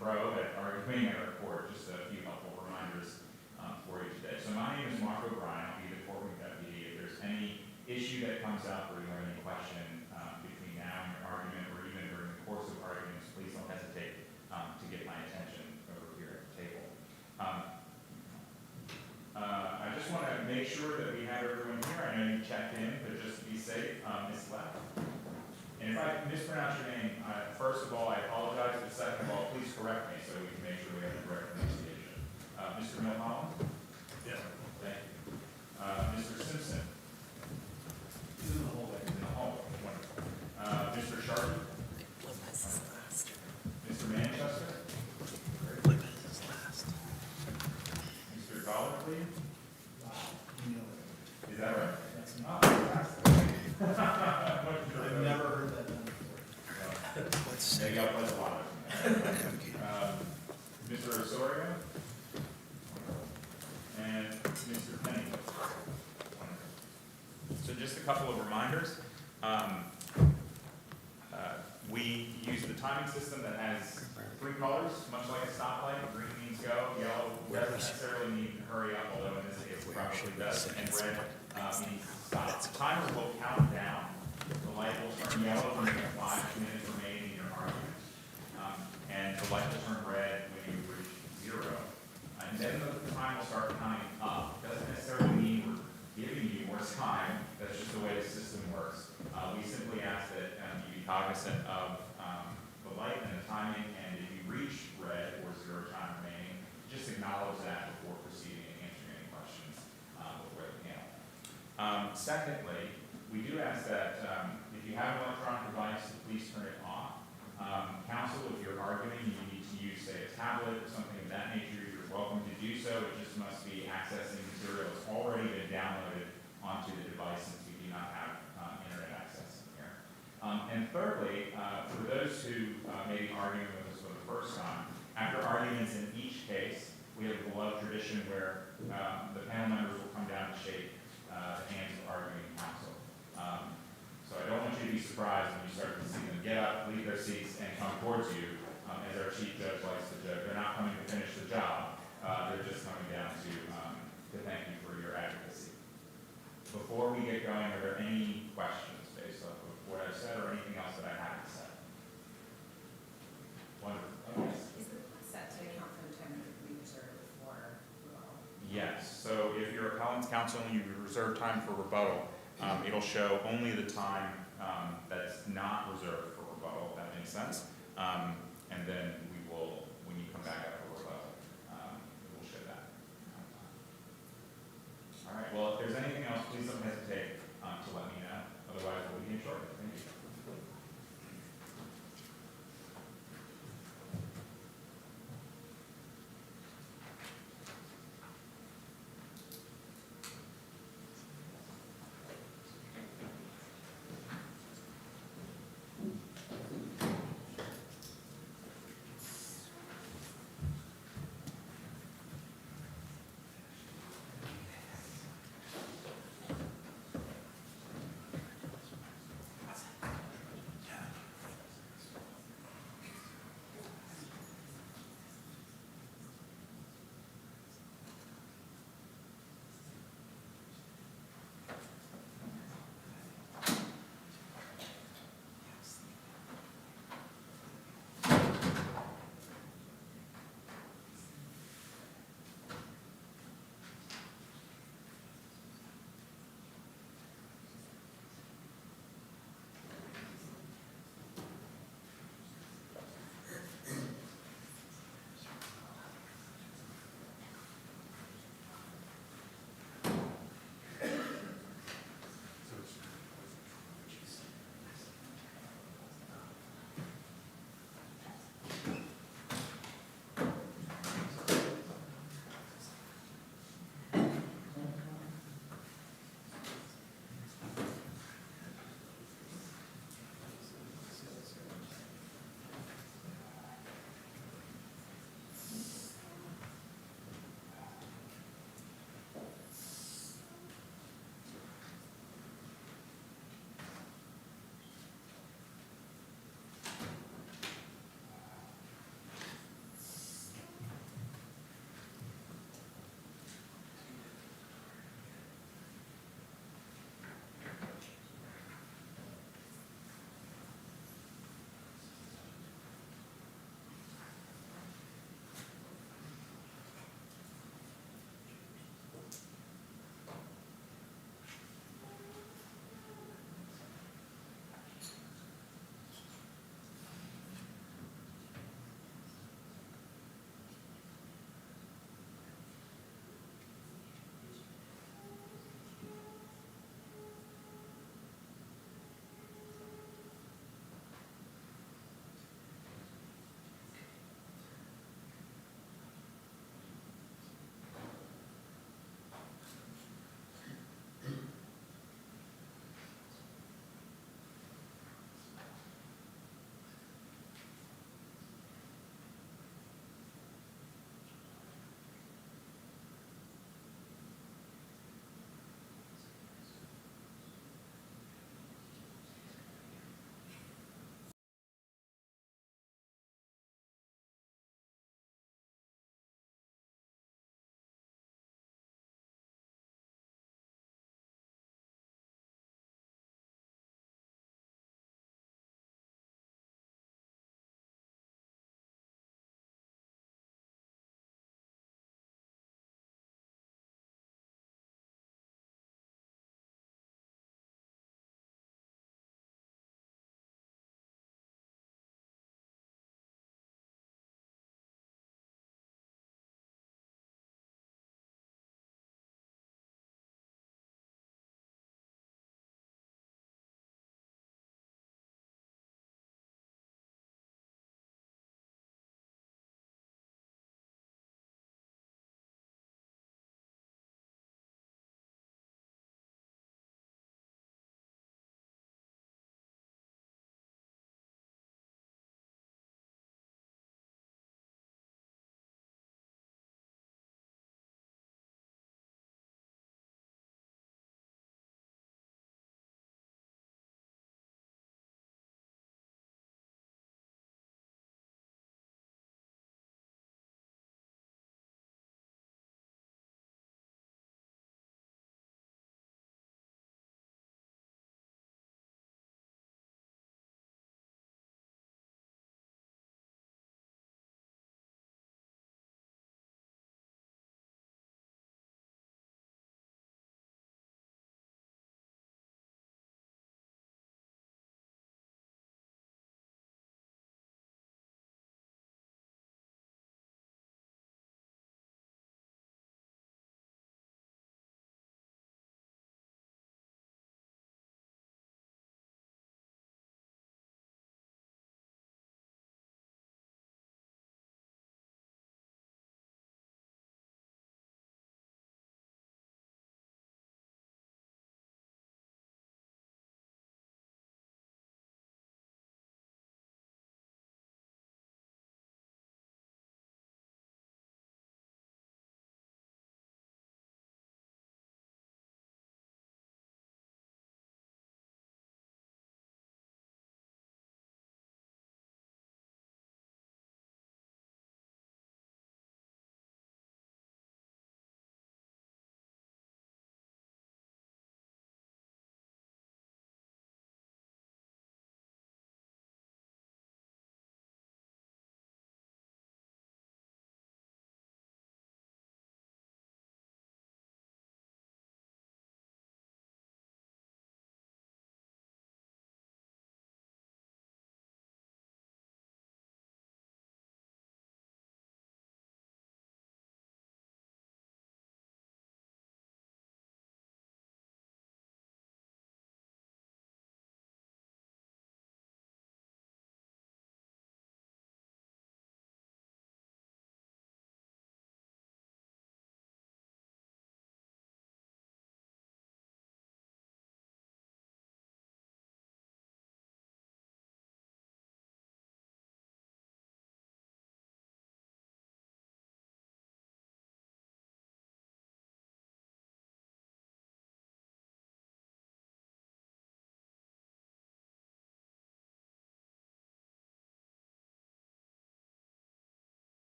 pro at arguing at our court. Just a few helpful reminders for you today. So my name is Mark O'Brien. I'll be the courtroom deputy. If there's any issue that comes up or you have any question between now and your argument or even during the course of arguments, please don't hesitate to get my attention over here at the table. I just want to make sure that we have everyone here. I know you checked in, but just to be safe, Ms. Left. And if I mispronounce your name, first of all, I apologize, but second of all, please correct me so we can make sure we have the correct pronunciation. Mr. Milholland? Yes. Thank you. Mr. Simpson? He's in the hallway. In the hallway. Wonderful. Mr. Sharkey? Mr. Manchester? Mr. Gollerly? Wow, you know it. Is that right? That's Oh, not. fantastic. I've never heard that done before. Maybe I'll play a lot of Mr. Osorio? And Mr. Penny? So just a couple of reminders. We use the timing system that has three colors, much like a stoplight. Green means go, yellow doesn't necessarily mean hurry up, although in this case it probably does, and red means stop. The timer will count down. The light will turn yellow when you have 5 minutes remaining in your argument, and the light will turn red when you reach 0. And then the time will start counting up. Doesn't necessarily mean we're giving you more time. That's just the way the system works. We simply ask that you be cognizant of the light and the timing, and if you reach red or 0 time remaining, just acknowledge that before proceeding and answering any questions before the panel. Secondly, we do ask that if you have an electronic device, please turn it off. Counsel, if you're arguing, you need to use, say, a tablet or something of that nature, you're welcome to do so. It just must be accessing material that's already been downloaded onto the device, since we do not have internet access in here. And thirdly, for those who may be arguing with us for the first time, after arguments in each case, we have a beloved tradition where the panel members will come down and shake the hands of arguing counsel. So I don't want you to be surprised when you start to see them get up, leave their seats, and come towards you, as our chief judge likes to joke. They're not coming to finish the job. They're just coming down to thank you for your advocacy. Before we get going, are there any questions based off of what I've said or anything else that I haven't said? Wonderful. Yes. Is the clock set to account for the time that we reserve for rebuttal? Yes. So if you're appellant's counsel and you reserve time for rebuttal, it'll show only the time that's not reserved for rebuttal, if that makes sense. And then we will, when you come back up for rebuttal, we'll show that. All right. Well, if there's anything else, please don't hesitate to let me know. Otherwise, we'll begin shortly. Thank you.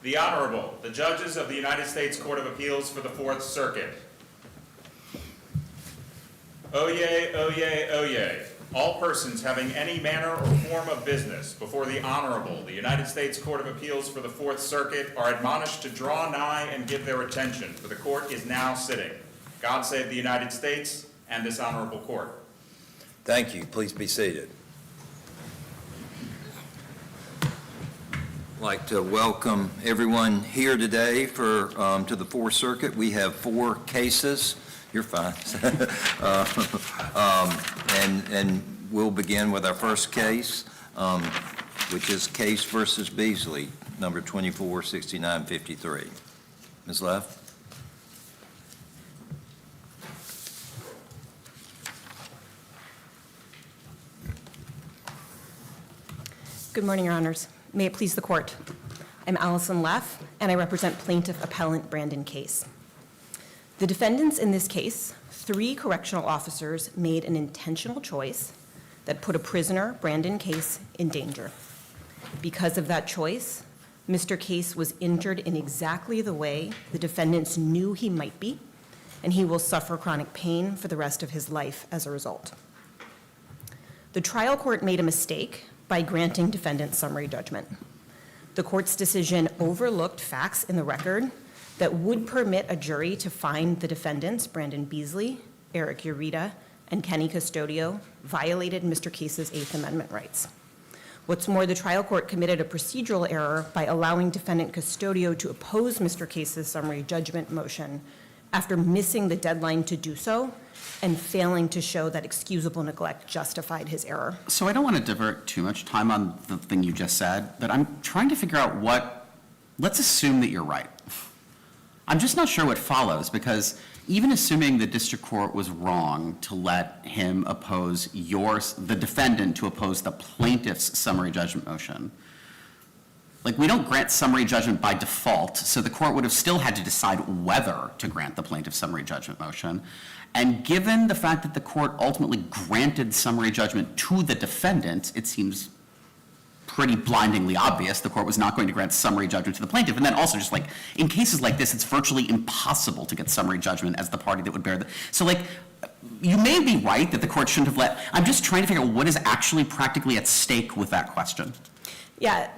The Honorable, the Judges of the United States Court of Appeals for the Fourth Circuit. Oyez, oyez, oyez. All persons having any manner or form of business before the Honorable, the United States Court of Appeals for the Fourth Circuit are admonished to draw nigh and give their attention, for the court is now sitting. God save the United States and this honorable court. Thank you. Please be seated. I'd like to welcome everyone here today to the Fourth Circuit. We have 4 cases. You're fine. And we'll begin with our first case, which is Case versus Beasley, number 246953. Ms. Leff? Good morning, Your Honors. May it please the Court. I'm Allison Leff, and I represent Plaintiff Appellant Brandon Case. The defendants in this case, 3 correctional officers, made an intentional choice that put a prisoner, Brandon Case, in danger. Because of that choice, Mr. Case was injured in exactly the way the defendants knew he might be, and he will suffer chronic pain for the rest of his life as a result. The trial court made a mistake by granting defendant summary judgment. The court's decision overlooked facts in the record that would permit a jury to find the defendants, Brandon Beasley, Eric Ureta, and Kenny Custodio, violated Mr. Case's 8th Amendment rights. What's more, the trial court committed a procedural error by allowing defendant Custodio to oppose Mr. Case's summary judgment motion after missing the deadline to do so and failing to show that excusable neglect justified his error. So I don't want to divert too much time on the thing you just said, but I'm trying to figure out let's assume that you're right. I'm just not sure what follows, because even assuming the district court was wrong to let him oppose the defendant to oppose the plaintiff's summary judgment motion, like, we don't grant summary judgment by default, so the court would have still had to decide whether to grant the plaintiff's summary judgment motion. And given the fact that the court ultimately granted summary judgment to the defendant, it seems pretty blindingly obvious the court was not going to grant summary judgment to the plaintiff. And then also, just like, in cases like this, it's virtually impossible to get summary judgment as the party that would bear the... So, like, you may be right that the court shouldn't have I'm just trying to figure out what is actually practically at stake with that question. Yeah,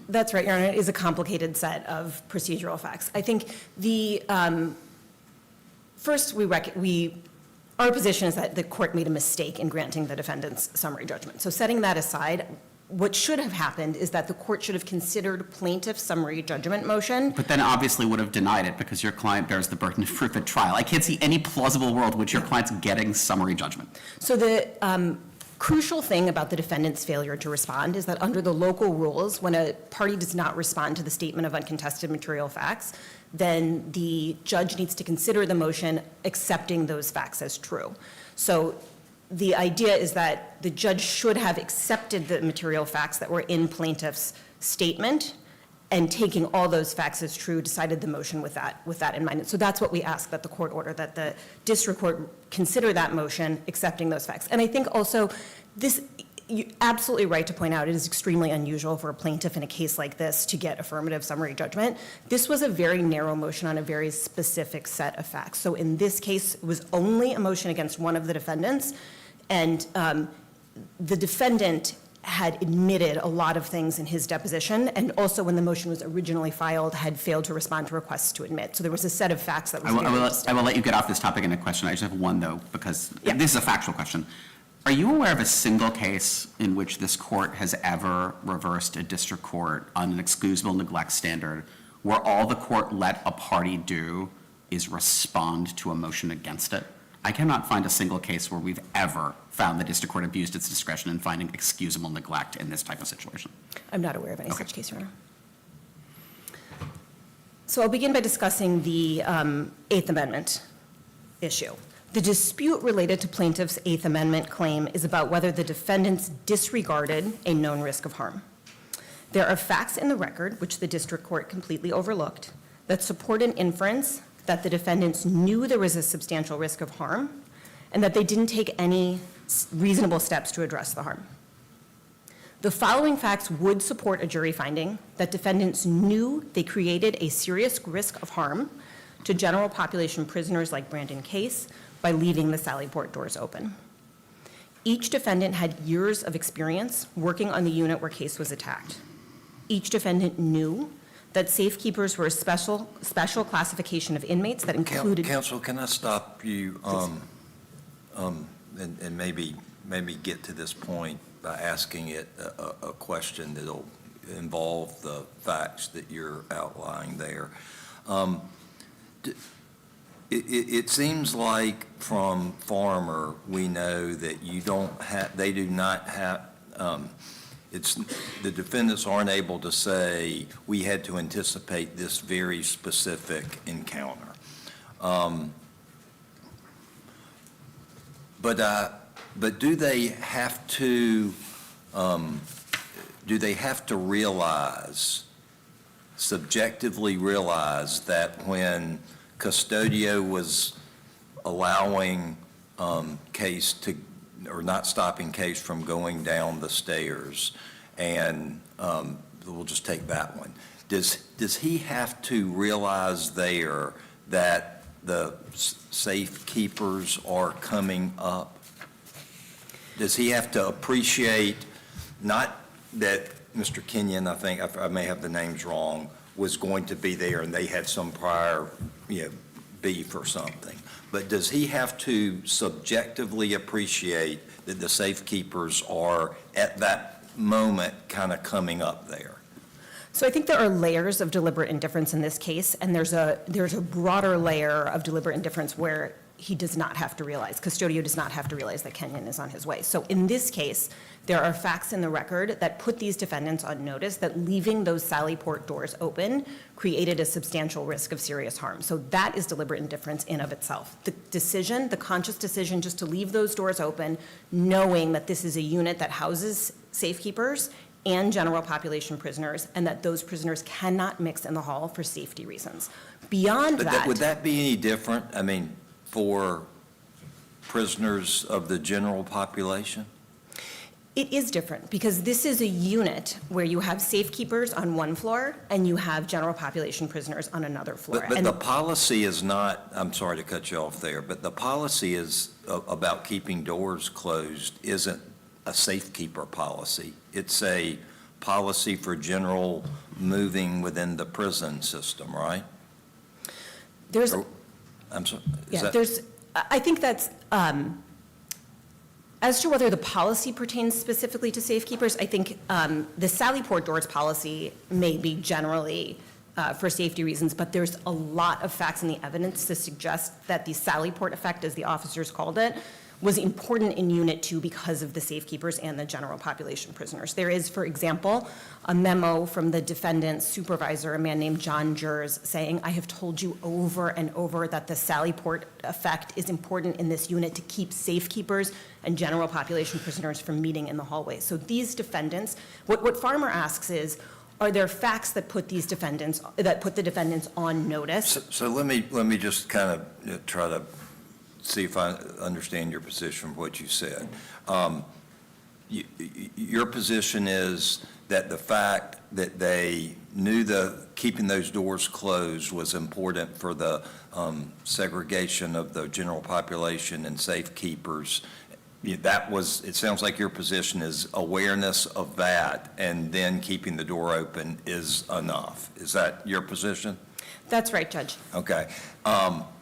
That's right, Your Honor. It is a complicated set of procedural facts. I think the first, our position is that the court made a mistake in granting the defendant's summary judgment. So setting that aside, what should have happened is that the court should have considered plaintiff's summary judgment motion. But then obviously would have denied it because your client bears the burden of proof at trial. I can't see any plausible world in which your client's getting summary judgment. So the crucial thing about the defendant's failure to respond is that under the local rules, when a party does not respond to the statement of uncontested material facts, then the judge needs to consider the motion accepting those facts as true. So the idea is that the judge should have accepted the material facts that were in plaintiff's statement and taking all those facts as true, decided the motion with that in mind. So that's what we ask, that the court order, that the district court consider that motion, accepting those facts. And I think also this, you're absolutely right to point out, it is extremely unusual for a plaintiff in a case like this to get affirmative summary judgment. This was a very narrow motion on a very specific set of facts. So in this case, it was only a motion against one of the defendants, and the defendant had admitted a lot of things in his deposition, and also when the motion was originally filed, had failed to respond to requests to admit. So there was a set of facts that was I will let you get off this topic in a question. I just have one, though, because this is a factual question. Are you aware of a single case in which this court has ever reversed a district court on an excusable neglect standard where all the court let a party do is respond to a motion against it? I cannot find a single case where we've ever found the district court abused its discretion in finding excusable neglect in this type of situation. I'm not aware of any such case, Your Honor. So I'll begin by discussing the Eighth Amendment issue. The dispute related to plaintiff's Eighth Amendment claim is about whether the defendants disregarded a known risk of harm. There are facts in the record, which the district court completely overlooked, that support an inference that the defendants knew there was a substantial risk of harm and that they didn't take any reasonable steps to address the harm. The following facts would support a jury finding that defendants knew they created a serious risk of harm to general population prisoners like Brandon Case by leaving the Sallyport doors open. Each defendant had years of experience working on the unit where Case was attacked. Each defendant knew that safekeepers were a special classification of inmates that included. Counsel, can I stop you, and maybe get to this point by asking it a question that'll involve the facts that you're outlining there. It seems like from Farmer, we know that they do not have, the defendants aren't able to say, we had to anticipate this very specific encounter. But do they have to subjectively realize that when Custodio was allowing Case to, or not stopping Case from going down the stairs, and we'll just take that one, does he have to realize there that the safekeepers are coming up? Does he have to appreciate, not that Mr. Kenyon, I think, I may have the names wrong, was going to be there and they had some prior, beef or something, but does he have to subjectively appreciate that the safekeepers are at that moment kind of coming up there? So I think there are layers of deliberate indifference in this case, and there's a broader layer of deliberate indifference where he does not have to realize, Custodio does not have to realize that Kenyon is on his way. So in this case, there are facts in the record that put these defendants on notice that leaving those Sallyport doors open created a substantial risk of serious harm. So that is deliberate indifference in of itself. The decision, the conscious decision just to leave those doors open, knowing that this is a unit that houses safekeepers and general population prisoners, and that those prisoners cannot mix in the hall for safety reasons. Beyond that. Would that be any different, for prisoners of the general population? It is different, because this is a unit where you have safekeepers on one floor and you have general population prisoners on another floor. But the policy is not, I'm sorry to cut you off there, but the policy is about keeping doors closed isn't a safekeeper policy. It's a policy for general moving within the prison system, right? There's, I'm sorry. yeah, I think that's, as to whether the policy pertains specifically to safekeepers, I think the Sallyport doors policy may be generally for safety reasons, but there's a lot of facts in the evidence to suggest that the Sallyport effect, as the officers called it, was important in Unit 2 because of the safekeepers and the general population prisoners. There is, for example, a memo from the defendant's supervisor, a man named John Jers, saying, I have told you over and over that the Sallyport effect is important in this unit to keep safekeepers and general population prisoners from meeting in the hallway. So these defendants, what Farmer asks is, are there facts that put these defendants, that put the defendants on notice? So let me just kind of try to see if I understand your position, what you said. Your position is that the fact that they knew keeping those doors closed was important for the segregation of the general population and safekeepers. That was, it sounds like your position is awareness of that, and then keeping the door open is enough. Is that your position? That's right, Judge. Okay.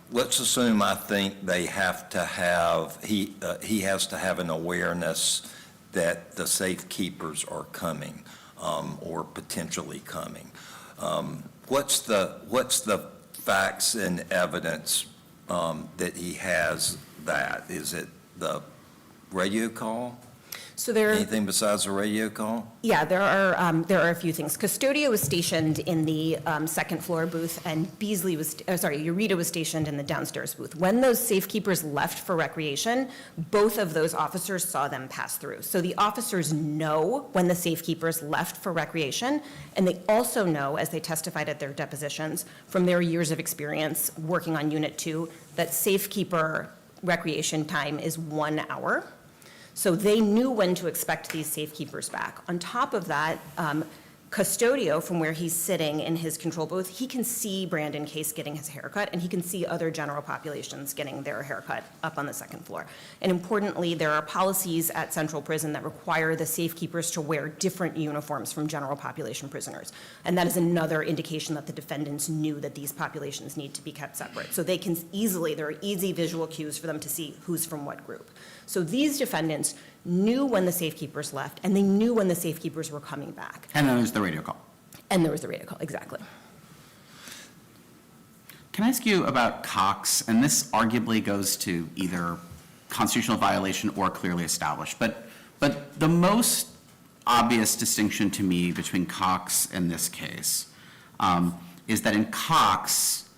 Let's assume I think they have to have, he has to have an awareness that the safekeepers are coming or potentially coming. What's the facts and evidence that he has that? Is it the radio call? So there. Anything besides a radio call? Yeah, there are a few things. Custodio was stationed in the second floor booth, and Eureka was stationed in the downstairs booth. When those safekeepers left for recreation, both of those officers saw them pass through. So the officers know when the safekeepers left for recreation, and they also know, as they testified at their depositions, from their years of experience working on Unit 2, that safekeeper recreation time is 1 hour. So they knew when to expect these safekeepers back. On top of that, Custodio, from where he's sitting in his control booth, he can see Brandon Case getting his haircut, and he can see other general populations getting their haircut up on the second floor. And importantly, there are policies at Central Prison that require the safekeepers to wear different uniforms from general population prisoners. And that is another indication that the defendants knew that these populations need to be kept separate. So they can easily, there are easy visual cues for them to see who's from what group. So these defendants knew when the safekeepers left, and they knew when the safekeepers were coming back. And then there's the radio call. And there was the radio call, exactly. Can I ask you about Cox? And this arguably goes to either constitutional violation or clearly established. But the most obvious distinction to me between Cox and this case is that in Cox,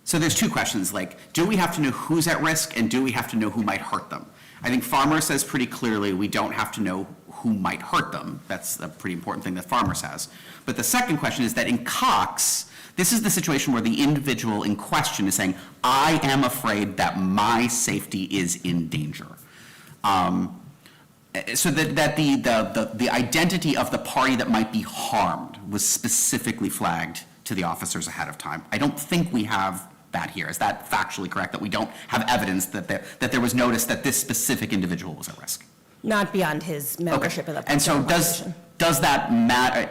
so there's two questions, like, do we have to know who's at risk and do we have to know who might hurt them? I think Farmer says pretty clearly we don't have to know who might hurt them. That's a pretty important thing that Farmer says. But the second question is that in Cox, this is the situation where the individual in question is saying, I am afraid that my safety is in danger. So that the identity of the party that might be harmed was specifically flagged to the officers ahead of time. I don't think we have that here. Is that factually correct, that we don't have evidence that there was notice that this specific individual was at risk? Not beyond his membership in the And so population. does that matter?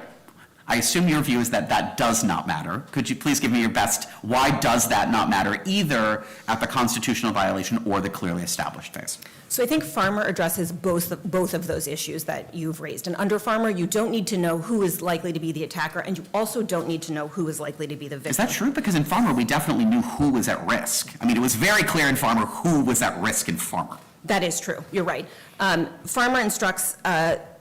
I assume your view is that that does not matter. Could you please give me your best, why does that not matter, either at the constitutional violation or the clearly established phase? So I think Farmer addresses both of those issues that you've raised. And under Farmer, you don't need to know who is likely to be the attacker, and you also don't need to know who is likely to be the victim. Is that true? Because in Farmer, we definitely knew who was at risk. I mean, it was very clear in Farmer who was at risk in Farmer. That is true. You're right. Farmer instructs,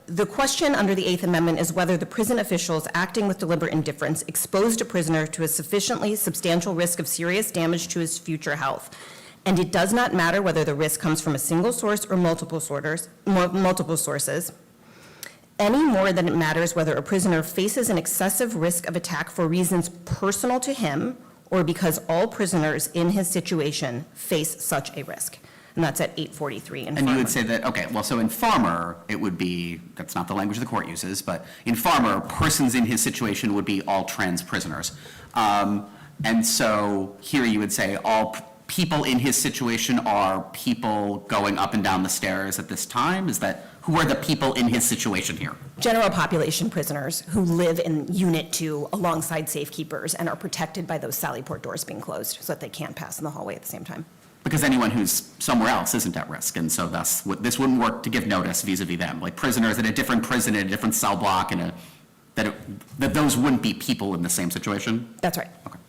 the question under the Eighth Amendment is whether the prison officials acting with deliberate indifference exposed a prisoner to a sufficiently substantial risk of serious damage to his future health. And it does not matter whether the risk comes from a single source or multiple sources, any more than it matters whether a prisoner faces an excessive risk of attack for reasons personal to him or because all prisoners in his situation face such a risk. And that's at 843 in Farmer. And you would say that, okay, well, so in Farmer, it would be, that's not the language the court uses, but in Farmer, persons in his situation would be all trans prisoners. And so here you would say all people in his situation are people going up and down the stairs at this time? Is that, who are the people in his situation here? General population prisoners who live in Unit 2 alongside safekeepers and are protected by those sally port doors being closed so that they can't pass in the hallway at the same time. Because anyone who's somewhere else isn't at risk, and so thus this wouldn't work to give notice vis-a-vis them. Like prisoners in a different prison, in a different cell block, that those wouldn't be people in the same situation? That's right. Okay.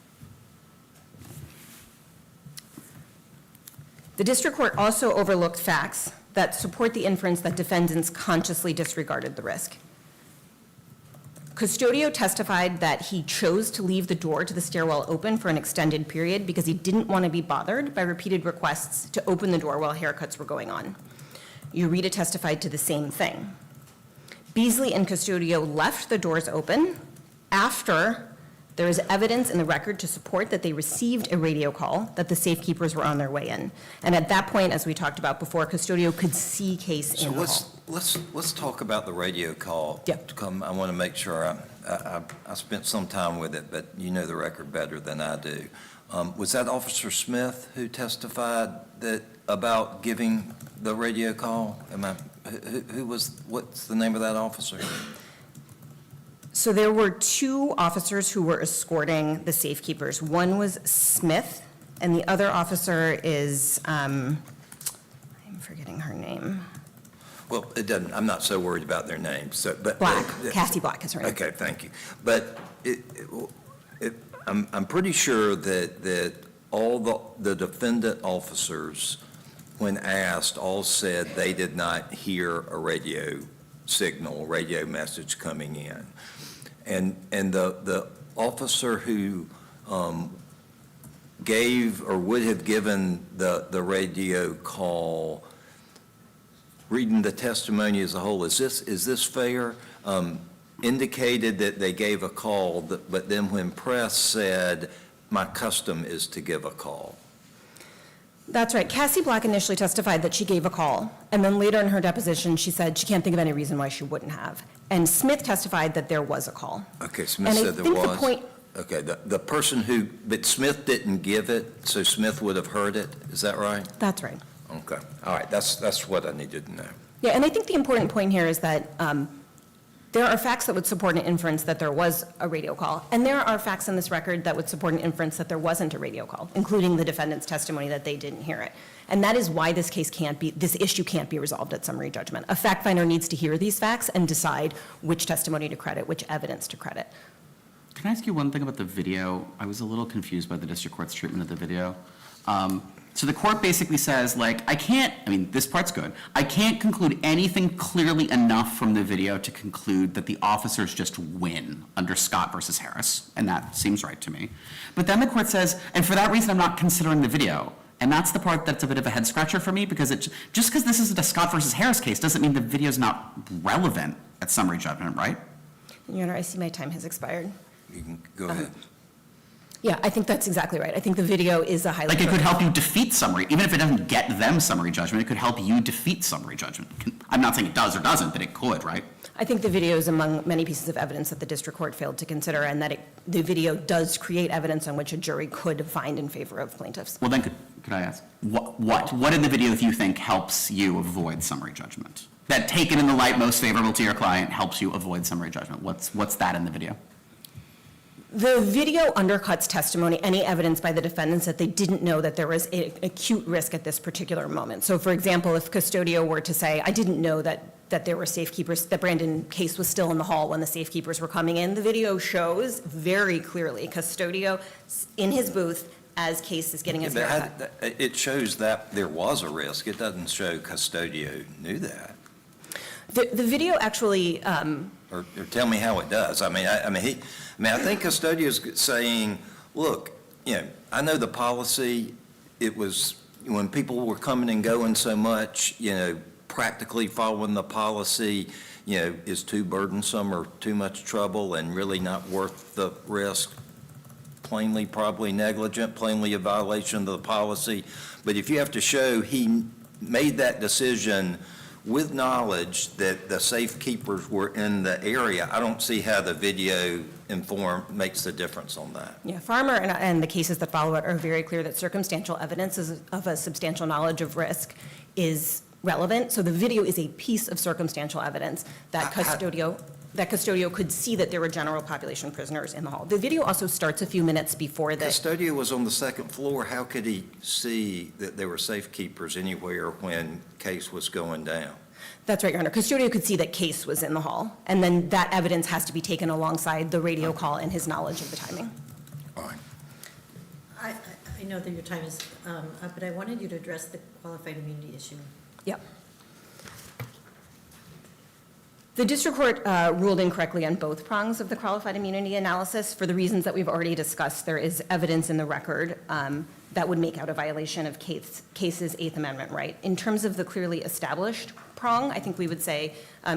The district court also overlooked facts that support the inference that defendants consciously disregarded the risk. Custodio testified that he chose to leave the door to the stairwell open for an extended period because he didn't want to be bothered by repeated requests to open the door while haircuts were going on. Ureta testified to the same thing. Beasley and Custodio left the doors open after there is evidence in the record to support that they received a radio call that the safekeepers were on their way in. And at that point, as we talked about before, Custodio could see Case in the hall. Let's talk about the radio call. Yep. I want to make sure, I spent some time with it, but you know the record better than I do. Was that Officer Smith who testified about giving the radio call? What's the name of that officer? So there were two officers who were escorting the safekeepers. One was Smith, and the other officer is, I'm forgetting her name. Well, it doesn't, I'm not so worried about their names, but. Black, Cassie Black is her name. Okay, thank you. But I'm pretty sure that all the defendant officers, when asked, all said they did not hear a radio signal, radio message coming in. And the officer who gave or would have given the radio call, reading the testimony as a whole, is this fair? Indicated that they gave a call, but then when press said, my custom is to give a call. That's right. Cassie Black initially testified that she gave a call, and then later in her deposition, she said she can't think of any reason why she wouldn't have. And Smith testified that there was a call. Okay, Smith And I said there think the was. point- Okay, the person who, but Smith didn't give it, so Smith would have heard it, is that right? That's right. Okay, all right, that's what I needed to know. Yeah, and I think the important point here is that there are facts that would support an inference that there was a radio call, and there are facts in this record that would support an inference that there wasn't a radio call, including the defendant's testimony that they didn't hear it. And that is why this issue can't be resolved at summary judgment. A fact finder needs to hear these facts and decide which testimony to credit, which evidence to credit. Can I ask you one thing about the video? I was a little confused by the district court's treatment of the video. So the court basically says, like, this part's good. I can't conclude anything clearly enough from the video to conclude that the officers just win under Scott versus Harris. And that seems right to me. But then the court says, and for that reason, I'm not considering the video. And that's the part that's a bit of a head scratcher for me, because just because this isn't a Scott versus Harris case doesn't mean the video's not relevant at summary judgment, right? Your Honor, I see my time has expired. You can go ahead. Yeah, I think that's exactly right. I think the video is a highlight. Like, it could help you defeat summary, even if it doesn't get them summary judgment, it could help you defeat summary judgment. I'm not saying it does or doesn't, but it could, right? I think the video is among many pieces of evidence that the district court failed to consider, and that the video does create evidence on which a jury could find in favor of plaintiffs. Well, then, could I ask, what in the video do you think helps you avoid summary judgment? That taken in the light most favorable to your client helps you avoid summary judgment? What's that in the video? The video undercuts testimony, any evidence by the defendants that they didn't know that there was an acute risk at this particular moment. So, for example, if Custodio were to say, I didn't know that there were safekeepers, that Brandon Case was still in the hall when the safekeepers were coming in, the video shows very clearly Custodio in his booth as Case is getting his haircut. It shows that there was a risk. It doesn't show Custodio knew that. The video actually, Or tell me how it does. I think Custodio's saying, look, I know the policy, it was, when people were coming and going so much, practically following the policy, is too burdensome or too much trouble and really not worth the risk. Plainly, probably negligent, plainly a violation of the policy. But if you have to show he made that decision with knowledge that the safekeepers were in the area, I don't see how the video makes the difference on that. yeah, Farmer and the cases that follow it are very clear that circumstantial evidence of a substantial knowledge of risk is relevant. So the video is a piece of circumstantial evidence that Custodio could see that there were general population prisoners in the hall. The video also starts a few minutes before the... Custodio was on the second floor. How could he see that there were safekeepers anywhere when Case was going down? That's right, Your Honor. Custodio could see that Case was in the hall, and then that evidence has to be taken alongside the radio call and his knowledge of the timing. All right. I know that your time is up, but I wanted you to address the qualified immunity issue. Yep. The district court ruled incorrectly on both prongs of the qualified immunity analysis. For the reasons that we've already discussed, there is evidence in the record that would make out a violation of Case's Eighth Amendment right. In terms of the clearly established prong, I think we would say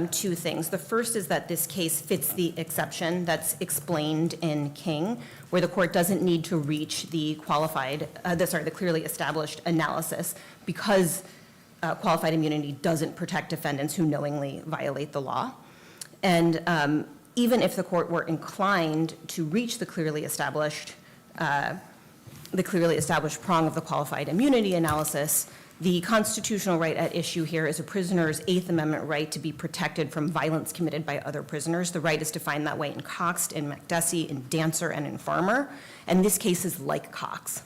two things. The first is that this case fits the exception that's explained in King, where the court doesn't need to reach the clearly established analysis because qualified immunity doesn't protect defendants who knowingly violate the law. And even if the court were inclined to reach the clearly established prong of the qualified immunity analysis, the constitutional right at issue here is a prisoner's Eighth Amendment right to be protected from violence committed by other prisoners. The right is defined that way in Cox, in McDessie, in Dancer, and in Farmer. And this case is like Cox.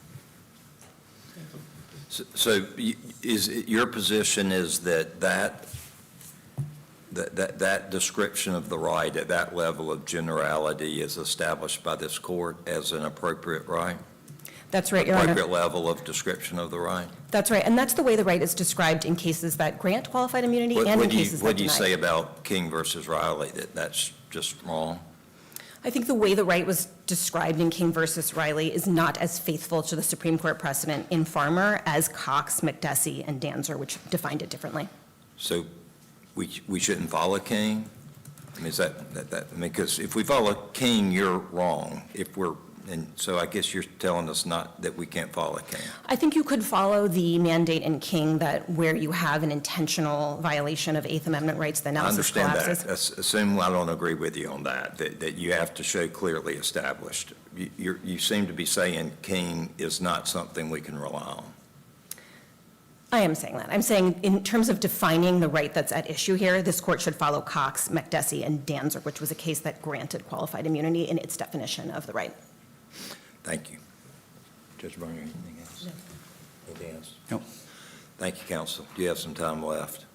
So your position is that description of the right at that level of generality is established by this court as an appropriate right? That's right, Your Honor. Appropriate level of description of the right? That's right, and that's the way the right is described in cases that grant qualified immunity and in cases that deny. What do you say about King versus Riley, that's just wrong? I think the way the right was described in King versus Riley is not as faithful to the Supreme Court precedent in Farmer as Cox, McDessie, and Dancer, which defined it differently. So we shouldn't follow King? I mean, because if we follow King, you're wrong. If we're And so I guess you're telling us not that we can't follow King. I think you could follow the mandate in King that where you have an intentional violation of Eighth Amendment rights, the I analysis understand collapses. that. Assume I don't agree with you on that, that you have to show clearly established. You seem to be saying King is not something we can rely on. I am saying that. I'm saying in terms of defining the right that's at issue here, this court should follow Cox, McDessie, and Danzer, which was a case that granted qualified immunity in its definition of the right. Thank you. Judge Berger, anything else? No. Anything else? Nope. Thank you, counsel. You have some time left.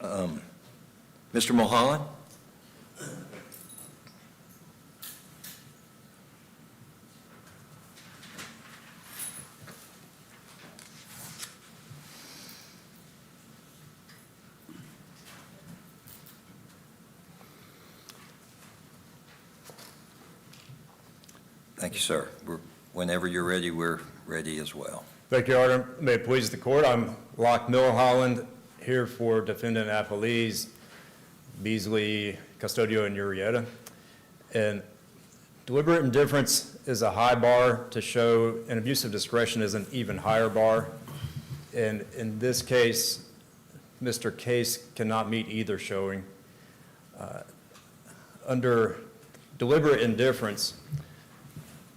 Mr. Mulholland? Thank you, sir. Whenever you're ready, we're ready as well. Thank you, Your Honor. May it please the court, I'm Locke Milholland, here for defendant appellees Beasley, Custodio, and Urieta. And deliberate indifference is a high bar to show, and abuse of discretion is an even higher bar. And in this case, Mr. Case cannot meet either showing. Under deliberate indifference,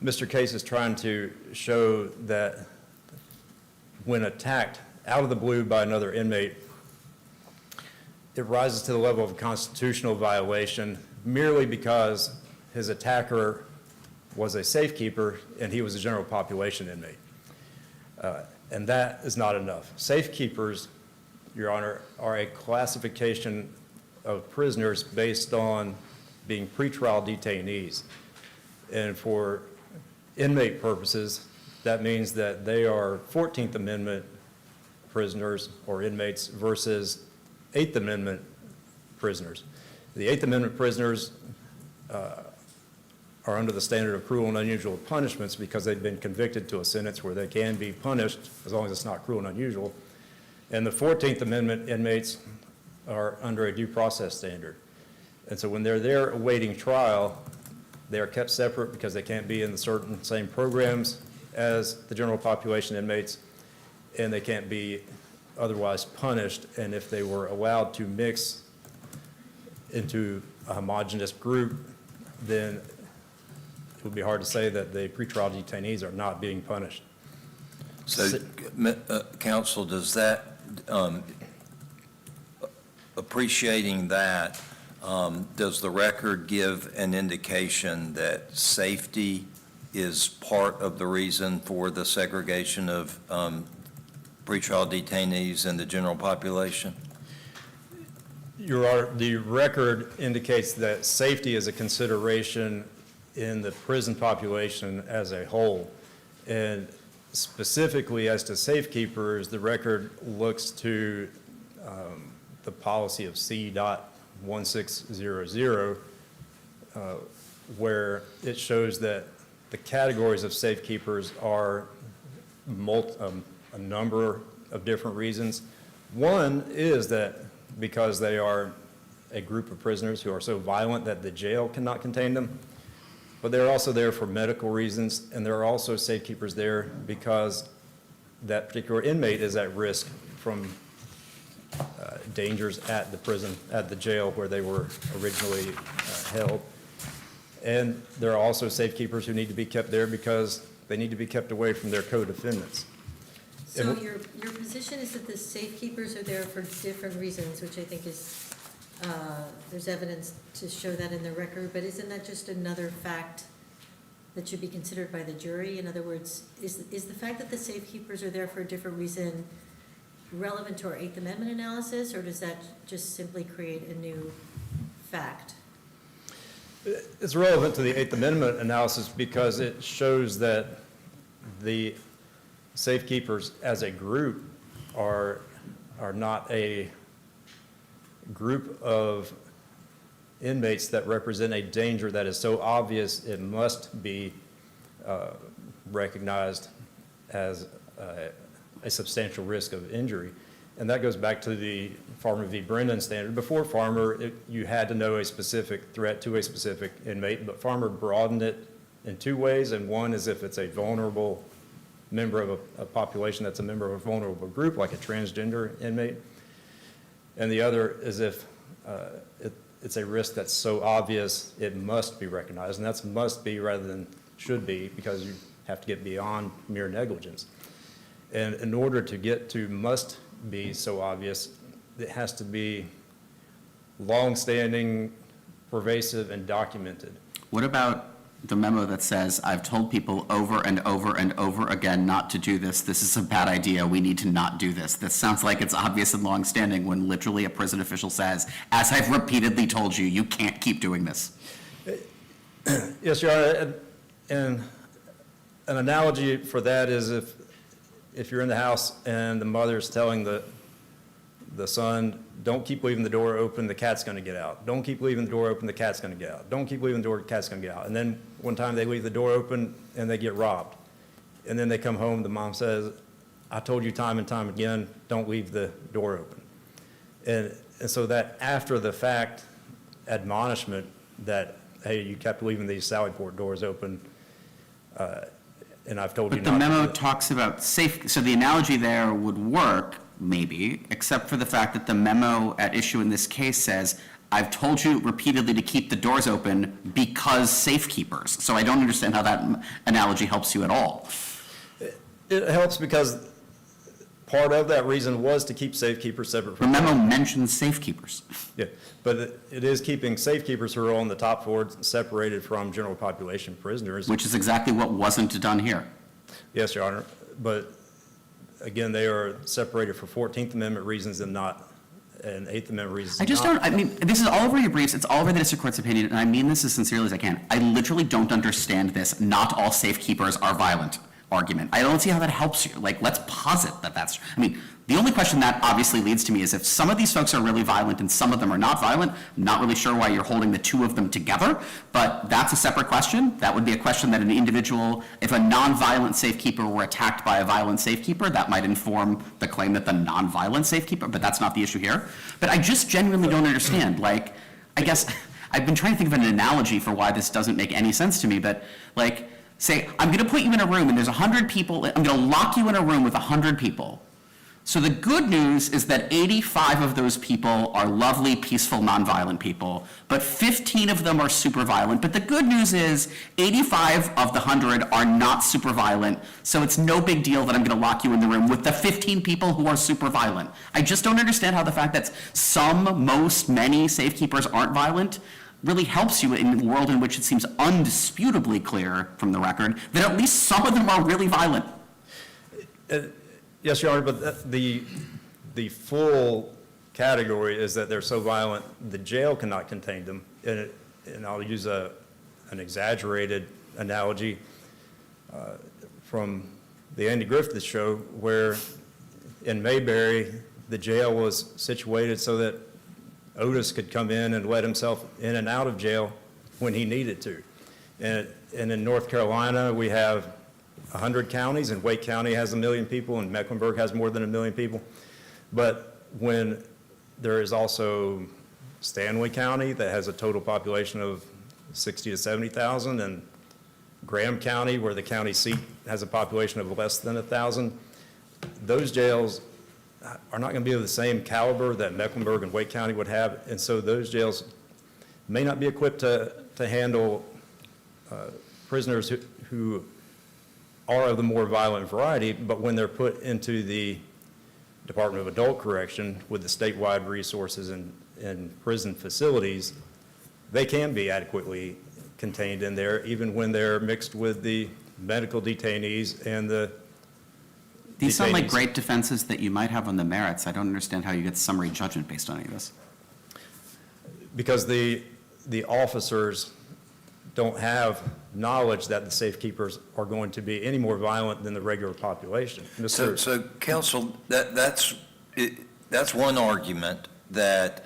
Mr. Case is trying to show that when attacked out of the blue by another inmate, it rises to the level of a constitutional violation merely because his attacker was a safekeeper and he was a general population inmate. And that is not enough. Safekeepers, Your Honor, are a classification of prisoners based on being pretrial detainees. And for inmate purposes, that means that they are 14th Amendment prisoners or inmates versus 8th Amendment prisoners. The 8th Amendment prisoners are under the standard of cruel and unusual punishments because they've been convicted to a sentence where they can be punished as long as it's not cruel and unusual. And the 14th Amendment inmates are under a due process standard. And so when they're there awaiting trial, they are kept separate because they can't be in the certain same programs as the general population inmates, and they can't be otherwise punished. And if they were allowed to mix into a homogenous group, then it would be hard to say that the pretrial detainees are not being punished. So, counsel, does that, appreciating that, does the record give an indication that safety is part of the reason for the segregation of pretrial detainees in the general population? Your Honor, the record indicates that safety is a consideration in the prison population as a whole. And specifically as to safekeepers, the record looks to the policy of C.1600, where it shows that the categories of safekeepers are a number of different reasons. One is that because they are a group of prisoners who are so violent that the jail cannot contain them, but they're also there for medical reasons, and there are also safekeepers there because that particular inmate is at risk from dangers at the prison, at the jail where they were originally held. And there are also safekeepers who need to be kept there because they need to be kept away from their co-defendants. So your position is that the safekeepers are there for different reasons, which I think is, there's evidence to show that in the record, but isn't that just another fact that should be considered by the jury? In other words, is the fact that the safekeepers are there for a different reason relevant to our Eighth Amendment analysis, or does that just simply create a new fact? It's relevant to the Eighth Amendment analysis because it shows that the safekeepers as a group are not a group of inmates that represent a danger that is so obvious it must be recognized as a substantial risk of injury. And that goes back to the Farmer v. Brennan standard. Before Farmer, you had to know a specific threat to a specific inmate, but Farmer broadened it in two ways, and one is if it's a vulnerable member of a population that's a member of a vulnerable group, like a transgender inmate. And the other is if it's a risk that's so obvious it must be recognized, and that's must be rather than should be, because you have to get beyond mere negligence. And in order to get to must be so obvious, it has to be long-standing, pervasive, and documented. What about the memo that says, I've told people over and over and over again not to do this. This is a bad idea. We need to not do this. This sounds like it's obvious and longstanding when literally a prison official says, as I've repeatedly told you, you can't keep doing this. Yes, Your Honor, and an analogy for that is if you're in the house and the mother's telling the son, don't keep leaving the door open, the cat's going to get out. Don't keep leaving the door open, the cat's going to get out. Don't keep leaving the door, the cat's going to get out. And then one time they leave the door open and they get robbed. And then they come home, the mom says, I told you time and time again, don't leave the door open. And so that after the fact admonishment that, hey, you kept leaving these sally port doors open, and I've told you But not the to. memo talks about safe, so the analogy there would work, maybe, except for the fact that the memo at issue in this case says, I've told you repeatedly to keep the doors open because safekeepers. So I don't understand how that analogy helps you at all. It helps because part of that reason was to keep safekeepers separate The from. memo mentions safekeepers. Yeah, but it is keeping safekeepers who are on the top floor separated from general population prisoners. Which is exactly what wasn't done here. Yes, Your Honor, but again, they are separated for 14th Amendment reasons and not, and 8th Amendment reasons. I just not. don't, I mean, this is all over your briefs, it's all over the district court's opinion, and I mean this as sincerely as I can. I literally don't understand this, not all safekeepers are violent argument. I don't see how that helps you. Like, let's posit that that's, I mean, the only question that obviously leads to me is if some of these folks are really violent and some of them are not violent, I'm not really sure why you're holding the two of them together, but that's a separate question. That would be a question that an individual, if a non-violent safekeeper were attacked by a violent safekeeper, that might inform the claim that the non-violent safekeeper, but that's not the issue here. But I just genuinely don't understand. Like, I guess, I've been trying to think of an analogy for why this doesn't make any sense to me, but like, say, I'm gonna put you in a room and there's 100 people, I'm gonna lock you in a room with 100 people. So the good news is that 85 of those people are lovely, peaceful, nonviolent people, but 15 of them are super violent. But the good news is 85 of the 100 are not super violent, so it's no big deal that I'm going to lock you in the room with the 15 people who are super violent. I just don't understand how the fact that some, most, many safekeepers aren't violent really helps you in a world in which it seems undisputably clear from the record that at least some of them are really violent. Yes, Your Honor, but the full category is that they're so violent, the jail cannot contain them. And I'll use an exaggerated analogy from the Andy Griffith Show, where in Mayberry, the jail was situated so that Otis could come in and let himself in and out of jail when he needed to. And in North Carolina, we have 100 counties, and Wake County has 1 million people, and Mecklenburg has more than 1 million people. But when there is also Stanley County that has a total population of 60 to 70,000, and Graham County, where the county seat has a population of less than 1,000, those jails are not going to be of the same caliber that Mecklenburg and Wake County would have, and so those jails may not be equipped to handle prisoners who are of the more violent variety, but when they're put into the Department of Adult Correction with the statewide resources and prison facilities, they can be adequately contained in there, even when they're mixed with the medical detainees and the These sound like detainees. great defenses that you might have on the merits. I don't understand how you get summary judgment based on any of this. Because the officers don't have knowledge that the safekeepers are going to be any more violent than the regular population. So counsel, that's one argument, that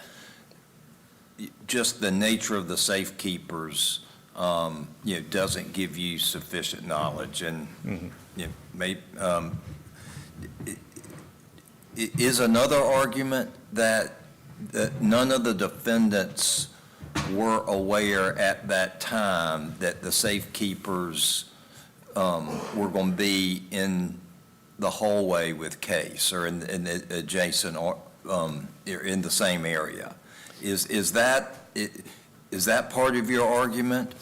just the nature of the safekeepers, doesn't give you sufficient knowledge, and is another argument that none of the defendants were aware at that time that the safekeepers were going to be in the hallway with Case or in the adjacent, or in the same area. Is that part of your argument?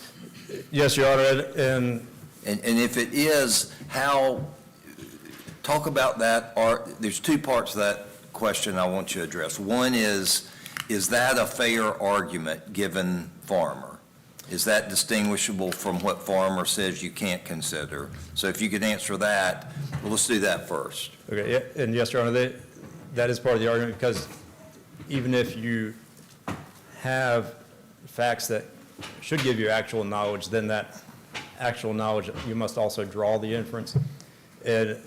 Yes, Your Honor, and And if it is, talk about that. There's two parts to that question I want you to address. One is that a fair argument given Farmer? Is that distinguishable from what Farmer says you can't consider? So if you could answer that, well, let's do that first. okay, yeah, and yes, Your Honor, that is part of the argument, because even if you have facts that should give you actual knowledge, then that actual knowledge, you must also draw the inference. And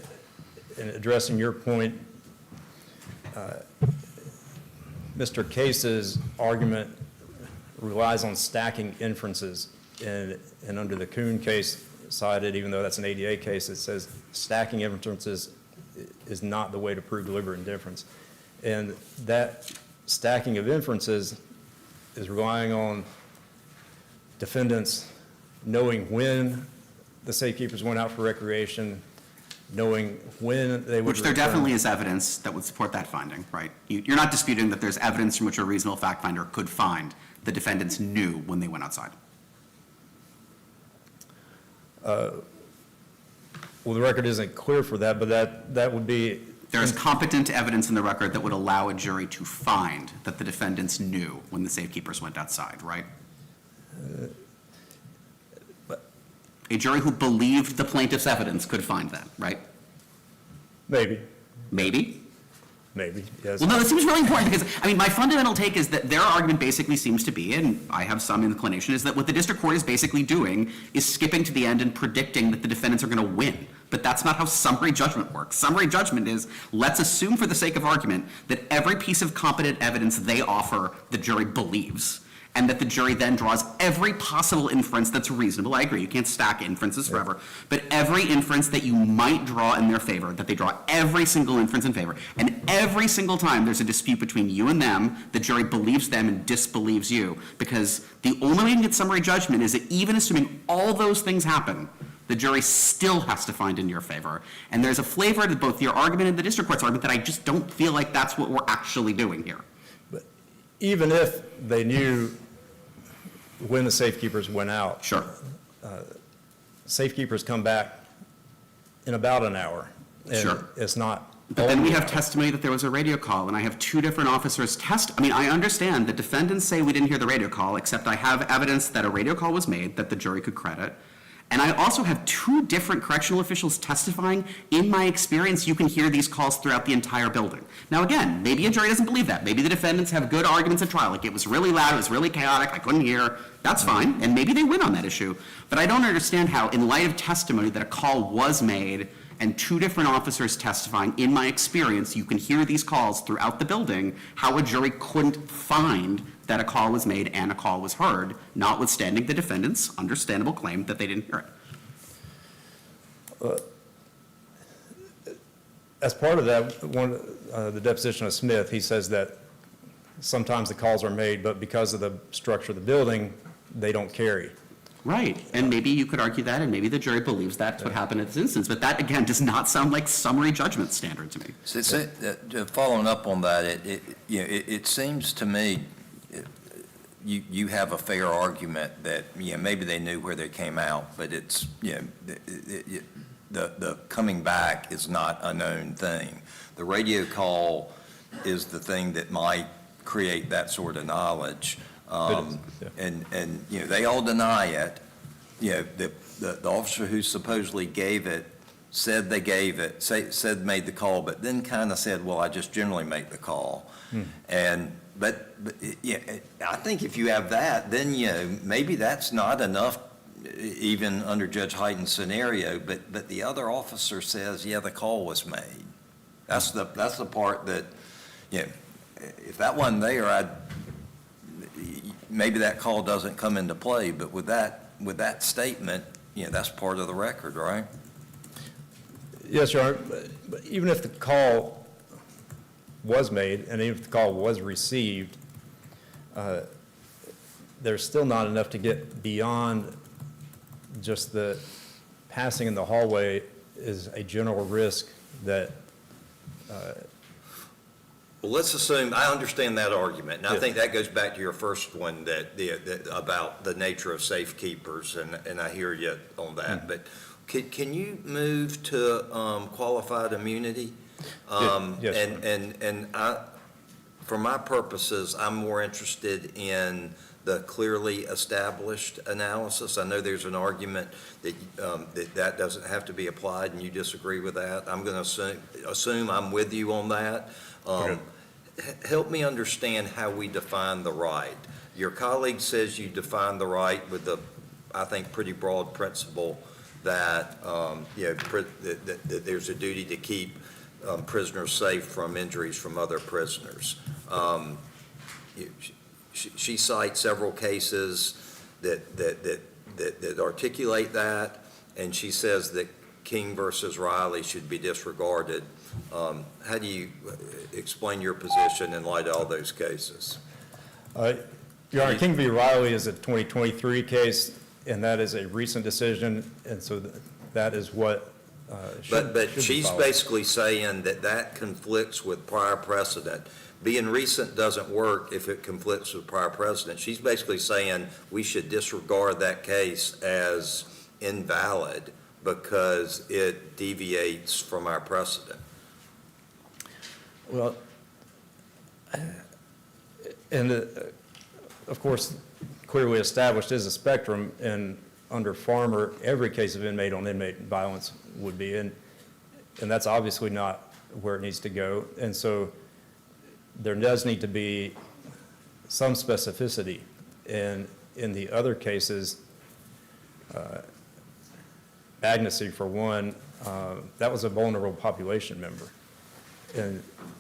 in addressing your point, Mr. Case's argument relies on stacking inferences, and under the Kuhn case cited, even though that's an ADA case, it says stacking inferences is not the way to prove deliberate indifference. And that stacking of inferences is relying on defendants knowing when the safekeepers went out for recreation, knowing when they would Which there return. definitely is evidence that would support that finding, right? You're not disputing that there's evidence from which a reasonable fact finder could find the defendants knew when they went outside. Well, the record isn't clear for that, but that would be. There is competent evidence in the record that would allow a jury to find that the defendants knew when the safekeepers went outside, right? A jury who believed the plaintiff's evidence could find that, right? Maybe, Maybe. yes. Well, no, that seems really important because, I mean, my fundamental take is that their argument basically seems to be, and I have some inclination, is that what the district court is basically doing is skipping to the end and predicting that the defendants are going to win. But that's not how summary judgment works. Summary judgment is, let's assume for the sake of argument that every piece of competent evidence they offer, the jury believes, and that the jury then draws every possible inference that's reasonable. I agree, you can't stack inferences forever, but every inference that you might draw in their favor, that they draw every single inference in favor, and every single time there's a dispute between you and them, the jury believes them and disbelieves you, because the only way you can get summary judgment is that even assuming all those things happen, the jury still has to find in your favor. And there's a flavor to both your argument and the district court's argument that I just don't feel like that's what we're actually doing here. But even if they knew when the safekeepers went out. Sure. Safekeepers come back in about an hour. And Sure. it's not. But then we only have an hour. testimony that there was a radio call, and I have two different officers I mean, I understand the defendants say we didn't hear the radio call, except I have evidence that a radio call was made that the jury could credit. And I also have two different correctional officials testifying. In my experience, you can hear these calls throughout the entire building. Now, again, maybe a jury doesn't believe that. Maybe the defendants have good arguments at trial, like it was really loud, it was really chaotic, I couldn't hear. That's fine, and maybe they win on that issue. But I don't understand how, in light of testimony that a call was made and two different officers testifying, in my experience, you can hear these calls throughout the building, how a jury couldn't find that a call was made and a call was heard, notwithstanding the defendant's understandable claim that they didn't hear it. As part of that, the deposition of Smith, he says that sometimes the calls are made, but because of the structure of the building, they don't carry. Right, and maybe you could argue that, and maybe the jury believes that's what happened in this instance, but that, again, does not sound like summary judgment standard to me. So, following up on that, it seems to me you have a fair argument that, maybe they knew where they came out, but it's, the coming back is not a known thing. The radio call is the thing that might create that sort of knowledge. And they all deny it. The officer who supposedly gave it said they gave it, said made the call, but then kind of said, well, I just generally make the call. But I think if you have that, then, maybe that's not enough, even under Judge Hyten's scenario, but the other officer says, yeah, the call was made. That's the part that, if that wasn't there, maybe that call doesn't come into play, but with that statement, that's part of the record, right? Yes, Your Honor, but even if the call was made, and even if the call was received, there there's still not enough to get beyond just the passing in the hallway is a general risk that, Well, let's assume, I understand that argument, and I Yeah. think that goes back to your first one that about the nature of safekeepers, and I hear you on that. But can you move to qualified immunity? Yes, sir. And for my purposes, I'm more interested in the clearly established analysis. I know there's an argument that that doesn't have to be applied, and you disagree with that. I'm going to assume I'm with you on that. Okay. Help me understand how we define the right. Your colleague says you define the right with the, I think, pretty broad principle that, that there's a duty to keep prisoners safe from injuries from other prisoners. She cites several cases that articulate that, and she says that King versus Riley should be disregarded. How do you explain your position in light of all those cases? Your Honor, King v. Riley is a 2023 case, and that is a recent decision, and so that is what should But be she's followed. basically saying that conflicts with prior precedent. Being recent doesn't work if it conflicts with prior precedent. She's basically saying we should disregard that case as invalid because it deviates from our precedent. Well, and of course, clearly established is a spectrum, and under Farmer, every case of inmate on inmate violence would be, and that's obviously not where it needs to go. And so there does need to be some specificity. And in the other cases, Agnesy, for one, that was a vulnerable population member.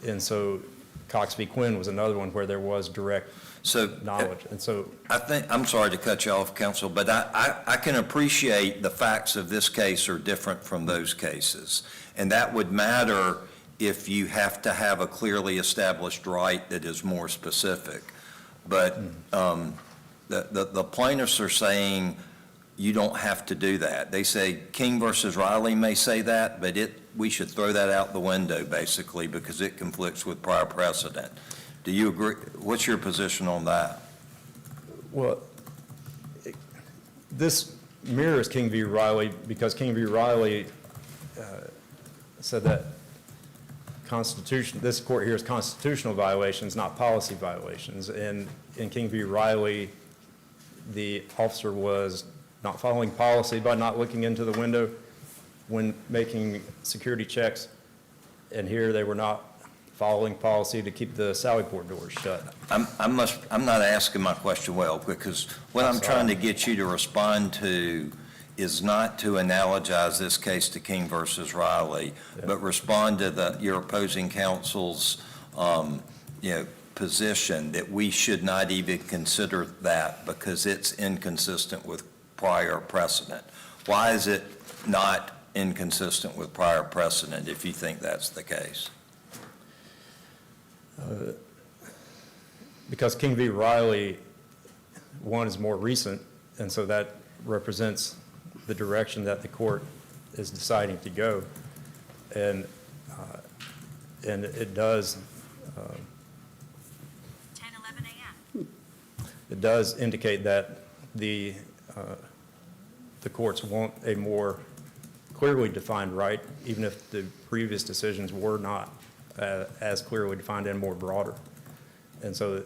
And so Cox v. Quinn was another one where there was direct knowledge. And so I think, I'm sorry to cut you off, counsel, but I can appreciate the facts of this case are different from those cases. And that would matter if you have to have a clearly established right that is more specific. But the plaintiffs are saying you don't have to do that. They say King versus Riley may say that, but we should throw that out the window, basically, because it conflicts with prior precedent. Do you agree? What's your position on that? well, this mirrors King v. Riley because King v. Riley said that this court hears constitutional violations, not policy violations. And in King v. Riley, the officer was not following policy by not looking into the window when making security checks. And here they were not following policy to keep the sally port doors shut. I'm not asking my question well, because what I'm trying to get you to respond to is not to analogize this case to King versus Riley, but respond to your opposing counsel's, position that we should not even consider that because it's inconsistent with prior precedent. Why is it not inconsistent with prior precedent if you think that's the case? Because King v. Riley, one, is more recent, and so that represents the direction that the court is deciding to go. And it does, 10:11 a.m. it does indicate that the courts want a more clearly defined right, even if the previous decisions were not as clearly defined and more broader. And so,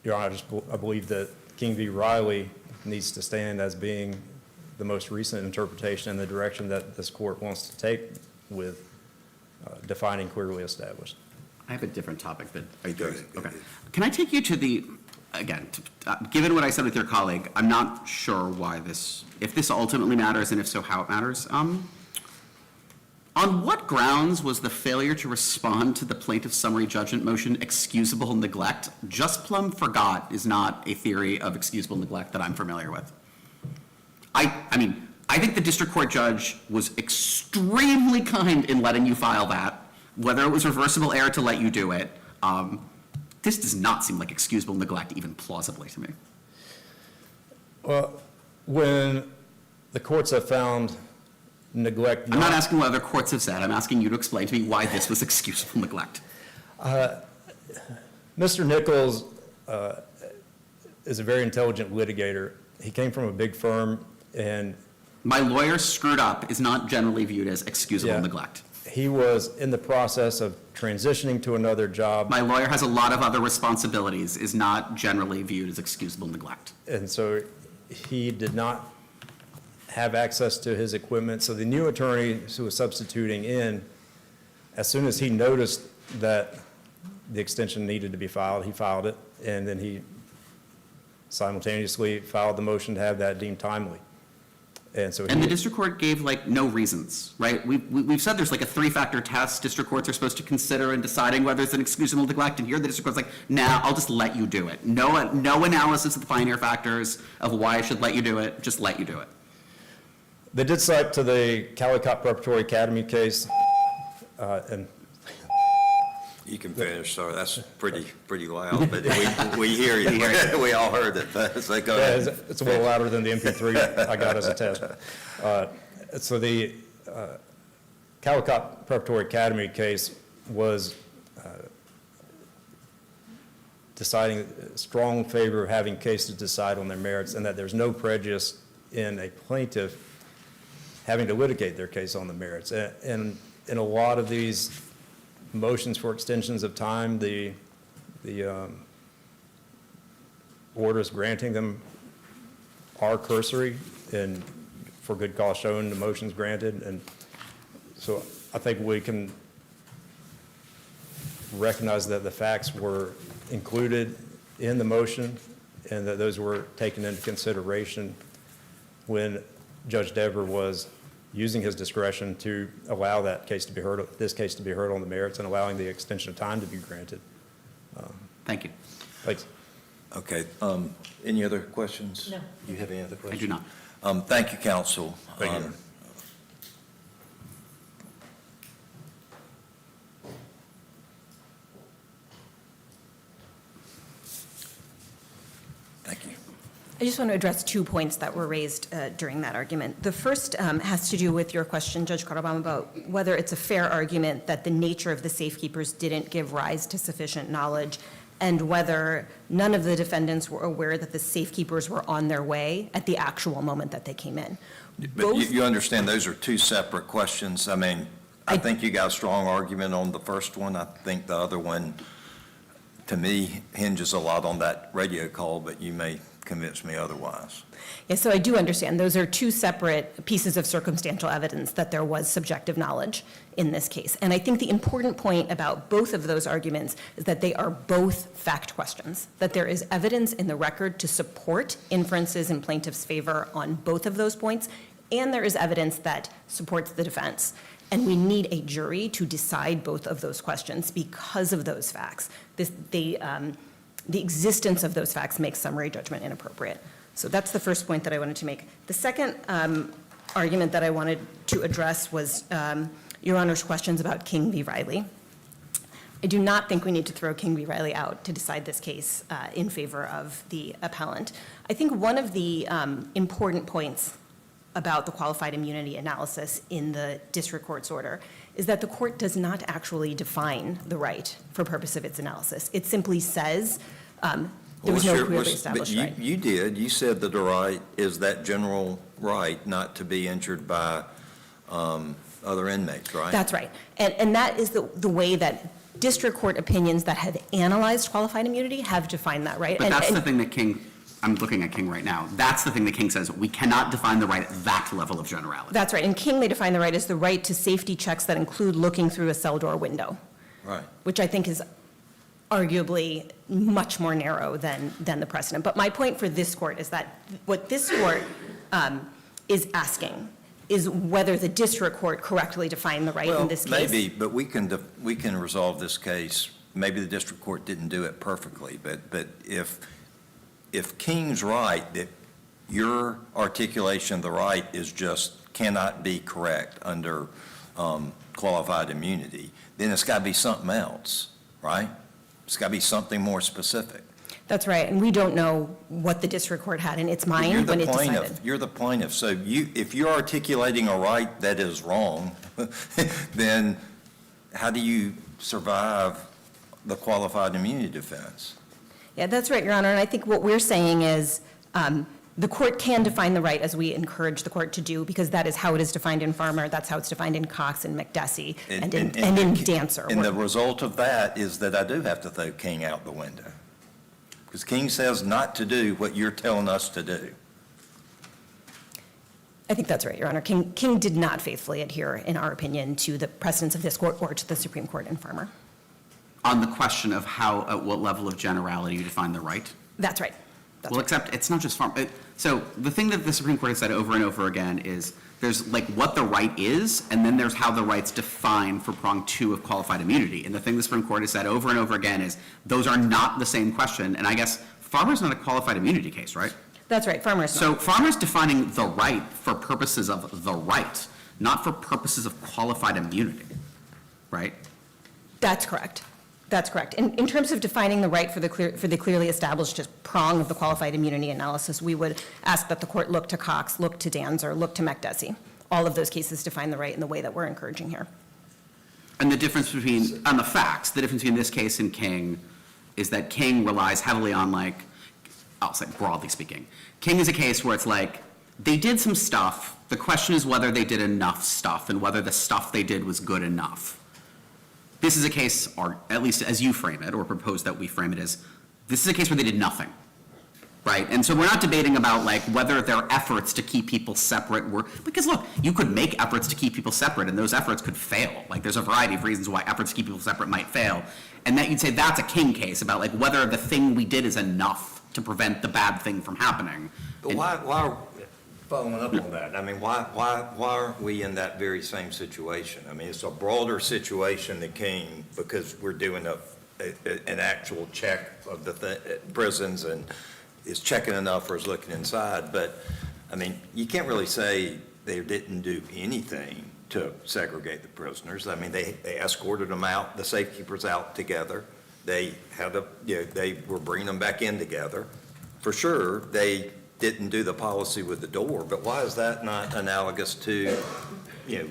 Your Honor, I believe that King v. Riley needs to stand as being the most recent interpretation in the direction that this court wants to take with defining clearly established. I have a different topic, but Go ahead. okay. Can I take you to again, given what I said with your colleague, I'm not sure why if this ultimately matters, and if so, how it matters. On what grounds was the failure to respond to the plaintiff's summary judgment motion excusable neglect? Just plumb forgot is not a theory of excusable neglect that I'm familiar with. I mean, I think the district court judge was extremely kind in letting you file that, whether it was reversible error to let you do it. This does not seem like excusable neglect even plausibly to me. Well, when the courts have found neglect. I'm not asking what other courts have said. I'm asking you to explain to me why this was excusable neglect. Mr. Nichols is a very intelligent litigator. He came from a big firm, and My lawyer screwed up is not generally viewed as excusable Yeah. neglect. he was in the process of transitioning to another job. My lawyer has a lot of other responsibilities, is not generally viewed as excusable neglect. And so he did not have access to his equipment. So the new attorney who was substituting in, as soon as he noticed that the extension needed to be filed, he filed it. And then he simultaneously filed the motion to have that deemed timely. And so And the he, district court gave like no reasons, right? We've said there's like a 3-factor test district courts are supposed to consider in deciding whether it's an excusable neglect. And here the district court's like, nah, I'll just let you do it. No analysis of the pioneer factors of why I should let you do it, just let you do it. they did cite to the Calicott Preparatory Academy case, and You can finish, sorry, that's pretty loud, but we hear you. We all heard it, so go yeah, ahead. it's a little louder than the MP3 I got as a test. So the Calicott Preparatory Academy case was deciding strong favor of having cases decide on their merits, and that there's no prejudice in a plaintiff having to litigate their case on the merits. And in a lot of these motions for extensions of time, the orders granting them are cursory and for good cause shown, the motion's granted. And so I think we can recognize that the facts were included in the motion and that those were taken into consideration when Judge Dever was using his discretion to allow that case to be heard, this case to be heard on the merits and allowing the extension of time to be granted. Thank you. Thanks. Okay, any other questions? No. You have any other I questions? do not. Thank you, counsel. Thank you. Thank you. I just want to address 2 points that were raised during that argument. The first has to do with your question, Judge Cardobam, about whether it's a fair argument that the nature of the safekeepers didn't give rise to sufficient knowledge, and whether none of the defendants were aware that the safekeepers were on their way at the actual moment that they came in. But you understand those are two separate questions. I mean, I think you got a strong argument on the first one. I think the other one, to me, hinges a lot on that radio call, but you may convince me otherwise. Yeah, so I do understand. Those are two separate pieces of circumstantial evidence that there was subjective knowledge in this case. And I think the important point about both of those arguments is that they are both fact questions, that there is evidence in the record to support inferences in plaintiff's favor on both of those points, and there is evidence that supports the defense. And we need a jury to decide both of those questions because of those facts. The existence of those facts makes summary judgment inappropriate. So that's the first point that I wanted to make. The second argument that I wanted to address was Your Honor's questions about King v. Riley. I do not think we need to throw King v. Riley out to decide this case in favor of the appellant. I think one of the important points about the qualified immunity analysis in the district court's order is that the court does not actually define the right for purpose of its analysis. It simply says there was no clearly established right. You did. You said that the right is that general right not to be injured by other inmates, right? That's right. And that is the way that district court opinions that have analyzed qualified immunity have defined that right. But that's the thing that King, I'm looking at King right now, that's the thing that King says, we cannot define the right at that level of generality. That's right. In King, they define the right as the right to safety checks that include looking through a cell door window. Right. Which I think is arguably much more narrow than the precedent. But my point for this court is that what this court is asking is whether the district court correctly defined the right in this case. Well, maybe, but we can resolve this case. Maybe the district court didn't do it perfectly, but if King's right, that your articulation of the right is just cannot be correct under qualified immunity, then it's got to be something else, right? It's got to be something more specific. That's right, and we don't know what the district court had in its You're mind the when it plaintiff. decided. You're the plaintiff, so if you're articulating a right that is wrong, then how do you survive the qualified immunity defense? Yeah, that's right, Your Honor, and I think what we're saying is the court can define the right as we encourage the court to do, because that is how it is defined in Farmer, that's how it's defined in Cox and McDessie, and in Dancer. And the result of that is that I do have to throw King out the window. Because King says not to do what you're telling us to do. I think that's right, Your Honor. King did not faithfully adhere, in our opinion, to the precedents of this court or to the Supreme Court in Farmer. On the question of how, at what level of generality you define the right? That's right. That's Well, right. except it's not just so the thing that the Supreme Court has said over and over again is there's like what the right is, and then there's how the right's defined for prong 2 of qualified immunity. And the thing the Supreme Court has said over and over again is those are not the same question. And I guess Farmer's not a qualified immunity case, right? That's right, Farmer's not. So Farmer's defining the right for purposes of the right, not for purposes of qualified immunity, right? That's correct. That's correct. In terms of defining the right for the clearly established prong of the qualified immunity analysis, we would ask that the court look to Cox, look to Danzer, look to McDessie. All of those cases define the right in the way that we're encouraging here. And the difference between, on the facts, the difference between this case and King is that King relies heavily on like, I'll say broadly speaking, King is a case where it's like, they did some stuff, the question is whether they did enough stuff and whether the stuff they did was good enough. This is a case, or at least as you frame it, or propose that we frame it as, this is a case where they did nothing, right? And so we're not debating about like whether their efforts to keep people separate were, because look, you could make efforts to keep people separate and those efforts could fail. Like there's a variety of reasons why efforts to keep people separate might fail. And that you'd say that's a King case about like whether the thing we did is enough to prevent the bad thing from happening. But why, following up on that, I mean, why aren't we in that very same situation? I mean, it's a broader situation than King because we're doing an actual check of the prisons and is checking enough or is looking inside. But, I mean, you can't really say they didn't do anything to segregate the prisoners. I mean, they escorted them out, the safekeepers out together. They had they were bringing them back in together. For sure, they didn't do the policy with the door, but why is that not analogous to,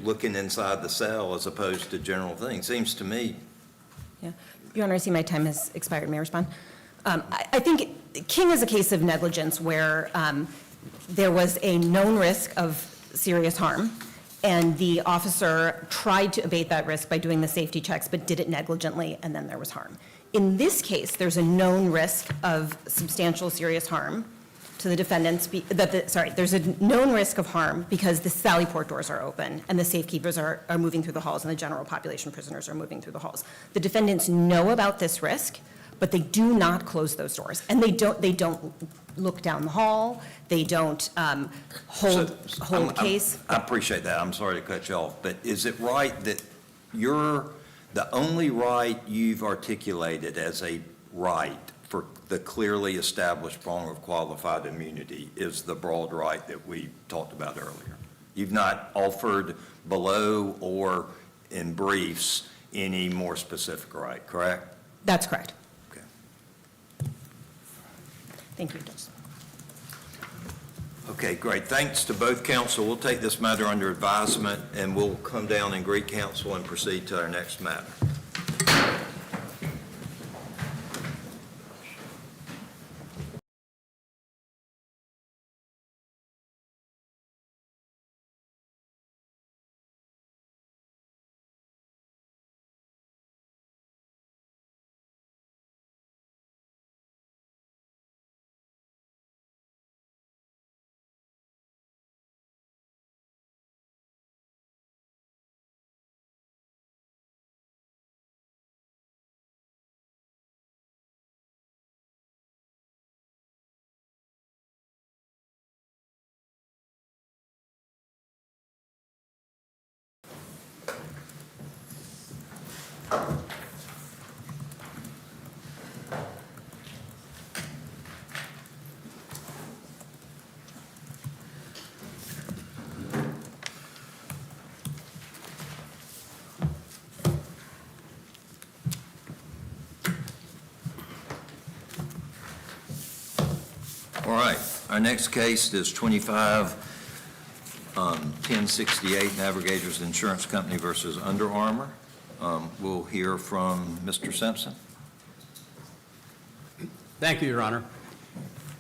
looking inside the cell as opposed to general things? Seems to me. Yeah. Your Honor, I see my time has expired. May I respond? I think King is a case of negligence where there was a known risk of serious harm, and the officer tried to abate that risk by doing the safety checks, but did it negligently, and then there was harm. In this case, there's a known risk of substantial serious harm to the defendants, there's a known risk of harm because the Sally Port doors are open and the safekeepers are moving through the halls and the general population prisoners are moving through the halls. The defendants know about this risk, but they do not close those doors. And they don't look down the hall, they don't hold case. I appreciate that. I'm sorry to cut you off, but is it right that the only right you've articulated as a right for the clearly established form of qualified immunity is the broad right that we talked about earlier? You've not offered below or in briefs any more specific right, correct? That's correct. Okay. Thank you, Judge. Okay, great. Thanks to both counsel. We'll take this matter under advisement and we'll come down and greet counsel and proceed to our next matter. Our next case is 25-1068 Navigators Insurance Company versus Under Armour. We'll hear from Mr. Simpson. Thank you, Your Honor.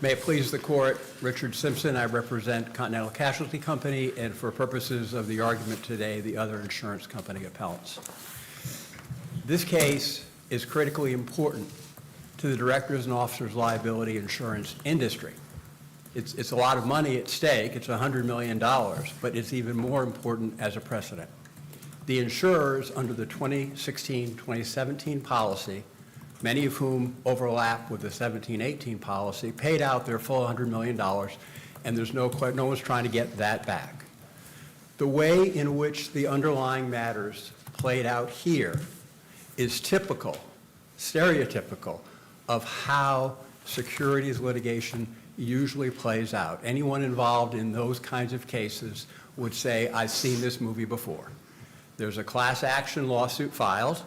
May it please the Court, Richard Simpson. I represent Continental Casualty Company, and for purposes of the argument today, the other insurance company appellants. This case is critically important to the directors and officers liability insurance industry. It's a lot of money at stake. It's $100 million, but it's even more important as a precedent. The insurers under the 2016-2017 policy, many of whom overlap with the 17-18 policy, paid out their full $100 million, and there's no one's trying to get that back. The way in which the underlying matters played out here is typical, stereotypical, of how securities litigation usually plays out. Anyone involved in those kinds of cases would say, I've seen this movie before. There's a class action lawsuit filed,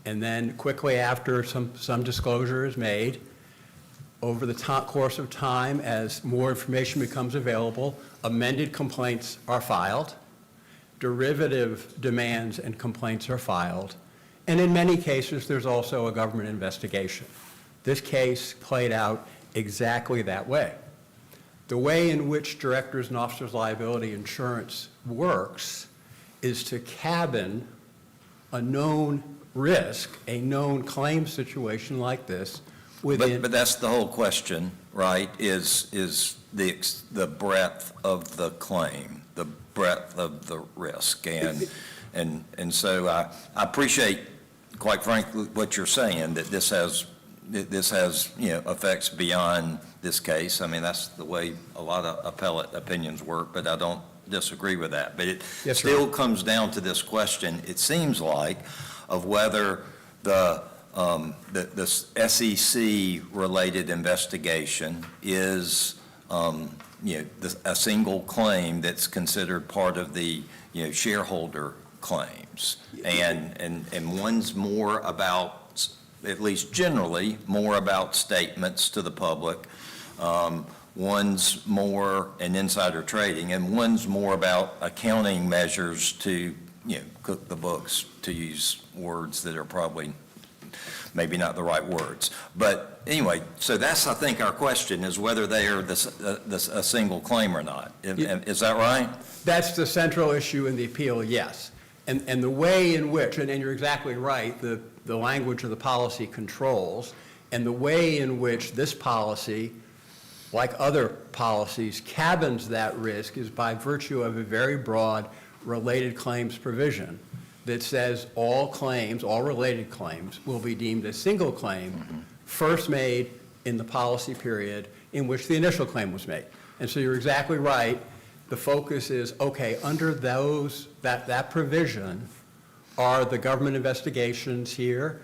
and then quickly after some disclosure is made, over the course of time, as more information becomes available, amended complaints are filed, derivative demands and complaints are filed, and in many cases, there's also a government investigation. This case played out exactly that way. The way in which directors and officers liability insurance works is to cabin a known risk, a known claim situation like this within... But that's the whole question, right, is the breadth of the claim, the breadth of the risk. And so I appreciate, quite frankly, what you're saying, that this has effects beyond this case. I mean, that's the way a lot of appellate opinions work, but I don't disagree with that. But it still comes down to this question, it seems like, of whether the SEC-related investigation is, a single claim that's considered part of the, shareholder claims. And one's more about, at least generally, more about statements to the public. One's more an insider trading, and one's more about accounting measures to, cook the books, to use words that are probably maybe not the right words. But anyway, so that's, I think, our question, is whether they are a single claim or not. Is that right? That's the central issue in the appeal, yes. And the way in which, and you're exactly right, the language of the policy controls, and the way in which this policy, like other policies, cabins that risk is by virtue of a very broad related claims provision that says all claims, all related claims, will be deemed a single claim first made in the policy period in which the initial claim was made. And so you're exactly right. The focus is, okay, under that provision are the government investigations here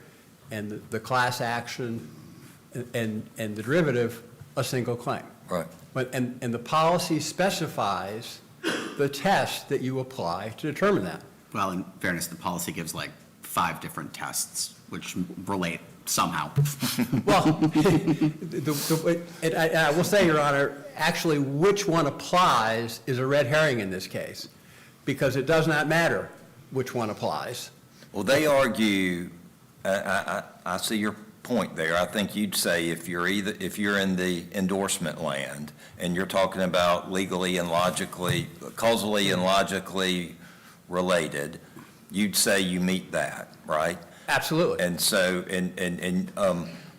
and the class action and the derivative a single claim. Right. And the policy specifies the test that you apply to determine that. Well, in fairness, the policy gives like 5 different tests which relate somehow. Well, and I will say, Your Honor, actually which one applies is a red herring in this case, because it does not matter which one applies. Well, they argue, I see your point there. I think you'd say if you're in the endorsement land and you're talking about legally and logically, causally and logically related, you'd say you meet that, right? Absolutely. And so,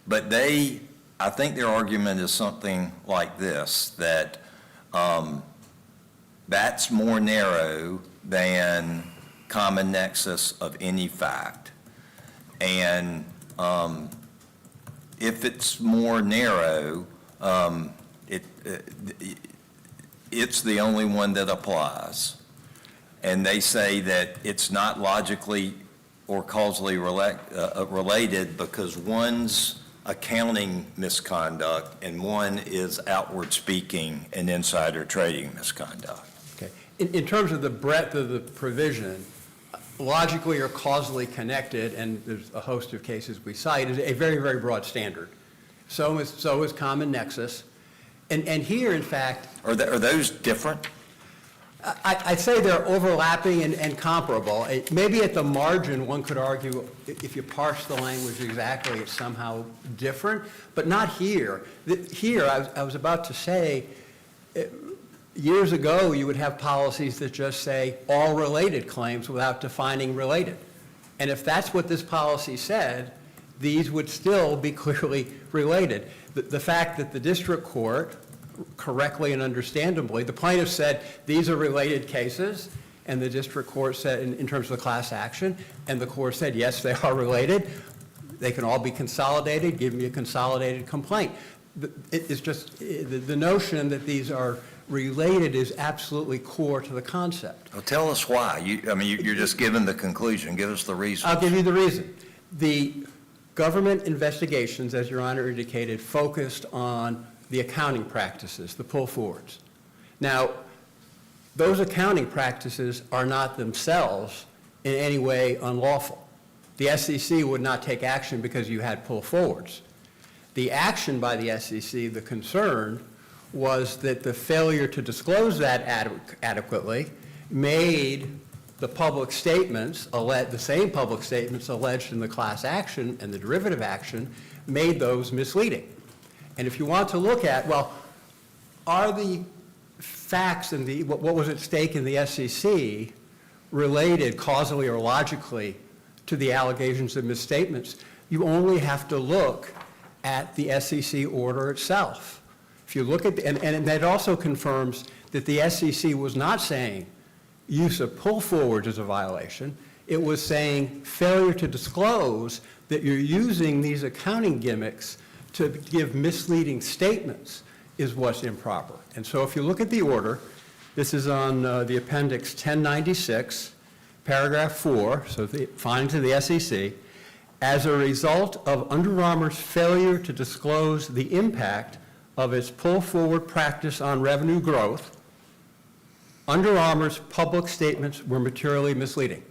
but I think their argument is something like this, that that's more narrow than common nexus of any fact. And if it's more narrow, it's the only one that applies. And they say that it's not logically or causally related because one's accounting misconduct and one is outward speaking and insider trading misconduct. Okay. In terms of the breadth of the provision, logically or causally connected, and there's a host of cases we cite, is a very, very broad standard. So is common nexus. And here, in fact, Are those different? I'd say they're overlapping and comparable. Maybe at the margin, one could argue, if you parse the language exactly, it's somehow different, but not here. Here, I was about to say, years ago, you would have policies that just say all related claims without defining related. And if that's what this policy said, these would still be clearly related. The fact that the district court, correctly and understandably, the plaintiff said these are related cases, and the district court said, in terms of the class action, and the court said, yes, they are related. They can all be consolidated, give me a consolidated complaint. It's just, the notion that these are related is absolutely core to the concept. Well, tell us why. You're just giving the conclusion. Give us the reason. I'll give you the reason. The government investigations, as Your Honor indicated, focused on the accounting practices, the pull forwards. Now, those accounting practices are not themselves in any way unlawful. The SEC would not take action because you had pull forwards. The action by the SEC, the concern, was that the failure to disclose that adequately made the public statements, the same public statements alleged in the class action and the derivative action, made those misleading. And if you want to look at, well, are the facts and what was at stake in the SEC related causally or logically to the allegations of misstatements, you only have to look at the SEC order itself. If you look at, and that also confirms that the SEC was not saying use of pull forwards is a violation. It was saying failure to disclose that you're using these accounting gimmicks to give misleading statements is what's improper. And so if you look at the order, this is on the appendix 1096, paragraph 4, so the findings of the SEC, as a result of Under Armour's failure to disclose the impact of its pull forward practice on revenue growth, Under Armour's public statements were materially misleading.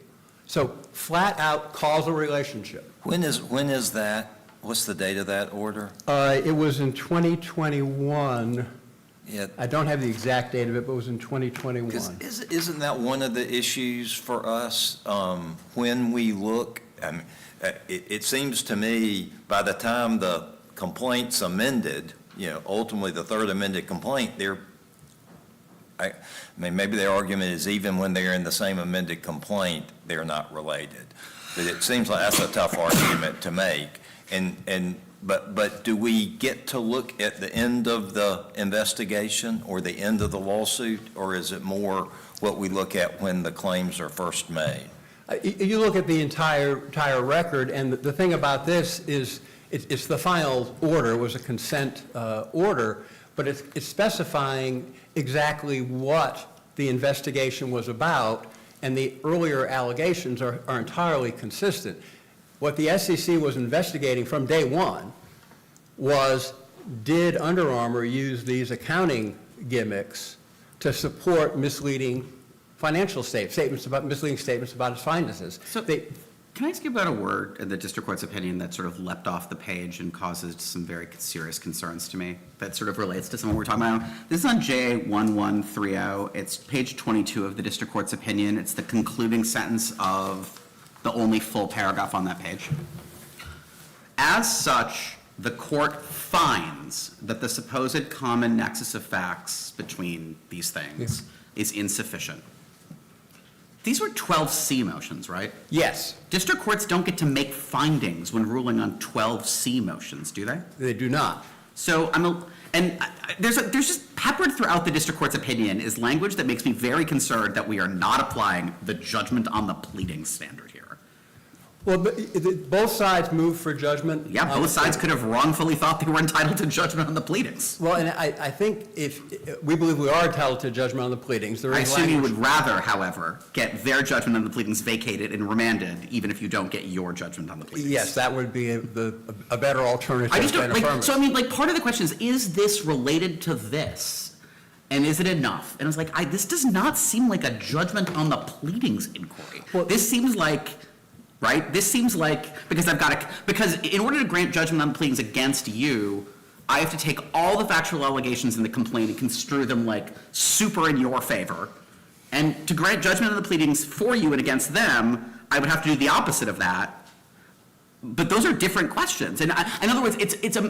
So flat out causal relationship. When is that? What's the date of that order? It was in 2021. Yeah. I don't have the exact date of it, but it was in 2021. 'Cause isn't that one of the issues for us when we look? It seems to me by the time the complaint's amended, ultimately the third amended complaint, maybe their argument is even when they're in the same amended complaint, they're not related. But it seems like that's a tough argument to make. But do we get to look at the end of the investigation or the end of the lawsuit, or is it more what we look at when the claims are first made? You look at the entire record, and the thing about this is it's the final order. It was a consent order, but it's specifying exactly what the investigation was about, and the earlier allegations are entirely consistent. What the SEC was investigating from day one was, did Under Armour use these accounting gimmicks to support misleading financial statements about misleading statements about its finances? So, can I ask you about a word in the district court's opinion that sort of leapt off the page and causes some very serious concerns to me that sort of relates to some of what we're talking about? This is on JA1130. It's page 22 of the district court's opinion. It's the concluding sentence of the only full paragraph on that page. As such, the court finds that the supposed common nexus of facts between these things is insufficient. These were 12C motions, right? Yes. District courts don't get to make findings when ruling on 12C motions, do they? They do not. So there's just peppered throughout the district court's opinion is language that makes me very concerned that we are not applying the judgment on the pleading standard here. Well, both sides moved for judgment. Yeah, both sides could have wrongfully thought they were entitled to judgment on the pleadings. Well, and I think if we believe we are entitled to judgment on the pleadings, there is I assume you language- would rather, however, get their judgment on the pleadings vacated and remanded, even if you don't get your judgment on the pleadings. Yes, that would be a better alternative I just than don't, affirmative. so I mean, part of the question is this related to this? And is it enough? And I was like, this does not seem like a judgment on the pleadings inquiry. Well, This seems like, right? This seems like, because in order to grant judgment on the pleadings against you, I have to take all the factual allegations in the complaint and construe them like super in your favor. And to grant judgment on the pleadings for you and against them, I would have to do the opposite of that. But those are different questions. And in other words,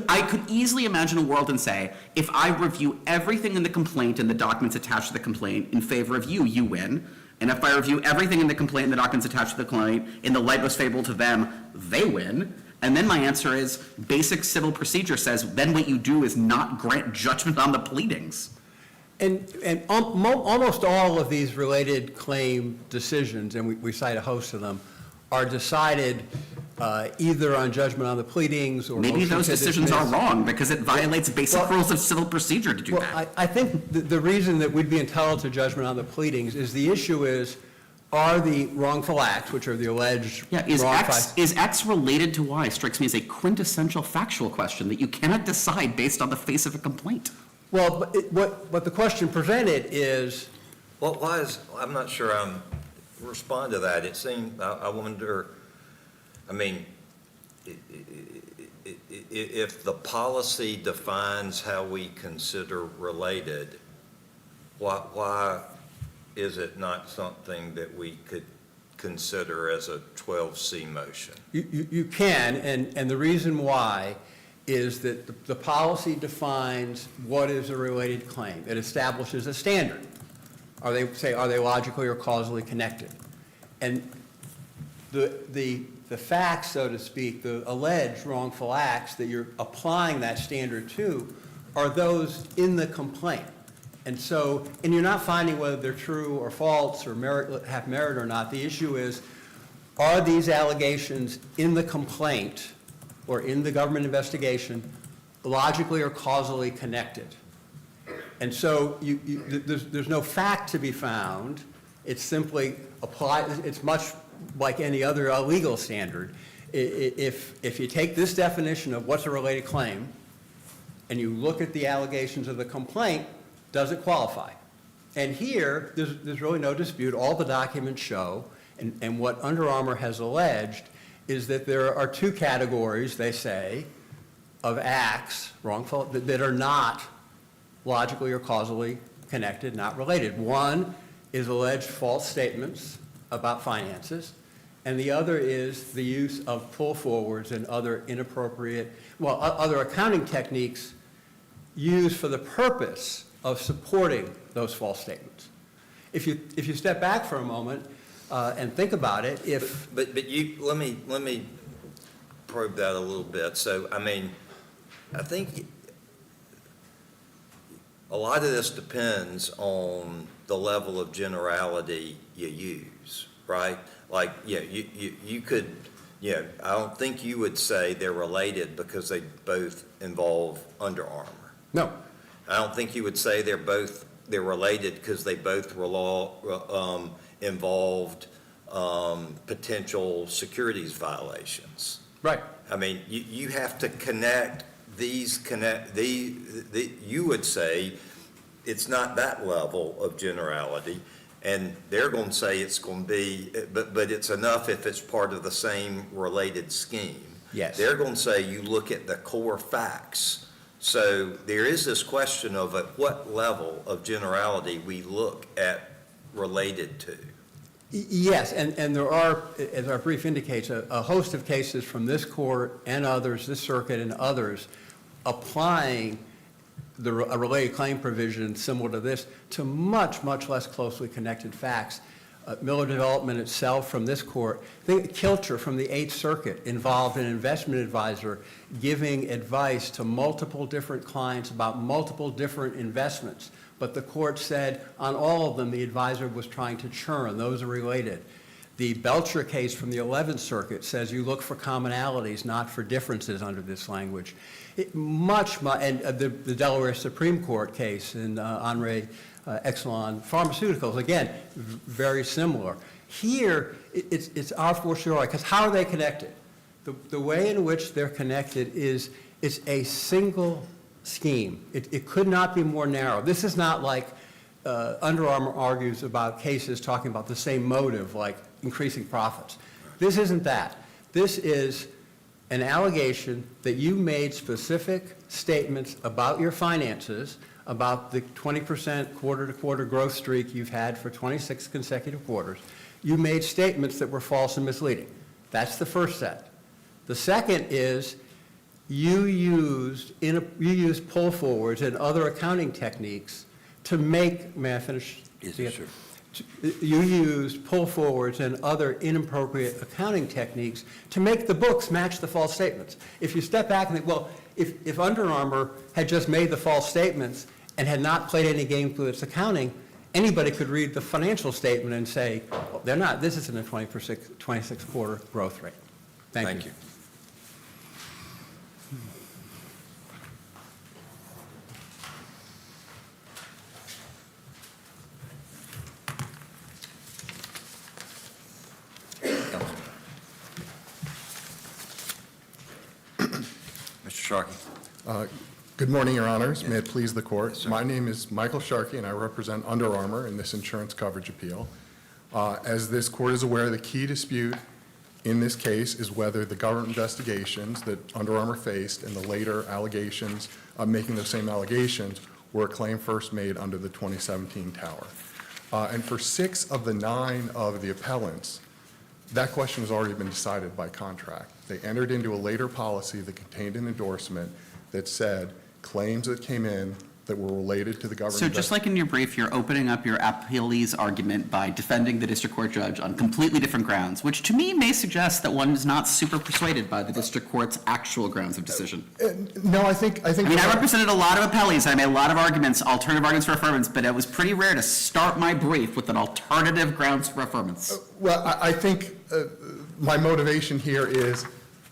I could easily imagine a world and say, if I review everything in the complaint and the documents attached to the complaint in favor of you, you win. And if I review everything in the complaint and the documents attached to the complaint in the light most favorable to them, they win. And then my answer is, basic civil procedure says, then what you do is not grant judgment on the pleadings. And almost all of these related claim decisions, and we cite a host of them, are decided either on judgment on the pleadings or Maybe motion those to decisions are dismiss. wrong because it violates basic Well, rules of civil procedure to do Well, that. I think the reason that we'd be entitled to judgment on the pleadings is the issue is, are the wrongful acts, which are the alleged Yeah, is wrongful X related to Y strikes me as a quintessential factual question that you cannot decide based on the face of a complaint. Well, what the question presented is, Well, why is, I'm not sure I'm, respond to that. It seemed, I wonder, I mean, if the policy defines how we consider related, why is it not something that we could consider as a 12C motion? you can, and the reason why is that the policy defines what is a related claim. It establishes a standard. Are they logically or causally connected? And the facts, so to speak, the alleged wrongful acts that you're applying that standard to are those in the complaint. And so, and you're not finding whether they're true or false or have merit or not. The issue is, are these allegations in the complaint or in the government investigation logically or causally connected? And so there's no fact to be found. It's simply it's much like any other legal standard. If you take this definition of what's a related claim and you look at the allegations of the complaint, does it qualify? And here, there's really no dispute. All the documents show, and what Under Armour has alleged, is that there are two categories, they say, of acts, wrongful, that are not logically or causally connected, not related. One is alleged false statements about finances, and the other is the use of pull forwards and other inappropriate, other accounting techniques used for the purpose of supporting those false statements. If you step back for a moment and think about it, But you, let me probe that a little bit. So, I mean, I think a lot of this depends on the level of generality you use, right? Like, yeah, you could, I don't think you would say they're related because they both involve Under Armour. no, I don't think you would say they're related because they both involved potential securities violations. right. I mean, you have to connect you would say it's not that level of generality, and they're going to say it's going to be, but it's enough if it's part of the same related scheme. Yes. They're going to say you look at the core facts. So there is this question of at what level of generality we look at related to. Yes, and there are, as our brief indicates, a host of cases from this court and others, this circuit and others, applying a related claim provision similar to this to much, much less closely connected facts. Miller Development itself from this court, Kilcher from the Eighth Circuit involved an investment advisor giving advice to multiple different clients about multiple different investments. But the court said on all of them, the advisor was trying to churn. Those are related. The Belcher case from the 11th Circuit says you look for commonalities, not for differences under this language. And the Delaware Supreme Court case in Henri Exelon Pharmaceuticals, again, very similar. Here, it's a fortiori, because how are they connected? The way in which they're connected is it's a single scheme. It could not be more narrow. This is not like Under Armour argues about cases talking about the same motive, like increasing profits. This isn't that. This is an allegation that you made specific statements about your finances, about the 20% quarter-to-quarter growth streak you've had for 26 consecutive quarters. You made statements that were false and misleading. That's the first set. The second is you used pull forwards and other accounting techniques to make, may I finish? Yes, sure. You used pull forwards and other inappropriate accounting techniques to make the books match the false statements. If you step back and think, well, if Under Armour had just made the false statements and had not played any games with its accounting, anybody could read the financial statement and say, well, they're not, this isn't a 26 quarter growth rate. Thank you. Mr. Sharkey? Good morning, Your Honors. May it please the Yes, Court. sir. My name is Michael Sharkey, and I represent Under Armour in this insurance coverage appeal. As this Court is aware, the key dispute in this case is whether the government investigations that Under Armour faced and the later allegations of making those same allegations were a claim first made under the 2017 tower. And for 6 of the 9 of the appellants, that question has already been decided by contract. They entered into a later policy that contained an endorsement that said claims that came in that were related to the government. So just like in your brief, you're opening up your appellee's argument by defending the district court judge on completely different grounds, which to me may suggest that one is not super persuaded by the district court's actual grounds of decision. No, I think. I mean, I represented a lot of appellees, I made a lot of arguments, alternative arguments for affirmance, but it was pretty rare to start my brief with an alternative grounds for affirmance. Well, I think my motivation here is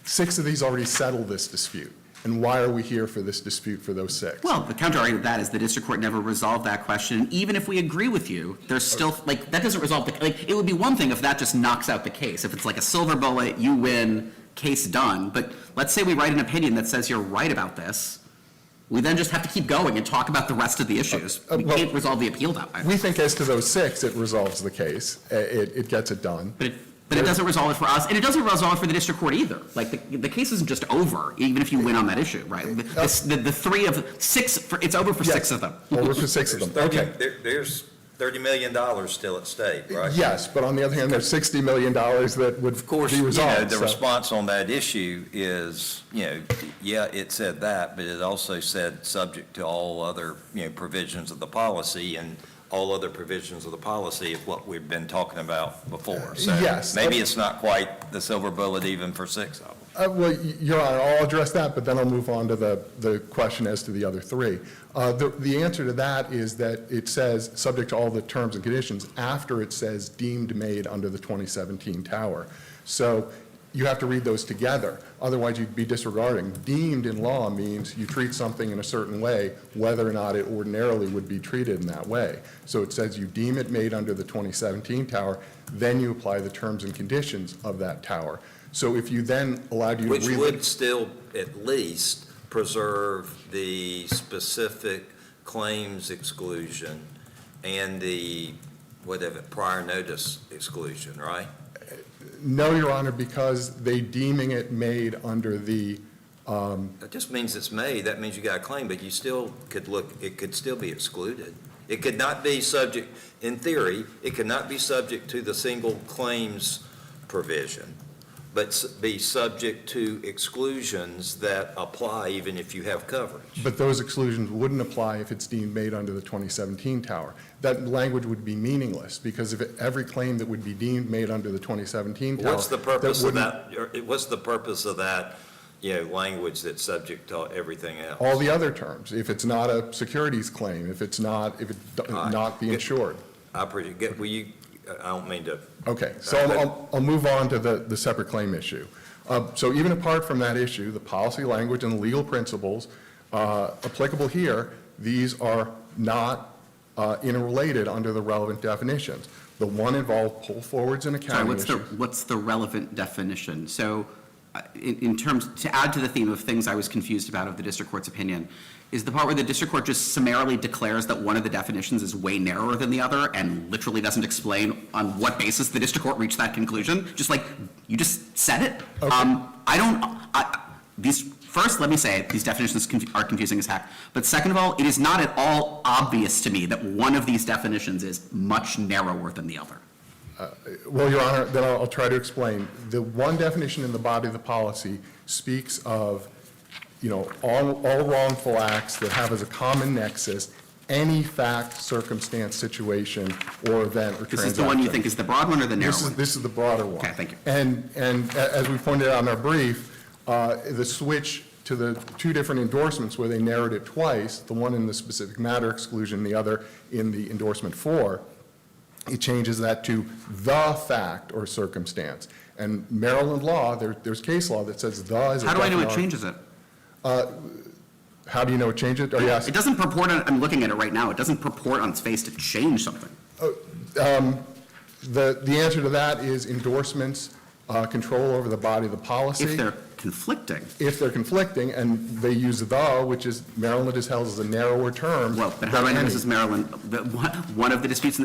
6 of these already settled this dispute. And why are we here for this dispute for those 6? Well, the counter argument to that is the district court never resolved that question. Even if we agree with you, there's still, like, that doesn't resolve the, like, it would be one thing if that just knocks out the case. If it's like a silver bullet, you win, case done. But let's say we write an opinion that says you're right about this. We then just have to keep going and talk about the rest of the issues. We well, can't resolve the appeal that way. We think as to those 6, it resolves the case. It gets it done. But it doesn't resolve it for us, and it doesn't resolve it for the district court either. Like, the case isn't just over, even if you win on that issue, right? The 3 of 6, it's over for 6 of them. Over for 6 of them. Okay. There's $30 million still at stake, right? Yes, but on the other hand, there's $60 million that would Of course, be you know, resolved. the so- response on that issue is, you know, yeah, it said that, but it also said subject to all other, you know, provisions of the policy, and all other provisions of the policy of what we've been talking about before. So Yes. maybe it's not quite the silver bullet even for 6 of them. Well, Your Honor, I'll address that, but then I'll move on to the question as to the other 3. The answer to that is that it says, subject to all the terms and conditions, after it says deemed made under the 2017 tower. So you have to read those together. Otherwise, you'd be disregarding. Deemed in law means you treat something in a certain way, whether or not it ordinarily would be treated in that way. So it says you deem it made under the 2017 tower, then you apply the terms and conditions of that tower. So if you then allowed you to Which read would still at least preserve the specific claims exclusion and the, whatever, prior notice exclusion, right? No, Your Honor, because they deeming it made under the, That just means it's made, that means you got a claim, but you still could look, it could still be excluded. It could not be subject, in theory, it could not be subject to the single claims provision, but be subject to exclusions that apply even if you have coverage. but those exclusions wouldn't apply if it's deemed made under the 2017 tower. That language would be meaningless, because if every claim that would be deemed made under the 2017 tower. What's the purpose of wouldn't- that, what's the purpose of that, you know, language that's subject to everything else? All the other terms, if it's not a securities claim, if it's not not the insured. I appreciate, will you, I don't mean to. Okay, so I'll move on to the separate claim issue. So even apart from that issue, the policy language and the legal principles applicable here, these are not interrelated under the relevant definitions. The one involved pull forwards and Sorry, accounting issues. what's the relevant definition? So in terms, to add to the theme of things I was confused about of the district court's opinion, is the part where the district court just summarily declares that one of the definitions is way narrower than the other and literally doesn't explain on what basis the district court reached that conclusion. Just like, you just said it. Okay. First, let me say, these definitions are confusing as heck. But second of all, it is not at all obvious to me that one of these definitions is much narrower than the other. Well, Your Honor, then I'll try to explain. The one definition in the body of the policy speaks of, all wrongful acts that have as a common nexus any fact, circumstance, situation, or event or transaction. This is the one you think is the broad one or the narrow one? This is the broader one. Okay, thank you. And as we pointed out in our brief, the switch to the two different endorsements where they narrowed it twice, the one in the specific matter exclusion, the other in the endorsement 4, it changes that to the fact or circumstance. And Maryland law, there's case law that says the is a How do I know it definite- changes it? How do you know it changes it? Are you It asking? doesn't purport, I'm looking at it right now, it doesn't purport on its face to change something. The answer to that is endorsements control over the body of the policy. If they're conflicting. If they're conflicting, and they use the, which is, Maryland is held as a narrower term. Well, but how do I know than this any. is Maryland? One of the disputes,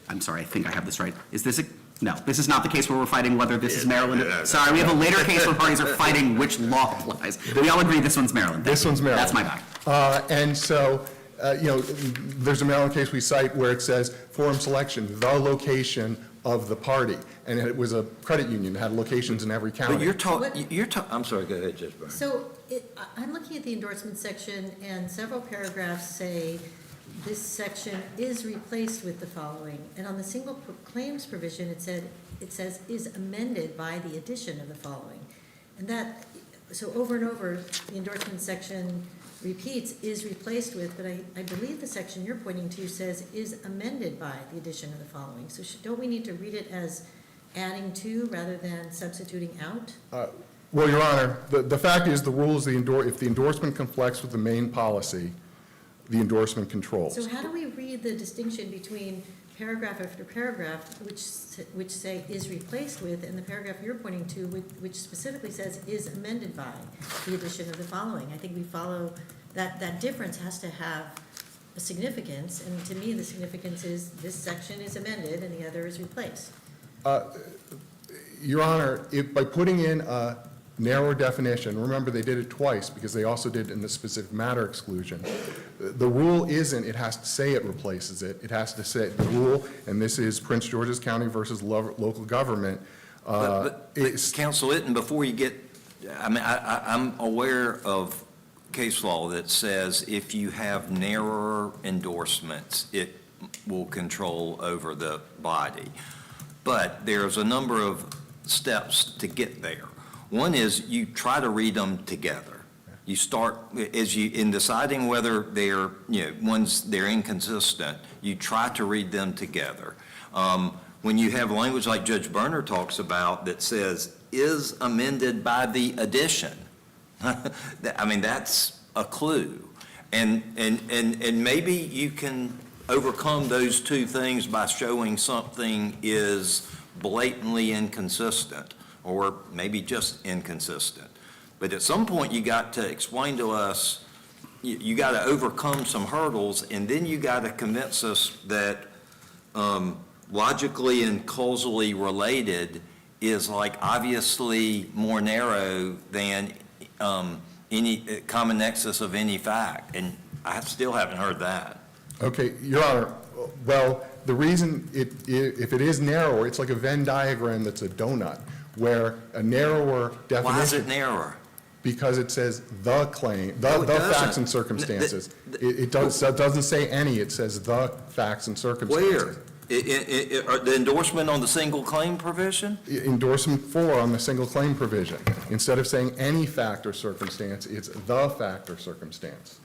I'm sorry, I think I have this right. Is this no, this is not the case where we're fighting whether this is Maryland. Sorry, we have a later case where parties are fighting which law applies. We all agree this one's Maryland. This one's Maryland. That's my bag. And so, there's a Maryland case we cite where it says forum selection, the location of the party. And it was a credit union, it had locations in every county. But I'm sorry, go ahead, Judge Byrne. So I'm looking at the endorsement section, and several paragraphs say this section is replaced with the following. And on the single claims provision, it says is amended by the addition of the following. And that, so over and over, the endorsement section repeats is replaced with, but I believe the section you're pointing to says is amended by the addition of the following. So don't we need to read it as adding to rather than substituting out? Well, Your Honor, the fact is, the rule is if the endorsement conflicts with the main policy, the endorsement controls. So how do we read the distinction between paragraph after paragraph, which say is replaced with, and the paragraph you're pointing to, which specifically says is amended by the addition of the following? I think we follow, that difference has to have a significance, and to me, the significance is this section is amended and the other is replaced. Your Honor, by putting in a narrower definition, remember they did it twice because they also did it in the specific matter exclusion. The rule isn't, it has to say it replaces it. It has to say, the rule, and this is Prince George's County versus local government. But Counsel Itten, before you get, I'm aware of case law that says if you have narrower endorsements, it will control over the body. But there's a number of steps to get there. One is you try to read them together. You start, in deciding whether they're, they're inconsistent, you try to read them together. When you have language like Judge Berner talks about that says, is amended by the addition, that's a clue. And maybe you can overcome those two things by showing something is blatantly inconsistent, or maybe just inconsistent. But at some point, you got to explain to us, you got to overcome some hurdles, and then you got to convince us that logically and causally related is like obviously more narrow than any common nexus of any fact. And I still haven't heard that. Okay, Your Honor, well, the reason if it is narrower, it's like a Venn diagram that's a donut, where a narrower definition. Why is it narrower? Because it says the claim, No, it the facts doesn't. and circumstances. It doesn't say any, it says the facts and circumstances. Where? The endorsement on the single claim provision? Endorsement 4 on the single claim provision. Instead of saying any fact or circumstance, it's the fact or circumstance.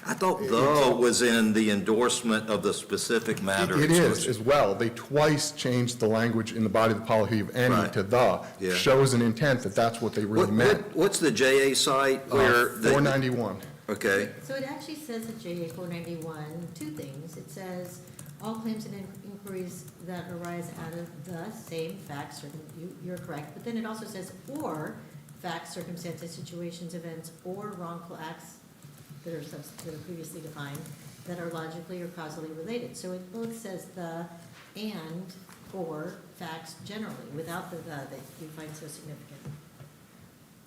I thought the was in the endorsement of the specific matter. It is as well. They twice changed the language in the body of the policy of any Right. to the. Yeah. Shows an intent that that's what they really meant. What's the JA site where? 491. Okay, So it actually says at JA 491 two things. It says all claims and inquiries that arise out of the same facts, you're correct, but then it also says, or facts, circumstances, situations, events, or wrongful acts that are previously defined, that are logically or causally related. So it both says the and or facts generally, without the that you find so significant.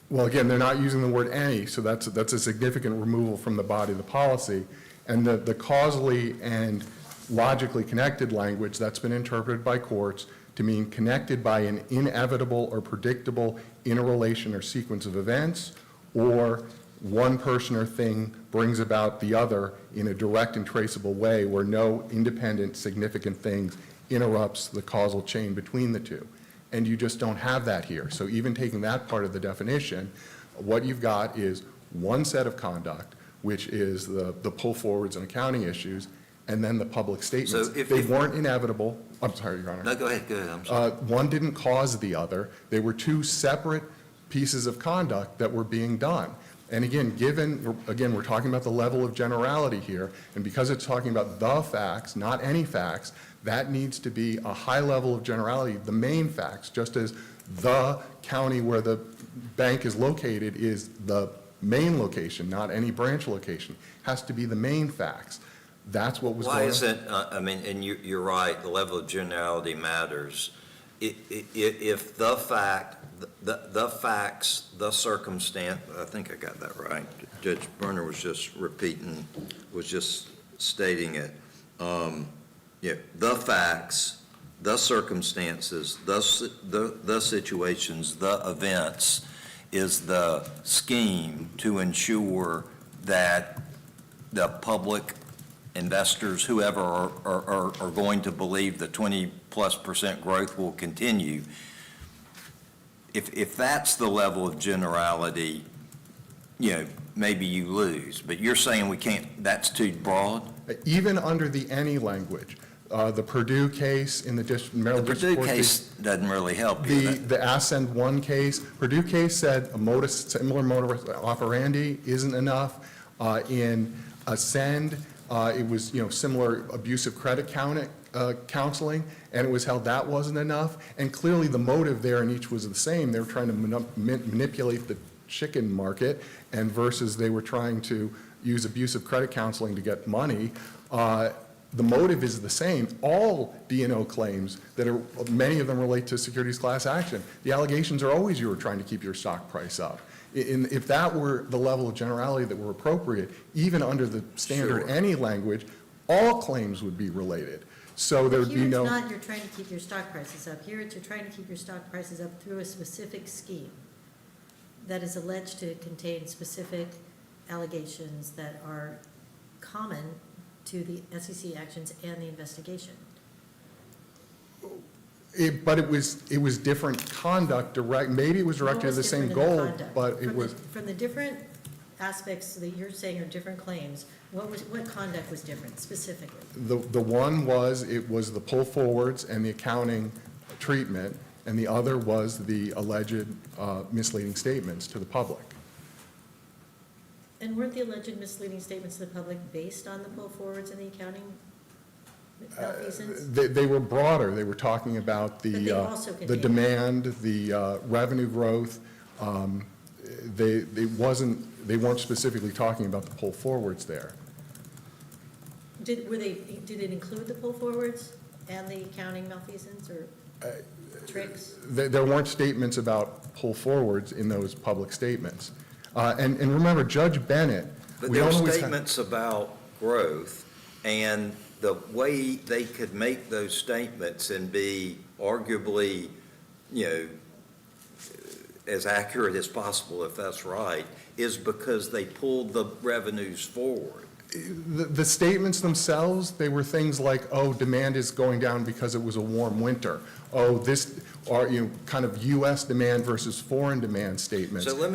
Well, again, they're not using the word any, so that's a significant removal from the body of the policy. And the causally and logically connected language, that's been interpreted by courts to mean connected by an inevitable or predictable interrelation or sequence of events, or one person or thing brings about the other in a direct and traceable way where no independent significant things interrupts the causal chain between the two. And you just don't have that here. So even taking that part of the definition, what you've got is one set of conduct, which is the pull forwards and accounting issues, and then the public statements. So if- They weren't inevitable. I'm sorry, Your Honor. No, go ahead, I'm sorry. One didn't cause the other. They were two separate pieces of conduct that were being done. And again, we're talking about the level of generality here, and because it's talking about the facts, not any facts, that needs to be a high level of generality, the main facts, just as the county where the bank is located is the main location, not any branch location, has to be the main facts. That's what was going on. Why isn't, and you're right, the level of generality matters. If the fact, the facts, the circumstance, I think I got that right. Judge Berner was just stating it. The facts, the circumstances, the situations, the events is the scheme to ensure that the public, investors, whoever are going to believe the 20+% growth will continue. If that's the level of generality, maybe you lose. But you're saying we can't, that's too broad? Even under the any language, the Purdue case in the Maryland The District Purdue Court case doesn't really help you. The Ascend 1 case, Purdue case said similar modus operandi isn't enough. In Ascend, it was, similar abusive credit counseling, and it was held that wasn't enough. And clearly the motive there in each was the same. They were trying to manipulate the chicken market, and versus they were trying to use abusive credit counseling to get money. The motive is the same. All D&O claims many of them relate to securities class action. The allegations are always you were trying to keep your stock price up. If that were the level of generality that were appropriate, even under the standard Sure. any language, all claims would be related. So there would be no. Here it's not you're trying to keep your stock prices up. Here it's you're trying to keep your stock prices up through a specific scheme that is alleged to contain specific allegations that are common to the SEC actions and the investigation. But it was different conduct, maybe it was directed What at was the same different in the goal, conduct? but it was. From the different aspects that you're saying are different claims, what conduct was different specifically? The one was, it was the pull forwards and the accounting treatment, and the other was the alleged misleading statements to the public. And weren't the alleged misleading statements to the public based on the pull forwards and the accounting malfeasance? They were broader. They were talking about But they also the contained- demand, the revenue growth. They weren't specifically talking about the pull forwards there. Did it include the pull forwards and the accounting malfeasance or tricks? There weren't statements about pull forwards in those public statements. And remember, Judge Bennett. But we there were don't always have- statements about growth, and the way they could make those statements and be arguably, as accurate as possible, if that's right, is because they pulled the revenues forward. The statements themselves, they were things like, oh, demand is going down because it was a warm winter. Oh, this, or, kind of U.S. demand versus foreign demand statements. So let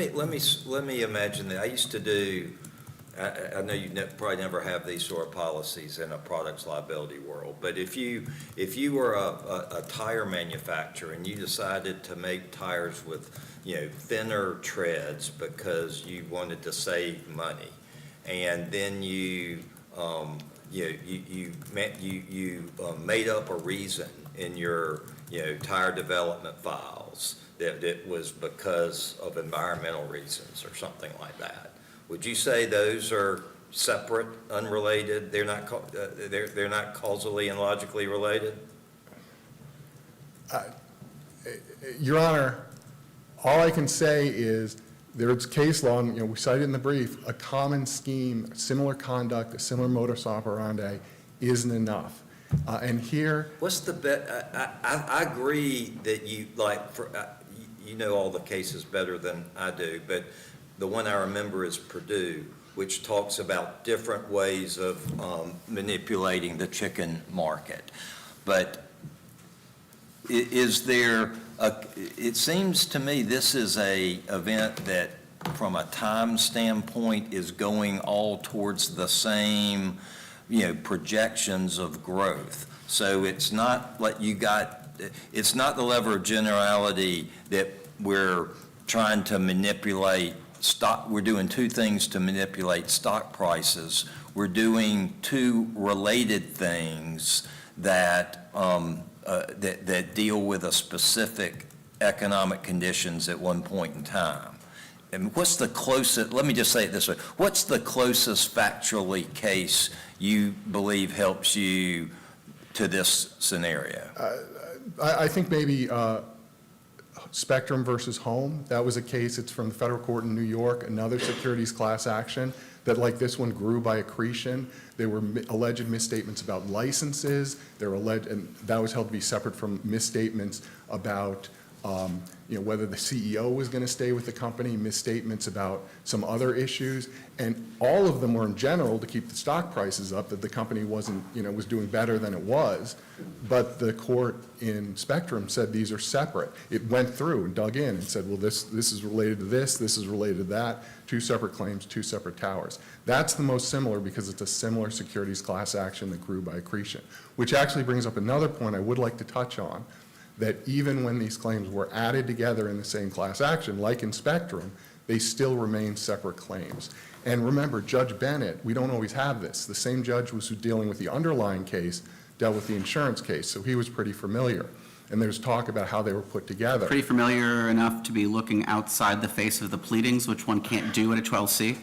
me imagine that. I used to do, I know you probably never have these sort of policies in a products liability world, but if you were a tire manufacturer and you decided to make tires with, thinner treads because you wanted to save money, and then you you made up a reason in your, tire development files that it was because of environmental reasons or something like that. Would you say those are separate, unrelated? They're not, they're not causally and logically related? Your Honor, all I can say is there's case law, and we cited in the brief, a common scheme, similar conduct, a similar modus operandi isn't enough. And here, What's the I agree that you, you know all the cases better than I do, but the one I remember is Purdue, which talks about different ways of manipulating the chicken market. But is there, it seems to me this is a event that from a time standpoint is going all towards the same, projections of growth. So it's not like it's not the level of generality that we're trying to manipulate stock. We're doing two things to manipulate stock prices. We're doing two related things that that deal with a specific economic conditions at one point in time. And what's the closest, let me just say it this way, what's the closest factually case you believe helps you to this scenario? I think maybe Spectrum versus Home, that was a case, it's from the federal court in New York, another securities class action that, like this one, grew by accretion. There were alleged misstatements about licenses. There were alleged, and that was held to be separate from misstatements about whether the CEO was going to stay with the company, misstatements about some other issues, and all of them were in general to keep the stock prices up, that the company wasn't, was doing better than it was. But the court in Spectrum said these are separate. It went through and dug in and said, well, this is related to this is related to that, two separate claims, two separate towers. That's the most similar because it's a similar securities class action that grew by accretion, which actually brings up another point I would like to touch on, that even when these claims were added together in the same class action, like in Spectrum, they still remain separate claims. And remember, Judge Bennett, we don't always have this. The same judge was dealing with the underlying case, dealt with the insurance case, so he was pretty familiar. And there's talk about how they were put together. Pretty familiar enough to be looking outside the face of the pleadings, which one can't do at a 12C?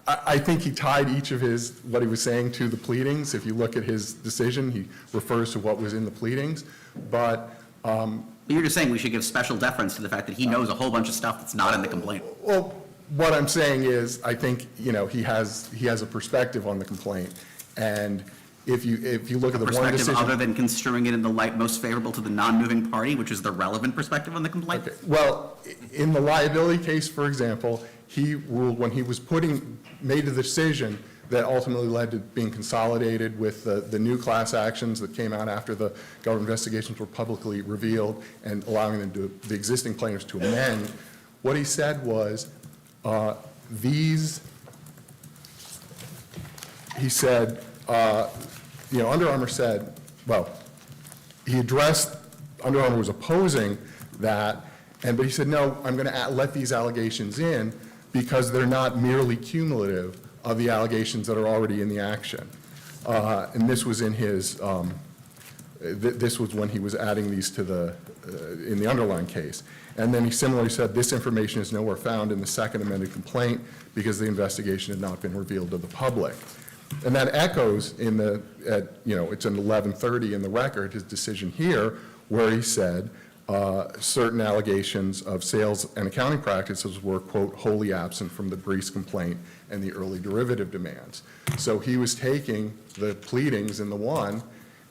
I think he tied each of what he was saying to the pleadings. If you look at his decision, he refers to what was in the pleadings. But You're just saying we should give special deference to the fact that he knows a whole bunch of stuff that's not in the complaint. Well, what I'm saying is, I think, he has a perspective on the complaint. And if you look at the one Perspective decision. other than construing it in the light most favorable to the non-moving party, which is the relevant perspective on the complaint? Okay. Well, in the liability case, for example, he ruled when he was made the decision that ultimately led to being consolidated with the new class actions that came out after the government investigations were publicly revealed and allowing them the existing plaintiffs to amend. What he said was, he said, Under Armour said, well, he addressed, Under Armour was opposing that, but he said, no, I'm going to let these allegations in because they're not merely cumulative of the allegations that are already in the action. And this was in his, this was when he was adding these to in the underlying case. And then he similarly said, this information is nowhere found in the second amended complaint because the investigation had not been revealed to the public. And that echoes in it's in 1130 in the record, his decision here, where he said certain allegations of sales and accounting practices were, quote, wholly absent from the Brees complaint and the early derivative demands. So he was taking the pleadings in the one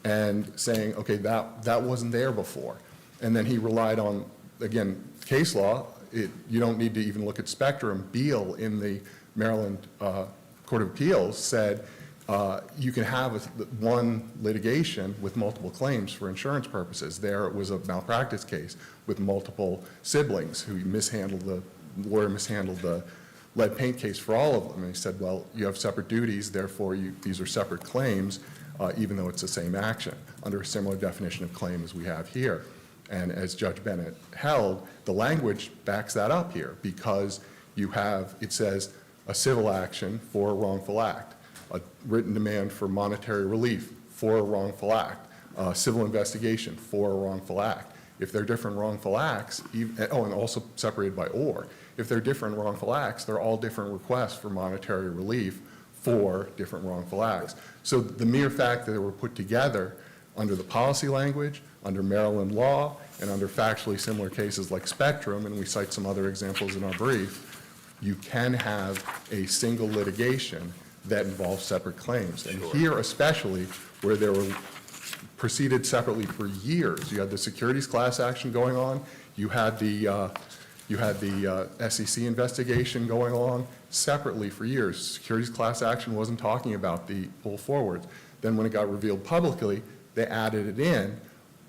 and saying, okay, that wasn't there before. And then he relied on, again, case law. You don't need to even look at Spectrum. Beal in the Maryland Court of Appeals said you can have one litigation with multiple claims for insurance purposes. There it was a malpractice case with multiple siblings who the lawyer mishandled the lead paint case for all of them. And he said, well, you have separate duties, therefore these are separate claims, even though it's the same action, under a similar definition of claim as we have here. And as Judge Bennett held, the language backs that up here because you have, it says, a civil action for a wrongful act. a written demand for monetary relief for a wrongful act, civil investigation for a wrongful act. If they're different wrongful acts, and also separated by or, if they're different wrongful acts, they're all different requests for monetary relief for different wrongful acts. So the mere fact that they were put together under the policy language, under Maryland law, and under factually similar cases like Spectrum, and we cite some other examples in our brief, you can have a single litigation that involves separate claims. And here especially, where there were proceeded separately for years. You had the securities class action going on. You had the SEC investigation going on separately for years. Securities class action wasn't talking about the pull forwards. Then when it got revealed publicly, they added it in.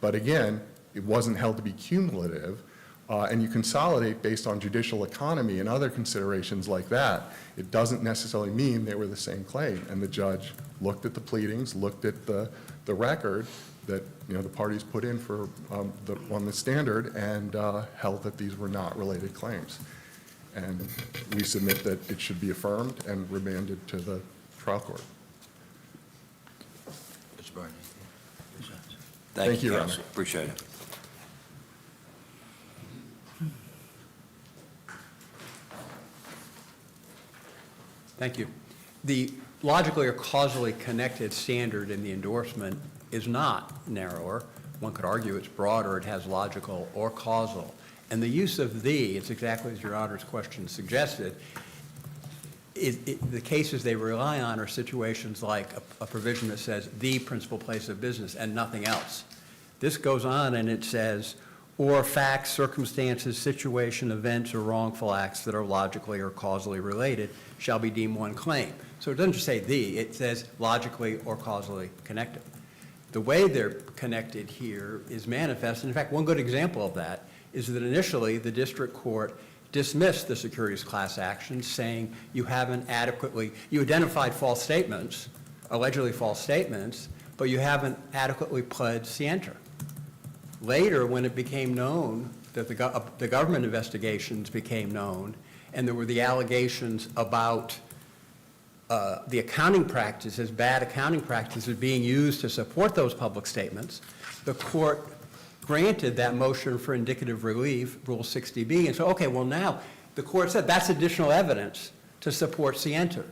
But again, it wasn't held to be cumulative. And you consolidate based on judicial economy and other considerations like that. It doesn't necessarily mean they were the same claim. And the judge looked at the pleadings, looked at the record that the parties put in for on the standard, and held that these were not related claims. And we submit that it should be affirmed and remanded to the trial court. Mr. Barney. Thank you, Your counsel. Honor. Appreciate it. Thank you. The logically or causally connected standard in the endorsement is not narrower. One could argue it's broader, it has logical or causal. And the use of the, it's exactly as Your Honor's question suggested, the cases they rely on are situations like a provision that says the principal place of business and nothing else. This goes on and it says, or facts, circumstances, situation, events, or wrongful acts that are logically or causally related shall be deemed one claim. So it doesn't just say the, it says logically or causally connected. The way they're connected here is manifest. In fact, one good example of that is that initially the district court dismissed the securities class action, saying you haven't adequately, you identified false statements, allegedly false statements, but you haven't adequately pled scienter. Later, when it became known that the government investigations became known, and there were the allegations about the accounting practices, bad accounting practices being used to support those public statements, the court granted that motion for indicative relief, Rule 60B, and so, okay, well now, the court said that's additional evidence to support scienter.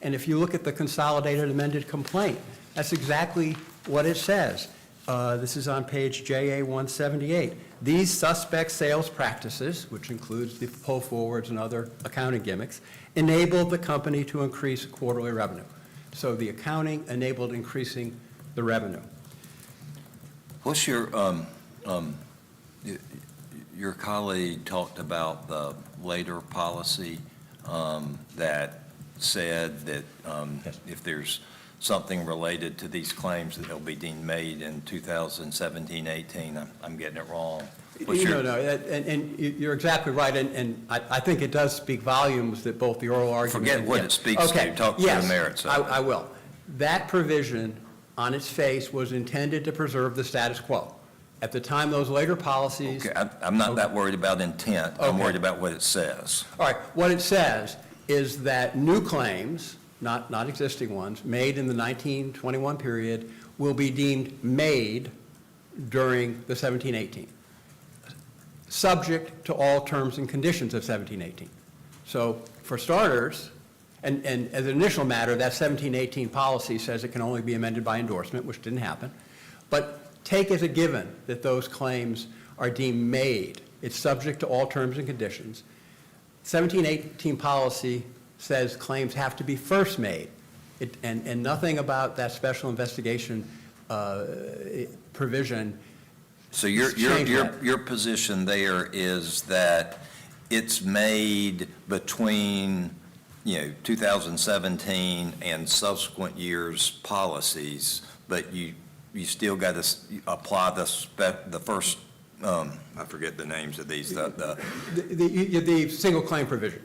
And if you look at the consolidated amended complaint, that's exactly what it says. This is on page JA 178. These suspect sales practices, which includes the pull forwards and other accounting gimmicks, enabled the company to increase quarterly revenue. So the accounting enabled increasing the revenue. What's your colleague talked about the later policy that said that if there's something related to these claims that they'll be deemed made in 2017-18. I'm getting it wrong. And you're exactly right, and I think it does speak volumes that both the oral argument... Forget what it speaks to, talk to the merits of it. I will. That provision on its face was intended to preserve the status quo. At the time those later policies... Okay, I'm not that worried about intent. I'm Okay. worried about what it says. All right, what it says is that new claims, not existing ones, made in the 1921 period will be deemed made during the 17-18, subject to all terms and conditions of 17-18. So for starters, and as an initial matter, that 17-18 policy says it can only be amended by endorsement, which didn't happen. But take as a given that those claims are deemed made. It's subject to all terms and conditions. 17-18 policy says claims have to be first made. And nothing about that special investigation provision. So your position there is that it's made between 2017 and subsequent years' policies, but you still got to apply the first. I forget the names of these. The single claim provision.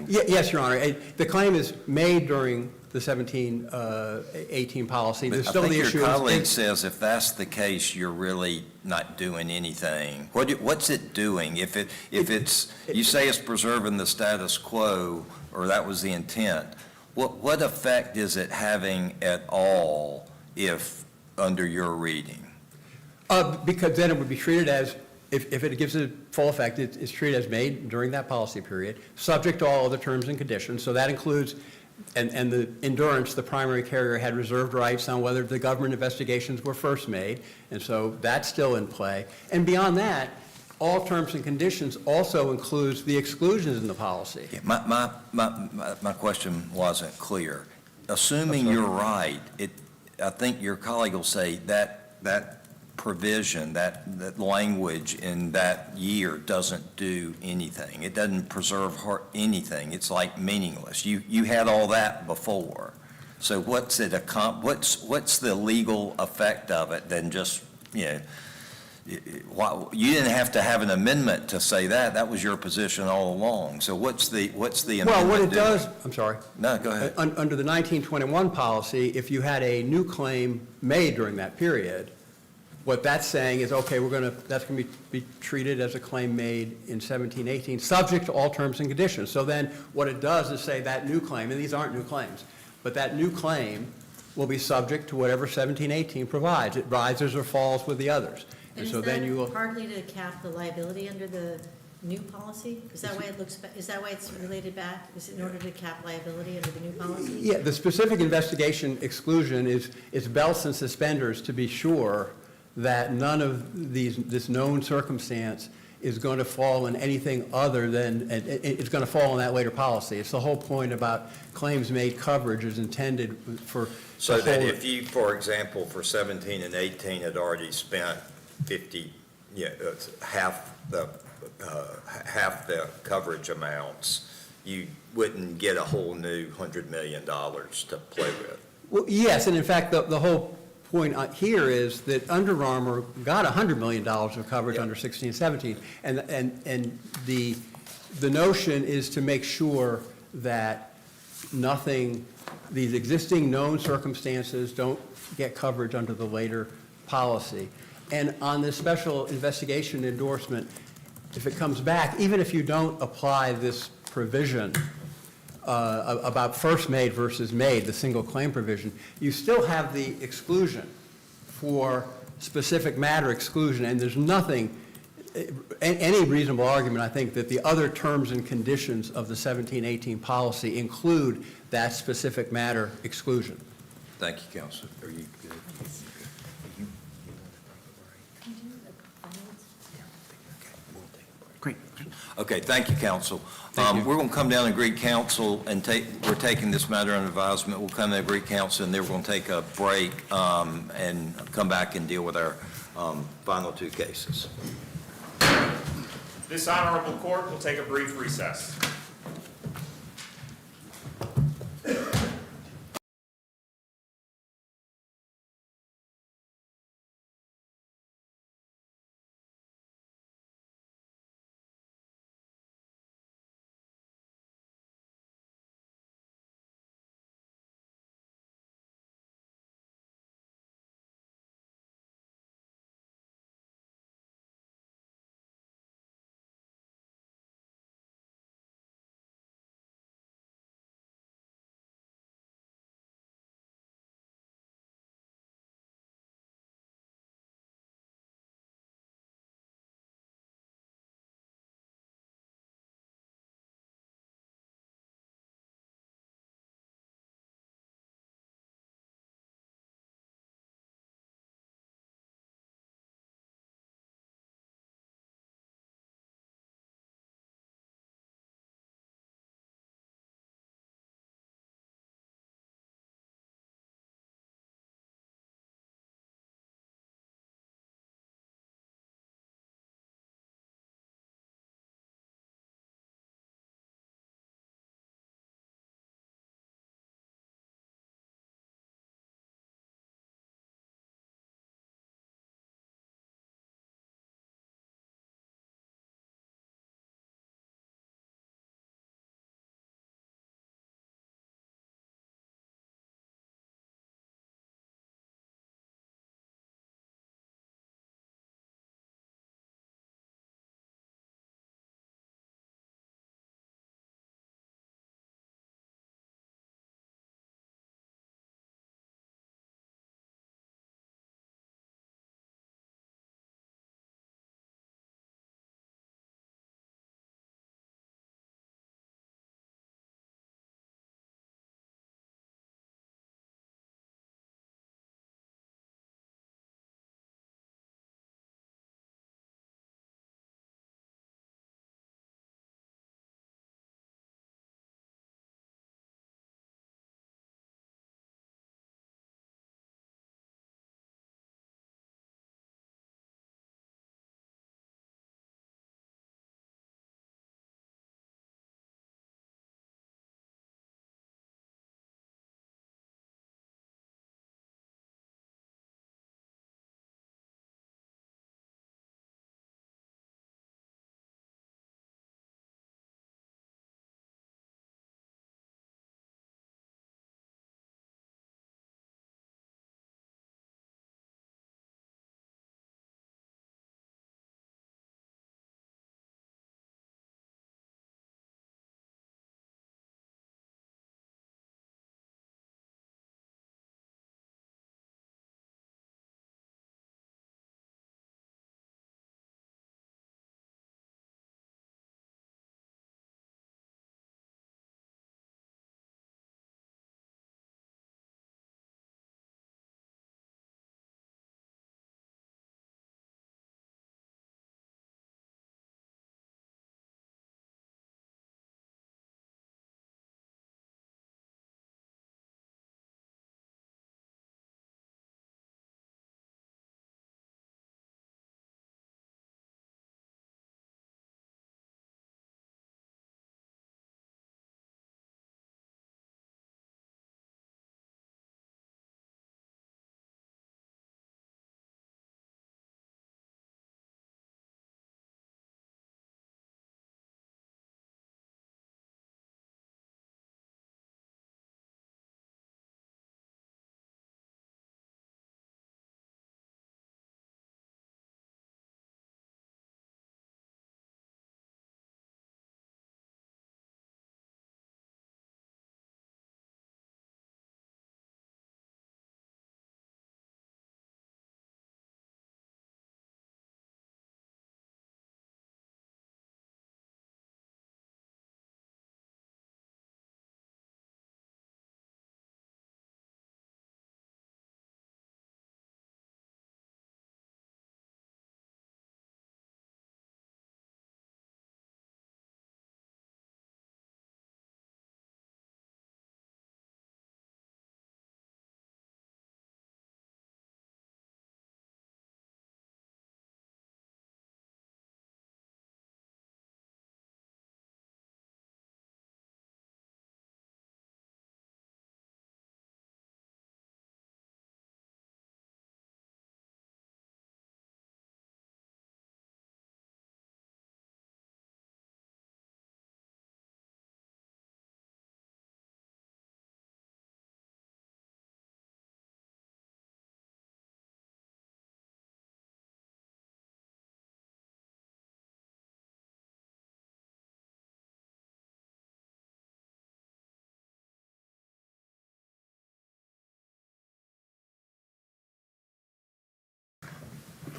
Yes, Your Honor. The claim is made during the 17-18 policy. There's still the issue. Your colleague says if that's the case, you're really not doing anything. What's it doing? If it's you say it's preserving the status quo, or that was the intent. What effect is it having at all if, under your reading? Because then it would be treated as, if it gives it full effect, it's treated as made during that policy period, subject to all other terms and conditions. So that includes, and the endurance, the primary carrier had reserved rights on whether the government investigations were first made, and so that's still in play. And beyond that, all terms and conditions also includes the exclusions in the policy. Yeah, my question wasn't clear. Assuming you're right, I think your colleague will say that provision, that language in that year doesn't do anything. It doesn't preserve anything. It's like meaningless. You had all that before. So what's the legal effect of it than just, you didn't have to have an amendment to say that. That was your position all along. So what's the amendment Well, what it doing? does, I'm sorry. No, go ahead. Under the 1921 policy, if you had a new claim made during that period, what that's saying is, okay, that's going to be treated as a claim made in 1718, subject to all terms and conditions. So then what it does is say that new claim, and these aren't new claims, but that new claim will be subject to whatever 1718 provides. It rises or falls with the others. And so is then you will. that partly to cap the liability under the new policy? Is that why is that why it's related back? Is it in order to cap liability under the new policy? Yeah, the specific investigation exclusion is belts and suspenders to be sure that none of this known circumstance is going to fall in anything other than, it's going to fall in that later policy. It's the whole point about claims made coverage is intended for. So that if you, for example, for 17 and 18 had already spent 50, half the coverage amounts, you wouldn't get a whole new $100 million to play with. Well, yes, and in fact, the whole point here is that Under Armour got $100 million of coverage under 16, 17, and the notion is to make sure that nothing, these existing known circumstances don't get coverage under the later policy. And on this special investigation endorsement, if it comes back, even if you don't apply this provision about first made versus made, the single claim provision, you still have the exclusion for specific matter exclusion, and there's nothing, any reasonable argument, I think, that the other terms and conditions of the 1718 policy include that specific matter exclusion. Thank you, Counselor. Are you good? Great. Okay, thank you, Counsel. Thank you. We're going to come down and greet Counsel and we're taking this matter under advisement. We'll come and greet Counsel, and then we're going to take a break and come back and deal with our final two cases. This honorable court will take a brief recess.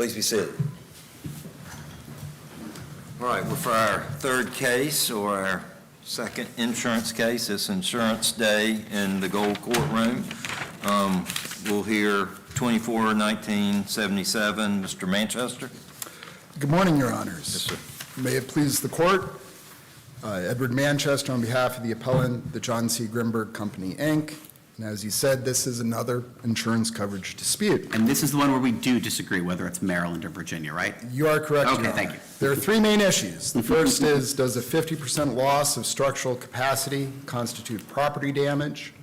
Please be seated. All right, we're for our third case, or our second insurance case. It's Insurance Day in the Gold Courtroom. We'll hear 24-1977, Mr. Manchester. Good morning, Your Honors. Yes, sir. May it please the Court, Edward Manchester on behalf of the appellant, the John C. Grimberg Company, Inc. And as you said, this is another insurance coverage dispute. And this is the one where we do disagree whether it's Maryland or Virginia, right? You are correct, Your Okay, Honor. thank you. There are three main issues. The first is, does a 50% loss of structural capacity constitute property damage,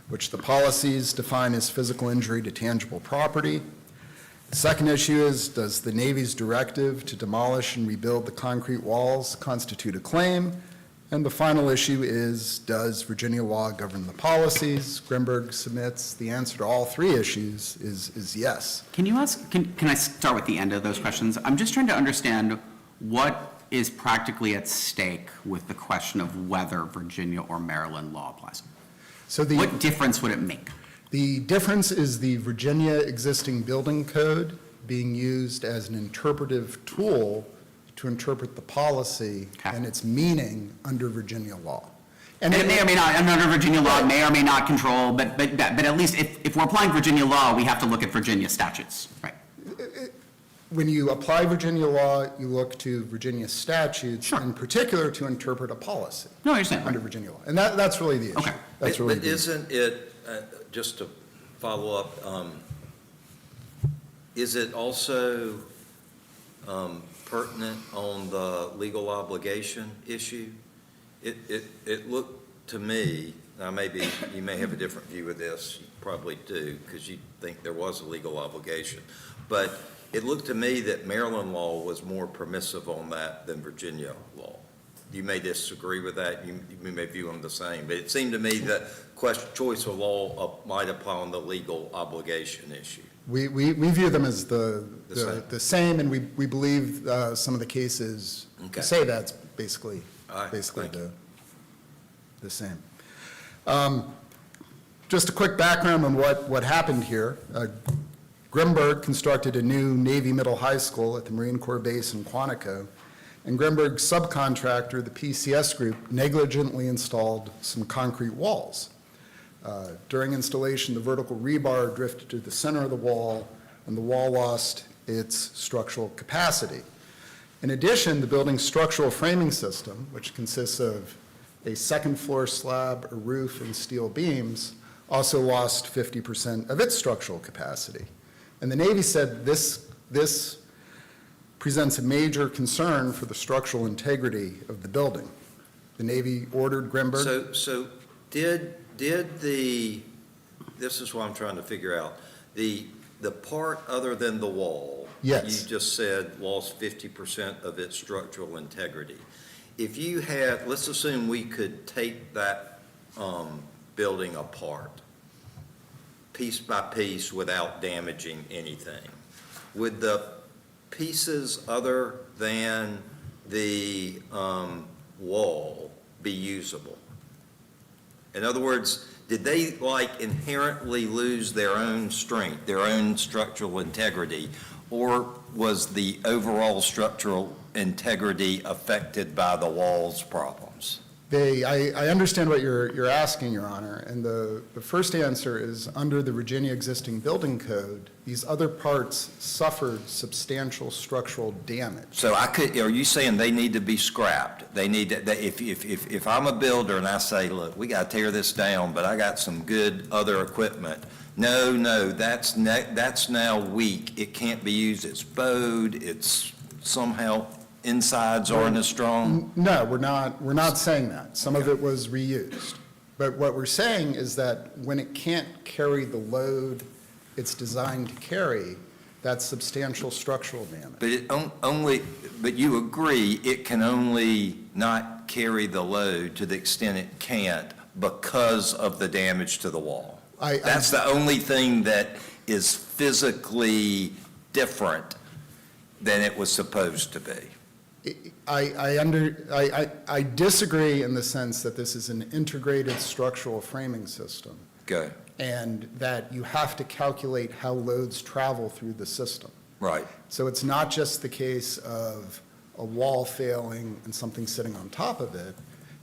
which the policies define as physical injury to tangible property? The second issue is, does the Navy's directive to demolish and rebuild the concrete walls constitute a claim? And the final issue is, does Virginia law govern the policies? Grimberg submits the answer to all three issues is yes. Can you ask, can I start with the end of those questions? I'm just trying to understand what is practically at stake with the question of whether Virginia or Maryland law applies. So What difference would it make? the difference is the Virginia existing building code being used as an interpretive tool to interpret the policy Okay. and its meaning under Virginia law. And it may or may not, and under Virginia law, it may or may not control, but at least if we're applying Virginia law, we have to look at Virginia statutes, right? When you apply Virginia law, you look to Virginia statutes, Sure. in particular to interpret a policy No, I understand. under Virginia law. And that's really the issue. Okay. That's really But the issue. isn't it, just to follow up, is it also pertinent on the legal obligation issue? It looked to me, now maybe you may have a different view of this, you probably do, because you think there was a legal obligation, but it looked to me that Maryland law was more permissive on that than Virginia law. You may disagree with that, you may view them the same, but it seemed to me that choice of law might apply on the legal obligation issue. We view them as The same. the same, and we believe some of the cases Okay. say that's basically All right, thank you. the same. Just a quick background on what happened here. Grimberg constructed a new Navy middle high school at the Marine Corps base in Quantico, and Grimberg's subcontractor, the PCS Group, negligently installed some concrete walls. During installation, the vertical rebar drifted to the center of the wall, and the wall lost its structural capacity. In addition, the building's structural framing system, which consists of a second-floor slab, a roof, and steel beams, also lost 50% of its structural capacity. And the Navy said this presents a major concern for the structural integrity of the building. The Navy ordered Grimberg. So did the, this is what I'm trying to figure out, the part other than the wall? Yes. You just said lost 50% of its structural integrity. If you had, let's assume we could take that building apart, piece by piece without damaging anything, would the pieces other than the wall be usable? In other words, did they inherently lose their own strength, their own structural integrity, or was the overall structural integrity affected by the wall's problems? I understand what you're asking, Your Honor, and the first answer is, under the Virginia existing building code, these other parts suffered substantial structural damage. So are you saying they need to be scrapped? They need to, if I'm a builder and I say, look, we got to tear this down, but I got some good other equipment. No, that's now weak. It can't be used. It's bowed. It's somehow insides aren't as strong. No, we're not saying that. Some of it was reused. But what we're saying is that when it can't carry the load it's designed to carry, that's substantial structural damage. But but you agree it can only not carry the load to the extent it can't because of the damage to the wall. That's the only thing that is physically different than it was supposed to be. I disagree in the sense that this is an integrated structural framing system. Go. And that you have to calculate how loads travel through the system. Right. So it's not just the case of a wall failing and something sitting on top of it.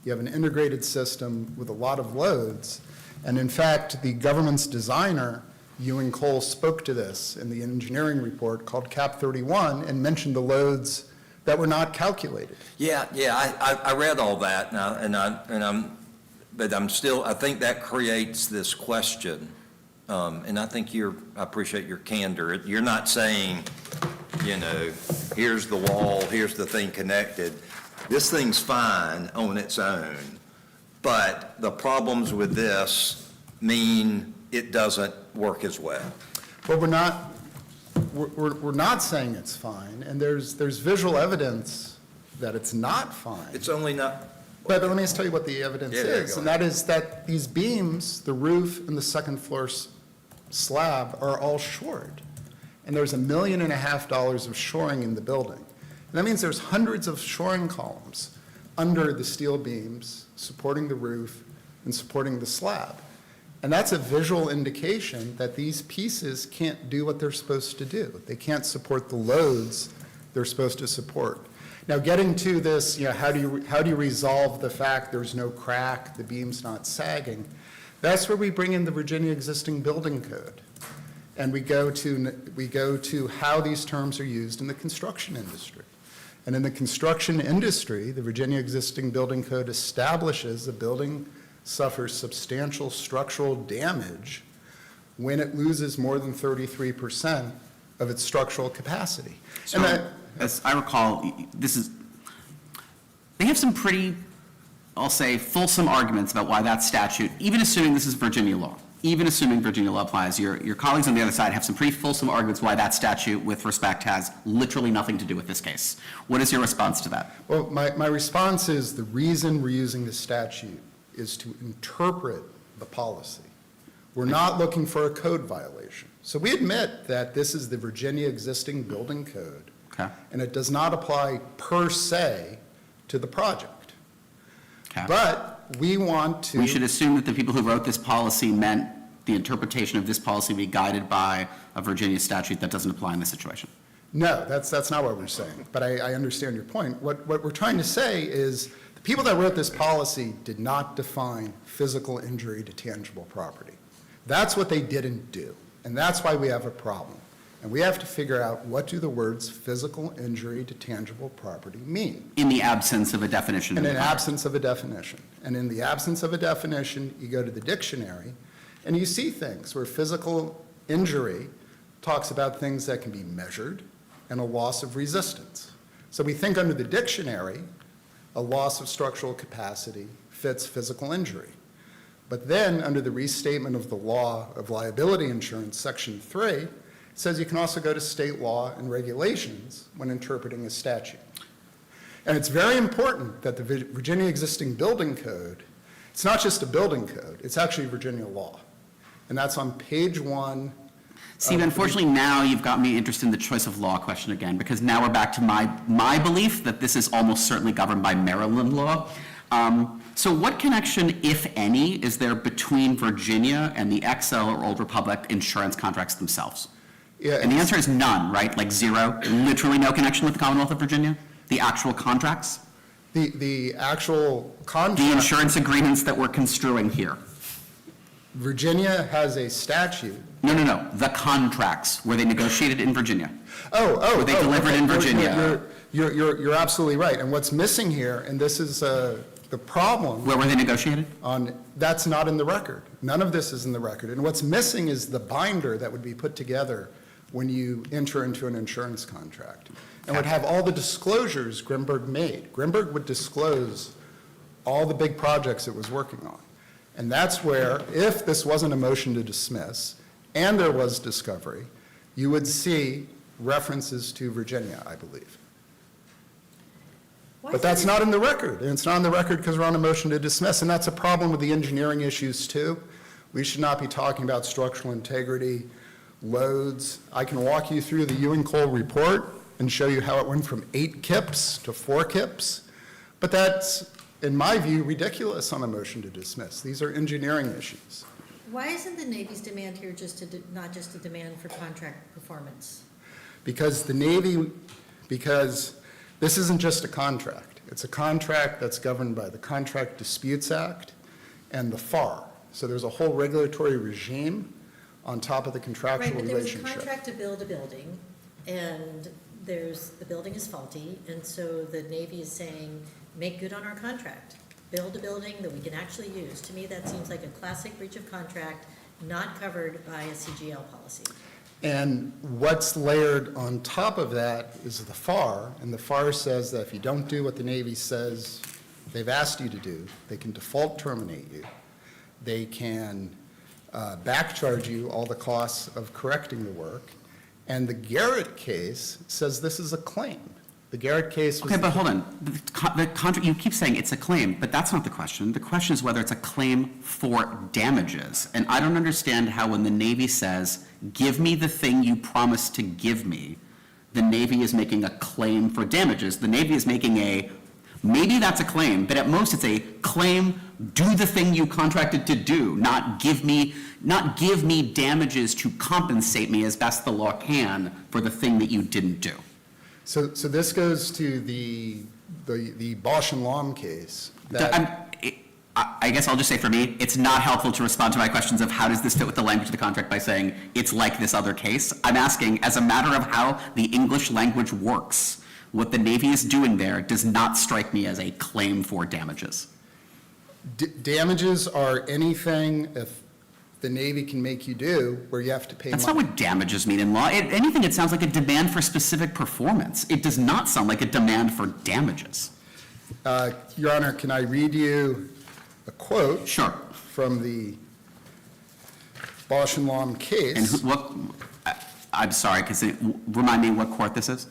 You have an integrated system with a lot of loads. And in fact, the government's designer, Ewing Cole, spoke to this in the engineering report called CAP 31 and mentioned the loads that were not calculated. Yeah, I read all that, but I'm still, I think that creates this question, and I think I appreciate your candor. You're not saying, here's the wall, here's the thing connected. This thing's fine on its own, but the problems with this mean it doesn't work as well. But we're not saying it's fine, and there's visual evidence that it's not fine. It's only not, But let me just tell you what the evidence Yeah, is, go and that is that these beams, the roof and the second floor slab are all shored. And there's $1.5 million of shoring in the building. And that means there's hundreds of shoring columns under the steel beams supporting the roof and supporting the slab. And that's a visual indication that these pieces can't do what they're supposed to do. They can't support the loads they're supposed to support. Now, getting to this, how do you resolve the fact there's no crack, the beam's not sagging? That's where we bring in the Virginia Existing Building Code. And we go to how these terms are used in the construction industry. And in the construction industry, the Virginia Existing Building Code establishes a building suffers substantial structural damage when it loses more than 33% of its structural capacity. So, as I recall, they have some pretty, I'll say, fulsome arguments about why that statute, even assuming this is Virginia law, even assuming Virginia law applies, your colleagues on the other side have some pretty fulsome arguments why that statute, with respect, has literally nothing to do with this case. What is your response to that? Well, my response is the reason we're using this statute is to interpret the policy. We're not looking for a code violation. So we admit that this is the Virginia Existing Building Code, Okay. and it does not apply per se to the project. Okay. But we want to. We should assume that the people who wrote this policy meant the interpretation of this policy be guided by a Virginia statute that doesn't apply in this situation. No, that's not what we're saying, but I understand your point. What we're trying to say is the people that wrote this policy did not define physical injury to tangible property. That's what they didn't do, and that's why we have a problem. And we have to figure out, what do the words physical injury to tangible property mean? In the absence of a definition. In the an contract. absence of a definition. And in the absence of a definition, you go to the dictionary, and you see things where physical injury talks about things that can be measured and a loss of resistance. So we think under the dictionary, a loss of structural capacity fits physical injury. But then, under the restatement of the law of liability insurance, Section 3, it says you can also go to state law and regulations when interpreting a statute. And it's very important that the Virginia Existing Building Code, it's not just a building code, it's actually Virginia law. And that's on page 1. Steve, unfortunately, now you've got me interested in the choice of law question again, because now we're back to my belief that this is almost certainly governed by Maryland law. So what connection, if any, is there between Virginia and the XL or Old Republic insurance contracts themselves? Yeah, And the answer is none, right? Like zero? Literally no connection with the Commonwealth of Virginia? The actual contracts? the actual contract. The insurance agreements that we're construing here? Virginia has a statute. No. The contracts, were they negotiated in Virginia? Were they delivered in Virginia? You're absolutely right. And what's missing here, and this is the problem. Where were they negotiated? That's not in the record. None of this is in the record. And what's missing is the binder that would be put together when you enter into an insurance contract. And would have all the disclosures Grimberg made. Grimberg would disclose all the big projects it was working on. And that's where, if this wasn't a motion to dismiss, and there was discovery, you would see references to Virginia, I believe. Why But is that's it- not in the record, and it's not in the record because we're on a motion to dismiss, and that's a problem with the engineering issues too. We should not be talking about structural integrity, loads. I can walk you through the Ewing Cole report and show you how it went from 8 kips to 4 kips, but that's, in my view, ridiculous on a motion to dismiss. These are engineering issues. Why isn't the Navy's demand here not just a demand for contract performance? because this isn't just a contract. It's a contract that's governed by the Contract Disputes Act and the FAR. So there's a whole regulatory regime on top of the Right, contractual but there was a relationship. contract to build a building, and the building is faulty, and so the Navy is saying, make good on our contract. Build a building that we can actually use. To me, that seems like a classic breach of contract, not covered by a CGL policy. And what's layered on top of that is the FAR, and the FAR says that if you don't do what the Navy says they've asked you to do, they can default terminate you. They can backcharge you all the costs of correcting the work. And the Garrett case says this is a claim. The Garrett case was... Okay, but hold on. The contract, you keep saying it's a claim, but that's not the question. The question is whether it's a claim for damages. And I don't understand how when the Navy says, give me the thing you promised to give me, the Navy is making a claim for damages. The Navy is making maybe that's a claim, but at most it's a claim, do the thing you contracted to do, not give me damages to compensate me as best the law can for the thing that you didn't do. So this goes to the Bosch and Lom case. that- I guess I'll just say for me, it's not helpful to respond to my questions of how does this fit with the language of the contract by saying it's like this other case. I'm asking, as a matter of how the English language works, what the Navy is doing there does not strike me as a claim for damages. Damages are anything if the Navy can make you do where you have to pay money. That's not what damages mean in law. Anything, it sounds like a demand for specific performance. It does not sound like a demand for damages. Your Honor, can I read you a quote? Sure. From the Bosch and Lom case. And I'm sorry, remind me what court this is?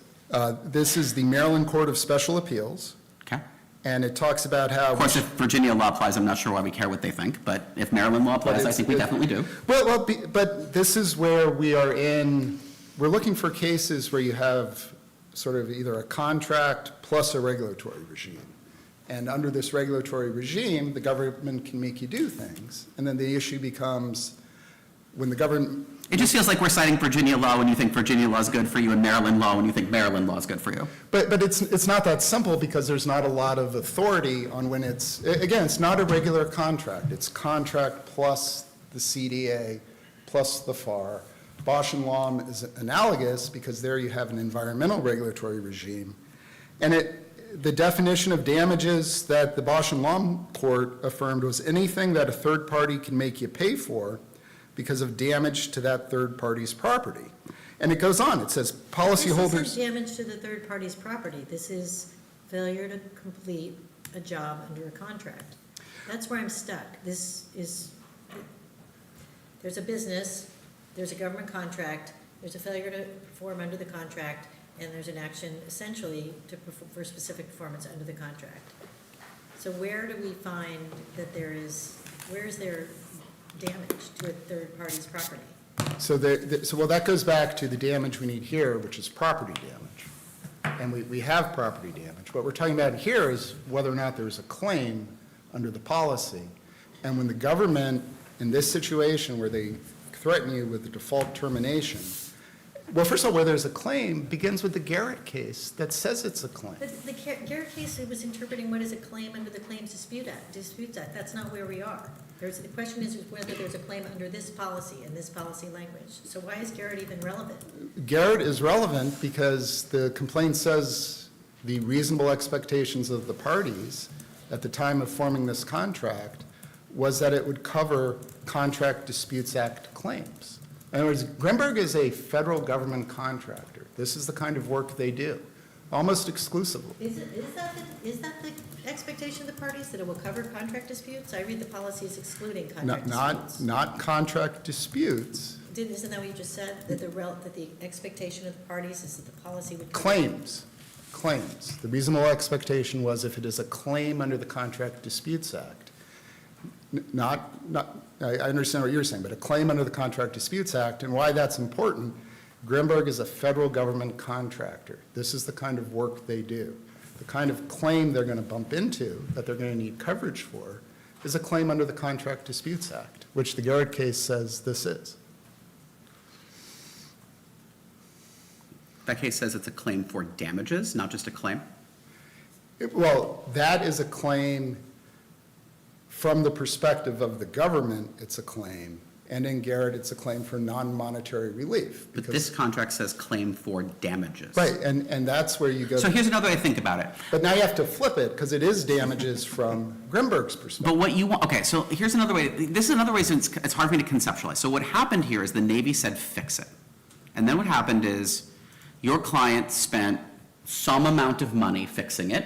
This is the Maryland Court of Special Appeals, Okay. and it talks about how... Of course, if Virginia law applies, I'm not sure why we care what they think, but if Maryland law applies, I think we definitely do. But this is where we're looking for cases where you have sort of either a contract plus a regulatory regime. And under this regulatory regime, the government can make you do things. And then the issue becomes when the government... It just feels like we're citing Virginia law when you think Virginia law is good for you and Maryland law when you think Maryland law is good for you. But it's not that simple because there's not a lot of authority on when it's not a regular contract. It's contract plus the CDA plus the FAR. Bosch and Lom is analogous because there you have an environmental regulatory regime. And the definition of damages that the Bosch and Lom court affirmed was anything that a third party can make you pay for because of damage to that third party's property. And it goes on. It says policyholders... This isn't damage to the third party's property. This is failure to complete a job under a contract. That's where I'm stuck. There's a business, there's a government contract, there's a failure to perform under the contract, and there's an action essentially for specific performance under the contract. So where do we find that where is there damage to a third party's property? So that goes back to the damage we need here, which is property damage. And we have property damage. What we're talking about here is whether or not there's a claim under the policy. And when the government, in this situation where they threaten you with the default termination, well, first of all, where there's a claim begins with the Garrett case that says it's a claim. But the Garrett case, it was interpreting what is a claim under the Claims Disputes Act. That's not where we are. The question is whether there's a claim under this policy and this policy language. So why is Garrett even relevant? Garrett is relevant because the complaint says the reasonable expectations of the parties at the time of forming this contract was that it would cover Contract Disputes Act claims. In other words, Grimberg is a federal government contractor. This is the kind of work they do, almost exclusively. Is that the expectation of the parties, that it will cover contract disputes? I read the policy as excluding contract disputes. Not contract disputes. Isn't that what you just said? That the expectation of the parties is that the policy would cover? Claims. The reasonable expectation was if it is a claim under the Contract Disputes Act, I understand what you're saying, but a claim under the Contract Disputes Act, and why that's important, Grimberg is a federal government contractor. This is the kind of work they do. The kind of claim they're going to bump into, that they're going to need coverage for, is a claim under the Contract Disputes Act, which the Garrett case says this is. That case says it's a claim for damages, not just a claim. Well, that is a claim from the perspective of the government, it's a claim. And in Garrett, it's a claim for non-monetary relief. But this contract says claim for damages. Right, and that's where you go. So here's another way to think about it. But now you have to flip it, because it is damages from Grimberg's perspective. But what you want, okay, so here's another way, this is another way, since it's hard for me to conceptualize. So what happened here is the Navy said, fix it. And then what happened is your client spent some amount of money fixing it,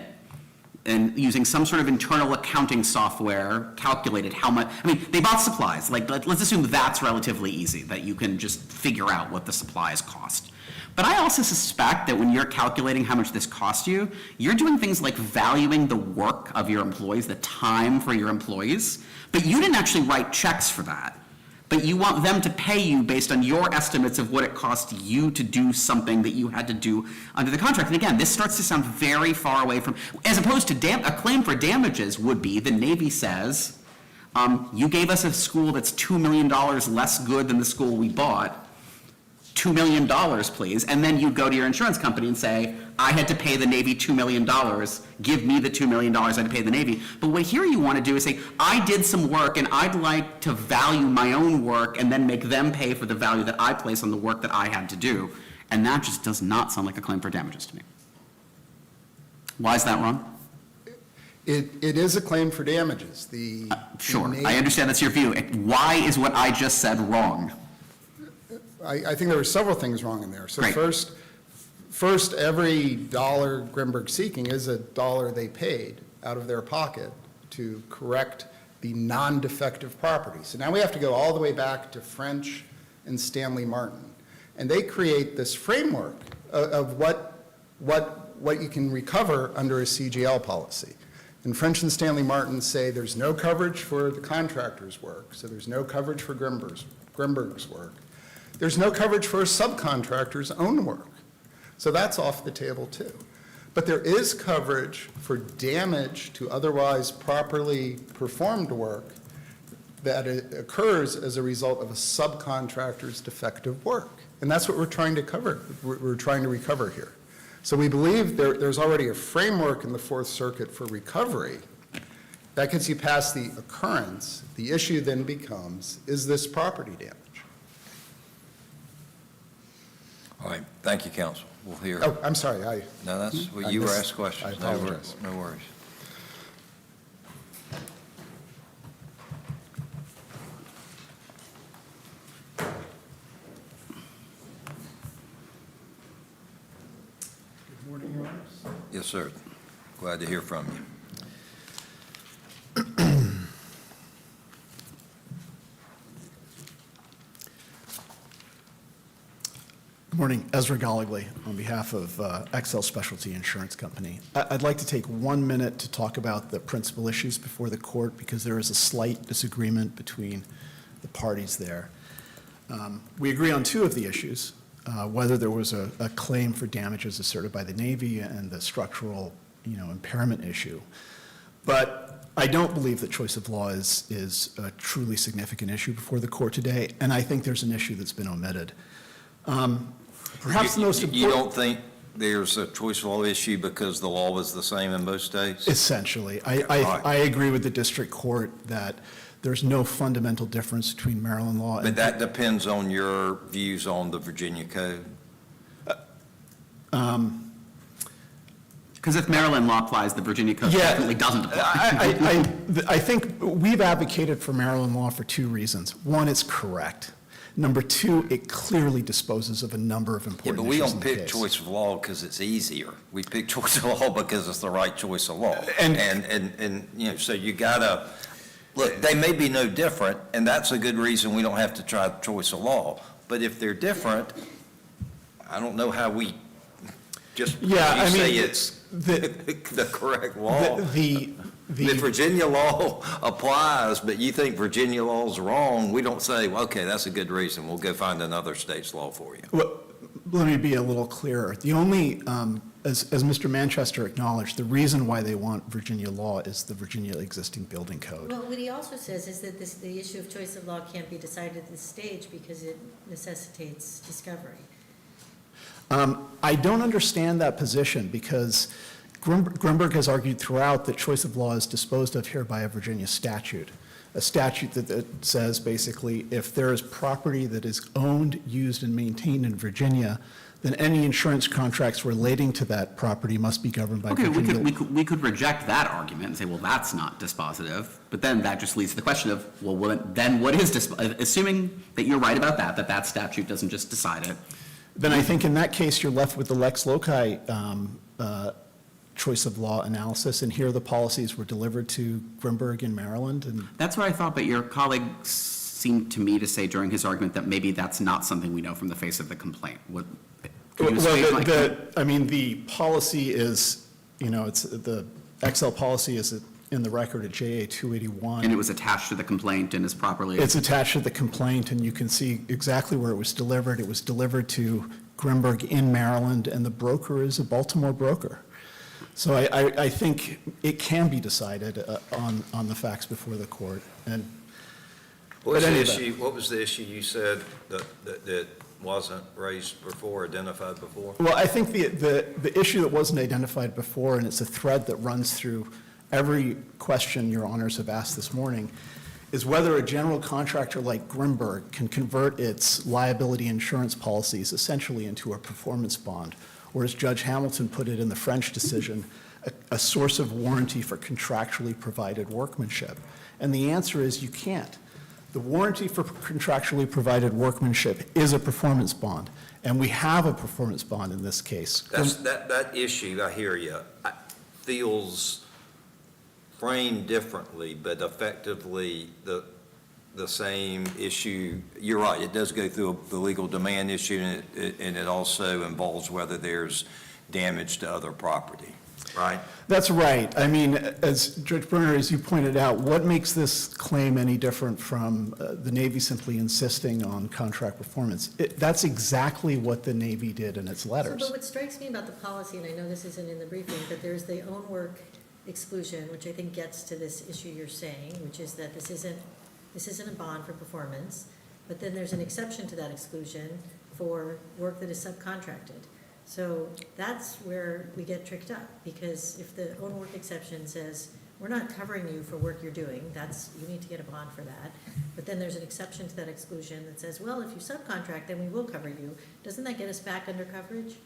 and using some sort of internal accounting software, calculated how much, I mean, they bought supplies. Like, let's assume that's relatively easy, that you can just figure out what the supplies cost. But I also suspect that when you're calculating how much this cost you, you're doing things like valuing the work of your employees, the time for your employees, but you didn't actually write checks for that. But you want them to pay you based on your estimates of what it cost you to do something that you had to do under the contract. And again, this starts to sound very far away from, as opposed to a claim for damages would be, the Navy says, you gave us a school that's $2 million less good than the school we bought, $2 million, please. And then you go to your insurance company and say, I had to pay the Navy $2 million. Give me the $2 million I had to pay the Navy. But what here you want to do is say, I did some work and I'd like to value my own work and then make them pay for the value that I place on the work that I had to do. And that just does not sound like a claim for damages to me. Why is that wrong? It is a claim for damages. Sure, I understand that's your view. Why is what I just said wrong? I think there were several things wrong in there. So Great. first, every dollar Grimberg's seeking is a dollar they paid out of their pocket to correct the non-defective property. So now we have to go all the way back to French and Stanley Martin. And they create this framework of what you can recover under a CGL policy. And French and Stanley Martin say there's no coverage for the contractor's work, so there's no coverage for Grimberg's work. There's no coverage for a subcontractor's own work. So that's off the table too. But there is coverage for damage to otherwise properly performed work that occurs as a result of a subcontractor's defective work. And that's what we're trying to cover, we're trying to recover here. So we believe there's already a framework in the Fourth Circuit for recovery. That gets you past the occurrence. The issue then becomes, is this property damage? All right, thank you, counsel. We'll hear. Oh, I'm sorry, No, that's, well, I you were missed- asked questions. I apologize. No worries. Good morning, Your Honors. Yes, sir. Glad to hear from you. Good morning, Ezra Goligly on behalf of XL Specialty Insurance Company. I'd like to take 1 minute to talk about the principal issues before the court because there is a slight disagreement between the parties there. We agree on 2 of the issues, whether there was a claim for damages asserted by the Navy and the structural, impairment issue. But I don't believe that choice of law is a truly significant issue before the court today, and I think there's an issue that's been omitted. Perhaps the most important... You don't think there's a choice of law issue because the law was the same in both states? Essentially. Right. I agree with the district court that there's no fundamental difference between Maryland law and... But that depends on your views on the Virginia Code? Because if Maryland law applies, the Virginia Code definitely doesn't apply. I think we've advocated for Maryland law for 2 reasons. One, it's correct. Number 2, it clearly disposes of a number of Yeah, important but we issues don't in the pick case. choice of law because it's easier. We pick choice of law because it's the right choice of law. And So you gotta, look, they may be no different, and that's a good reason we don't have to try choice of law. But if they're different, I don't know how we just, you say it's the correct law. If Virginia law applies, but you think Virginia law's wrong, we don't say, well, okay, that's a good reason. We'll go find another state's law for you. Well, let me be a little clearer. The only, as Mr. Manchester acknowledged, the reason why they want Virginia law is the Virginia existing building code. Well, what he also says is that the issue of choice of law can't be decided at this stage because it necessitates discovery. I don't understand that position because Grimberg has argued throughout that choice of law is disposed of here by a Virginia statute, a statute that says basically if there is property that is owned, used, and maintained in Virginia, then any insurance contracts relating to that property must be governed by Okay, Virginia. we could reject that argument and say, well, that's not dispositive. But then that just leads to the question of, well, then what is assuming that you're right about that statute doesn't just decide it. Then I think in that case, you're left with the Lex Loci choice of law analysis, and here the policies were delivered to Grimberg in Maryland, and That's what I thought, but your colleague seemed to me to say during his argument that maybe that's not something we know from the face of the complaint. Could you explain, like, the policy is, it's, the XL policy is in the record at JA 281. and it was attached to the complaint and is properly. It's attached to the complaint, and you can see exactly where it was delivered. It was delivered to Grimberg in Maryland, and the broker is a Baltimore broker. So I think it can be decided on the facts before the court. And What was But the anyway. issue, what was the issue you said that wasn't raised before, identified before? well, I think the issue that wasn't identified before, and it's a thread that runs through every question your honors have asked this morning, is whether a general contractor like Grimberg can convert its liability insurance policies essentially into a performance bond, or as Judge Hamilton put it in the French decision, a source of warranty for contractually provided workmanship. And the answer is you can't. The warranty for contractually provided workmanship is a performance bond, and we have a performance bond in this case. That issue, I hear you, feels framed differently, but effectively the same issue. You're right, it does go through the legal demand issue, and it also involves whether there's damage to other property, right? That's right. I mean, as Judge Berner, as you pointed out, what makes this claim any different from the Navy simply insisting on contract performance? That's exactly what the Navy did in its letters. But what strikes me about the policy, and I know this isn't in the briefing, but there's the own work exclusion, which I think gets to this issue you're saying, which is that this isn't a bond for performance, but then there's an exception to that exclusion for work that is subcontracted. So that's where we get tricked up, because if the own work exception says, we're not covering you for work you're doing, you need to get a bond for that. But then there's an exception to that exclusion that says, well, if you subcontract, then we will cover you. Doesn't that get us back under coverage?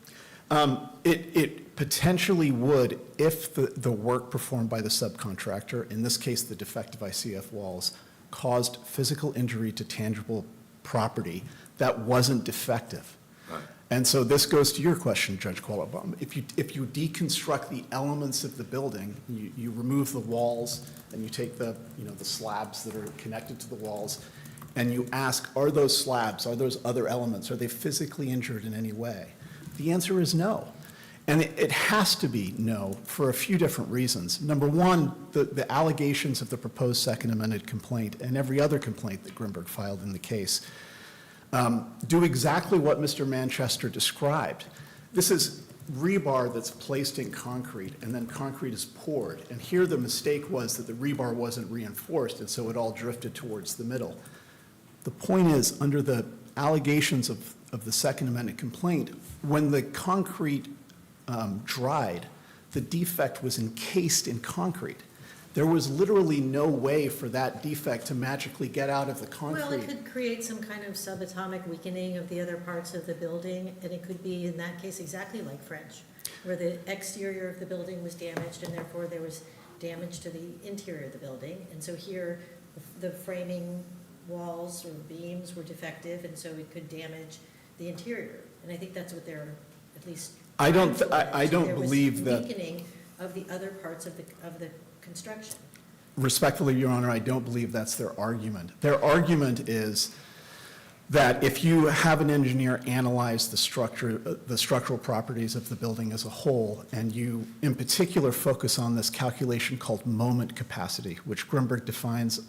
It potentially would if the work performed by the subcontractor, in this case the defective ICF walls, caused physical injury to tangible property that wasn't defective. Right. And so this goes to your question, Judge Quattlebaum. If you deconstruct the elements of the building, you remove the walls and you take the slabs that are connected to the walls, and you ask, are those slabs, are those other elements, are they physically injured in any way? The answer is no. And it has to be no for a few different reasons. Number one, the allegations of the proposed Second Amended complaint and every other complaint that Grimberg filed in the case do exactly what Mr. Manchester described. This is rebar that's placed in concrete, and then concrete is poured. And here the mistake was that the rebar wasn't reinforced, and so it all drifted towards the middle. The point is, under the allegations of the Second Amendment complaint, when the concrete dried, the defect was encased in concrete. There was literally no way for that defect to magically get out of the concrete. Well, it could create some kind of subatomic weakening of the other parts of the building, and it could be, in that case, exactly like French, where the exterior of the building was damaged, and therefore there was damage to the interior of the building. And so here, the framing walls or beams were defective, and so it could damage the interior. And I think that's what they're at least. I don't There was believe that. weakening of the other parts of the construction. Respectfully, Your Honor, I don't believe that's their argument. Their argument is that if you have an engineer analyze the structural properties of the building as a whole, and you in particular focus on this calculation called moment capacity, which Grimberg defines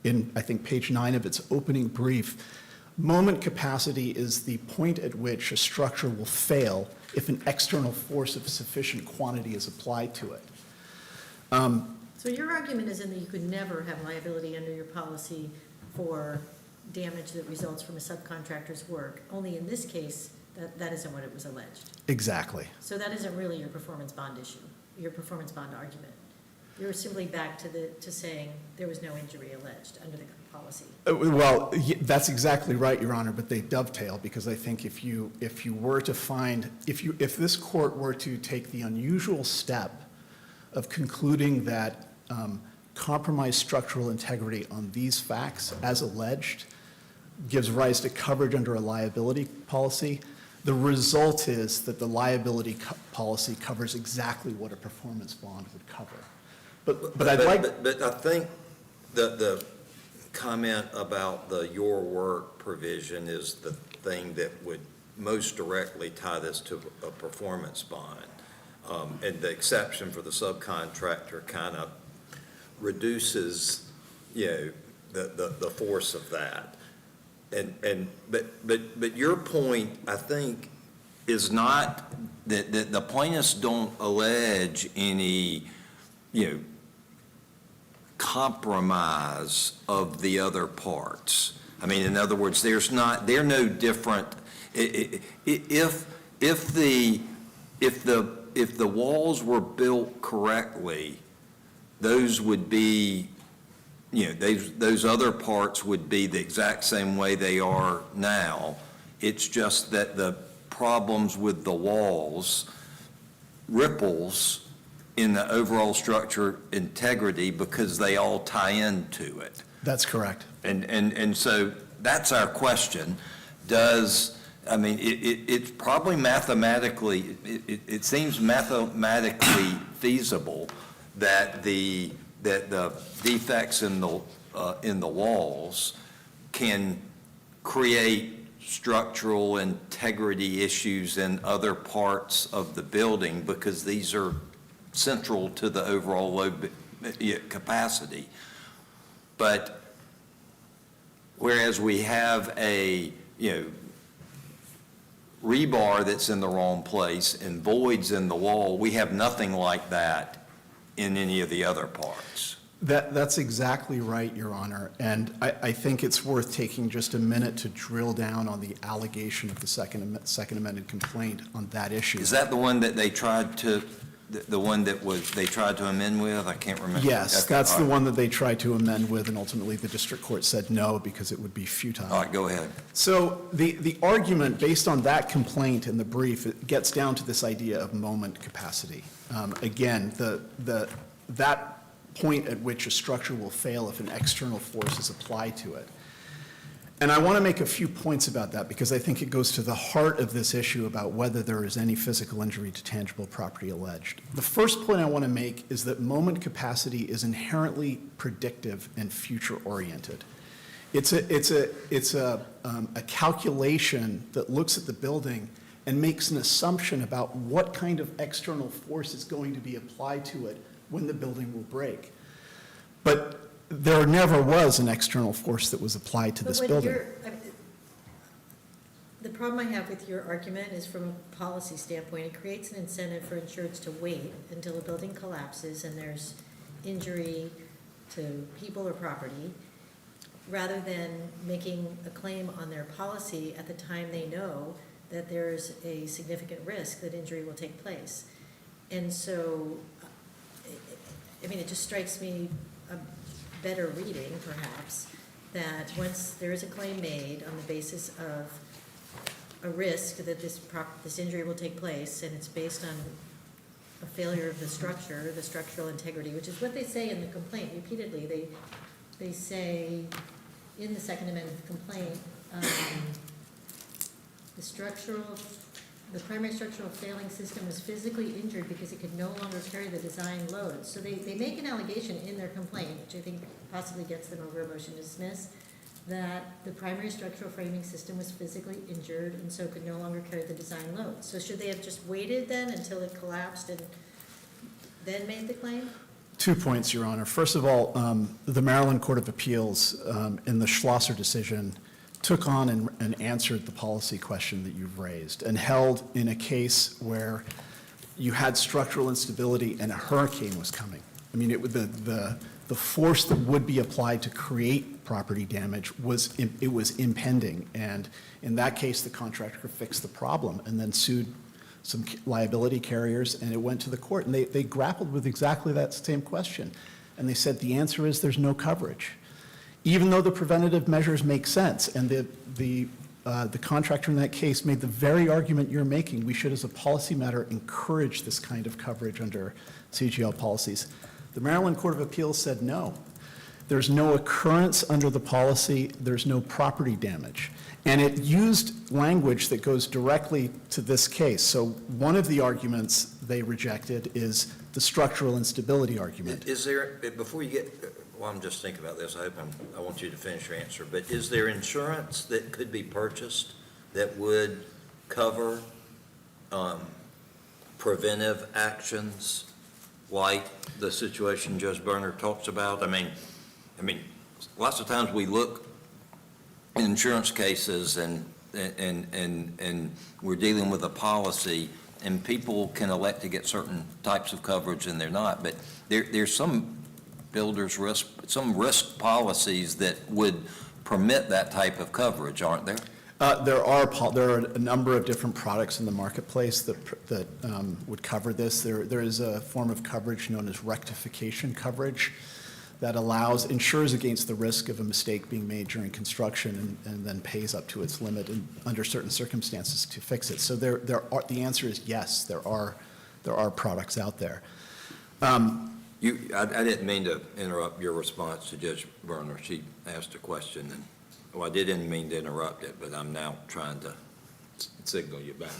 in, I think, page 9 of its opening brief, moment capacity is the point at which a structure will fail if an external force of sufficient quantity is applied to it. So your argument is that you could never have liability under your policy for damage that results from a subcontractor's work. Only in this case, That isn't what it was alleged. Exactly. So that isn't really your performance bond issue, your performance bond argument. You're simply back to saying there was no injury alleged under the policy. Well, that's exactly right, Your Honor, but they dovetail, because I think if you were to find, if this court were to take the unusual step of concluding that compromised structural integrity on these facts, as alleged, gives rise to coverage under a liability policy, the result is that the liability policy covers exactly what a performance bond would cover. But I'd like... But I think the comment about the your work provision is the thing that would most directly tie this to a performance bond. And the exception for the subcontractor kind of reduces, the force of that. But your point, I think, is not that the plaintiffs don't allege any, compromise of the other parts. I mean, in other words, they're no different. If the walls were built correctly, those would be, those other parts would be the exact same way they are now. It's just that the problems with the walls ripples in the overall structure integrity because they all tie into it. That's correct. And so that's our question. It's probably mathematically, it seems mathematically feasible that the defects in the walls can create structural integrity issues in other parts of the building because these are central to the overall load capacity. But whereas we have a, rebar that's in the wrong place and voids in the wall, we have nothing like that in any of the other parts. That's exactly right, Your Honor. And I think it's worth taking just a minute to drill down on the allegation of the second amended complaint on that issue. Is that the one that they tried to, they tried to amend with? I can't remember. Yes, Okay, that's all the right. one that they tried to amend with, and ultimately the district court said no because it would be futile. All right, go ahead. So the argument based on that complaint in the brief, it gets down to this idea of moment capacity. Again, that point at which a structure will fail if an external force is applied to it. And I want to make a few points about that because I think it goes to the heart of this issue about whether there is any physical injury to tangible property alleged. The first point I want to make is that moment capacity is inherently predictive and future-oriented. It's a calculation that looks at the building and makes an assumption about what kind of external force is going to be applied to it when the building will break. But there never was an external force that was applied to this building. The problem I have with your argument is from a policy standpoint, it creates an incentive for insureds to wait until a building collapses and there's injury to people or property, rather than making a claim on their policy at the time they know that there's a significant risk that injury will take place. And so, it just strikes me a better reading, perhaps, that once there is a claim made on the basis of a risk that this injury will take place, and it's based on a failure of the structure, the structural integrity, which is what they say in the complaint repeatedly. They say in the Second Amendment complaint, the primary structural failing system was physically injured because it could no longer carry the design load. So they make an allegation in their complaint, which I think possibly gets them over a motion to dismiss, that the primary structural framing system was physically injured and so could no longer carry the design load. So should they have just waited then until it collapsed and then made the claim? 2 points, Your Honor. First of all, the Maryland Court of Appeals in the Schlosser decision took on and answered the policy question that you've raised and held in a case where you had structural instability and a hurricane was coming. The the force that would be applied to create property damage was impending. And in that case, the contractor fixed the problem and then sued some liability carriers, and it went to the court. And they grappled with exactly that same question. And they said the answer is there's no coverage, even though the preventative measures make sense. And the contractor in that case made the very argument you're making. We should, as a policy matter, encourage this kind of coverage under CGL policies. The Maryland Court of Appeals said no. There's no occurrence under the policy. There's no property damage. And it used language that goes directly to this case. So one of the arguments they rejected is the structural instability argument. Is there, before you get, well, I'm just thinking about this, I want you to finish your answer, but is there insurance that could be purchased that would cover preventive actions like the situation Judge Berner talks about? I mean, lots of times we look in insurance cases and we're dealing with a policy, and people can elect to get certain types of coverage and they're not. But there's some builders risk, some risk policies that would permit that type of coverage, aren't there? There are a number of different products in the marketplace that would cover this. There is a form of coverage known as rectification coverage that insures against the risk of a mistake being made during construction and then pays up to its limit under certain circumstances to fix it. So the answer is yes, there are products out there. I didn't mean to interrupt your response to Judge Berner. She asked a question, and well, I didn't mean to interrupt it, but I'm now trying to signal you back.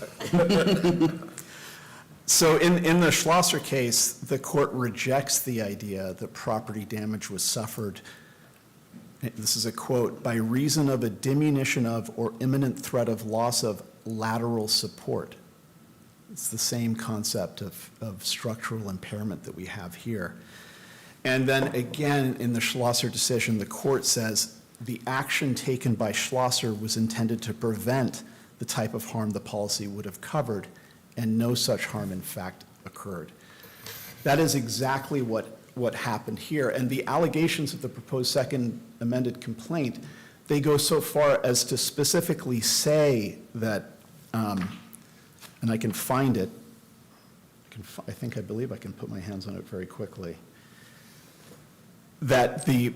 So in the Schlosser case, the court rejects the idea that property damage was suffered, this is a quote, by reason of a diminution of or imminent threat of loss of lateral support. It's the same concept of structural impairment that we have here. And then again, in the Schlosser decision, the court says the action taken by Schlosser was intended to prevent the type of harm the policy would have covered, and no such harm, in fact, occurred. That is exactly what happened here. And the allegations of the proposed second amended complaint, they go so far as to specifically say that, and I can find it, I believe I can put my hands on it very quickly, that the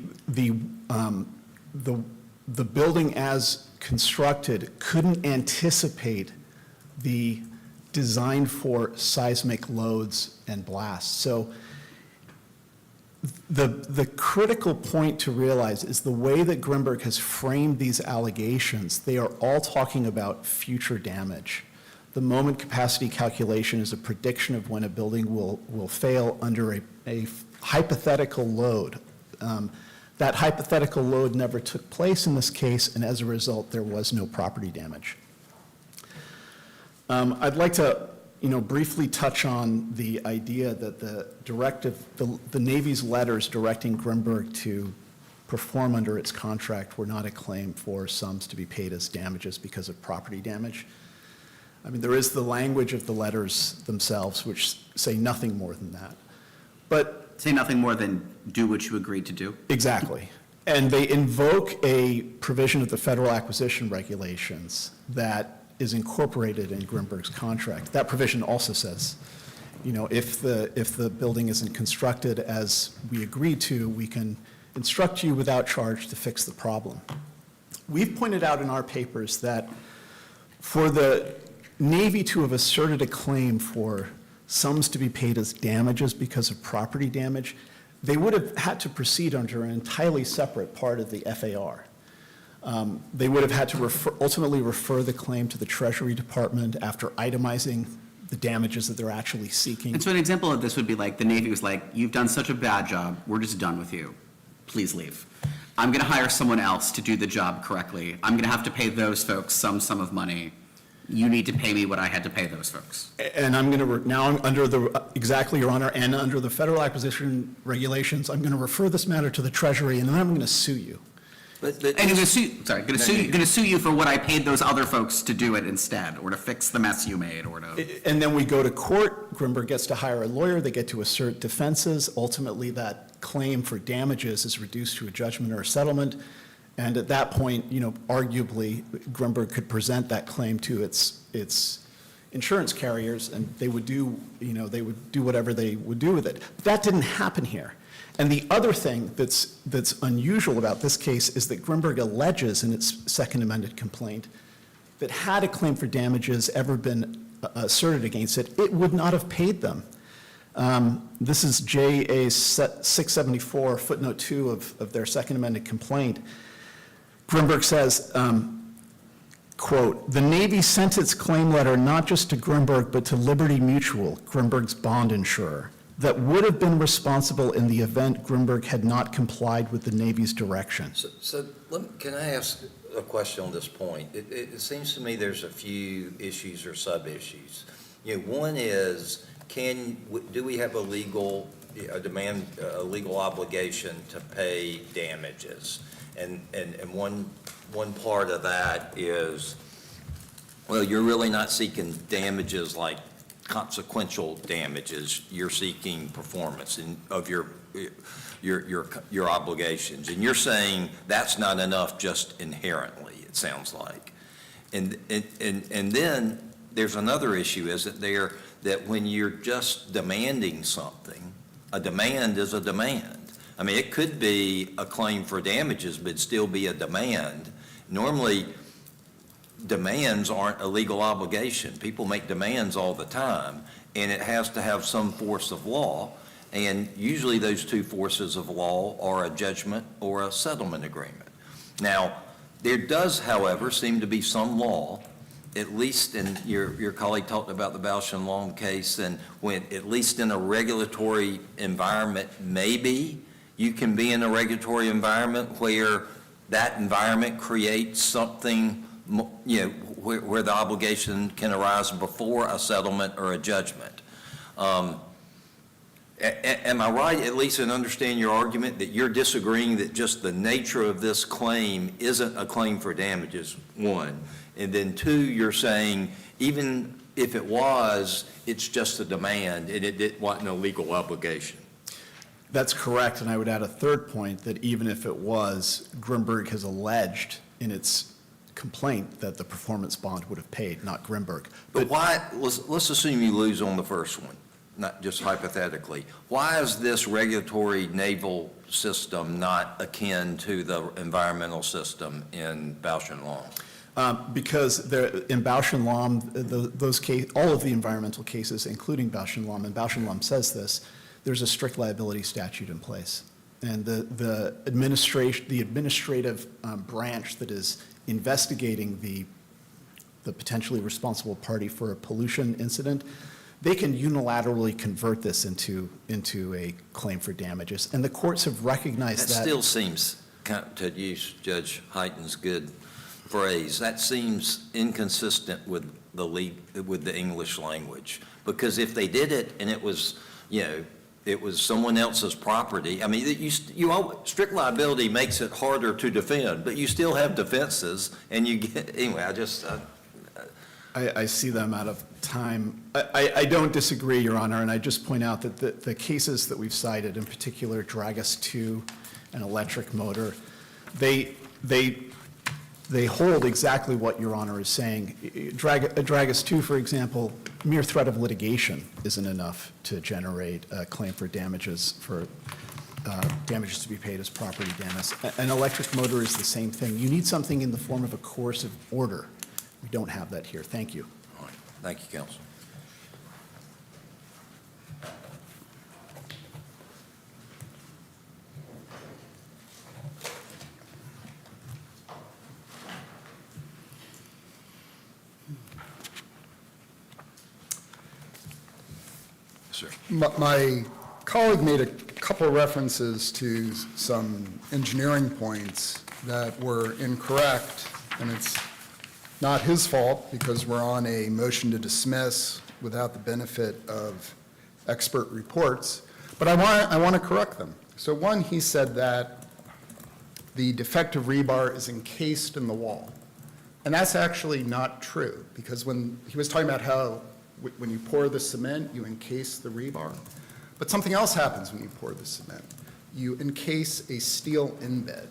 building as constructed couldn't anticipate the designed for seismic loads and blasts. So the critical point to realize is the way that Grimberg has framed these allegations, they are all talking about future damage. The moment capacity calculation is a prediction of when a building will fail under a hypothetical load. That hypothetical load never took place in this case, and as a result, there was no property damage. I'd like to, briefly touch on the idea that the Navy's letters directing Grimberg to perform under its contract were not a claim for sums to be paid as damages because of property damage. I mean, there is the language of the letters themselves which say nothing more than that. But say nothing more than do what you agreed to do? Exactly. And they invoke a provision of the federal acquisition regulations that is incorporated in Grimberg's contract. That provision also says, if the building isn't constructed as we agreed to, we can instruct you without charge to fix the problem. We've pointed out in our papers that for the Navy to have asserted a claim for sums to be paid as damages because of property damage, they would have had to proceed under an entirely separate part of the FAR. They would have had to ultimately refer the claim to the Treasury Department after itemizing the damages that they're actually seeking. And so an example of this would be like the Navy was like, you've done such a bad job, we're just done with you. Please leave. I'm going to hire someone else to do the job correctly. I'm going to have to pay those folks some sum of money. You need to pay me what I had to pay those folks. And I'm going to, now I'm under exactly, Your Honor, and under the federal acquisition regulations, I'm going to refer this matter to the Treasury, and then I'm going to sue you. And I'm going to sue you for what I paid those other folks to do it instead, or to fix the mess you made, or to. And then we go to court. Grimberg gets to hire a lawyer. They get to assert defenses. Ultimately, that claim for damages is reduced to a judgment or a settlement. And at that point, arguably, Grimberg could present that claim to its insurance carriers, and they would do whatever they would do with it. That didn't happen here. And the other thing that's unusual about this case is that Grimberg alleges in its second amended complaint that had a claim for damages ever been asserted against it, it would not have paid them. This is JA 674, footnote 2 of their second amended complaint. Grimberg says, quote, "The Navy sent its claim letter not just to Grimberg, but to Liberty Mutual, Grimberg's bond insurer, that would have been responsible in the event Grimberg had not complied with the Navy's direction." Can I ask a question on this point? It seems to me there's a few issues or sub-issues. One is, do we have a legal obligation to pay damages? And one part of that is, well, you're really not seeking damages like consequential damages. You're seeking performance of your obligations. And you're saying that's not enough just inherently, it sounds like. And then there's another issue, isn't there, that when you're just demanding something, a demand is a demand. I mean, it could be a claim for damages, but still be a demand. Normally, demands aren't a legal obligation. People make demands all the time, and it has to have some force of law. And usually those two forces of law are a judgment or a settlement agreement. Now, there does, however, seem to be some law, at least in your colleague talked about the Bausch and Lomb case, and when, at least in a regulatory environment, maybe you can be in a regulatory environment where that environment creates something, where the obligation can arise before a settlement or a judgment. Am I right, at least in understanding your argument, that you're disagreeing that just the nature of this claim isn't a claim for damages, one, and then two, you're saying even if it was, it's just a demand and it wasn't a legal obligation? That's correct, and I would add a third point, that even if it was, Grimberg has alleged in its complaint that the performance bond would have paid, not Grimberg. But why, let's assume you lose on the first one, not just hypothetically. Why is this regulatory naval system not akin to the environmental system in Bausch and Lomb? Because in Bausch and Lomb, all of the environmental cases, including Bausch and Lomb, and Bausch and Lomb says this, there's a strict liability statute in place. And the administrative branch that is investigating the potentially responsible party for a pollution incident, they can unilaterally convert this into a claim for damages. And the courts have recognized that. That still seems, to use Judge Hyten's good phrase, that seems inconsistent with the English language. Because if they did it and it was, it was someone else's property. I mean, strict liability makes it harder to defend, but you still have defenses, and you get, anyway, I see them out of time. I don't disagree, Your Honor, and I just point out that the cases that we've cited, in particular Dragus 2 and Electric Motor, they hold exactly what Your Honor is saying. Dragus 2, for example, mere threat of litigation isn't enough to generate a claim for damages damages to be paid as property damage. An electric motor is the same thing. You need something in the form of a coercive order. We don't have that here. Thank you. All right. Thank you, counsel. Sir. My colleague made a couple references to some engineering points that were incorrect, and it's not his fault because we're on a motion to dismiss without the benefit of expert reports, but I want to correct them. So one, he said that the defective rebar is encased in the wall, and that's actually not true, because when he was talking about how when you pour the cement, you encase the rebar. But something else happens when you pour the cement. you encase a steel embed.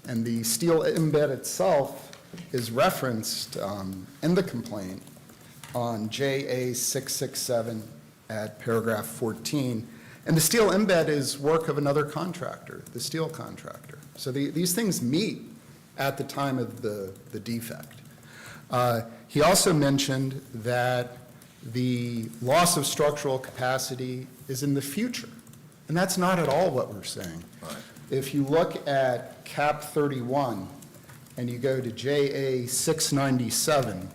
And the steel embed itself is referenced in the complaint on JA 667 at paragraph 14. And the steel embed is work of another contractor, the steel contractor. So these things meet at the time of the defect. He also mentioned that the loss of structural capacity is in the future. And that's not at all what we're saying. Right. If you look at CAP 31 and you go to JA 697,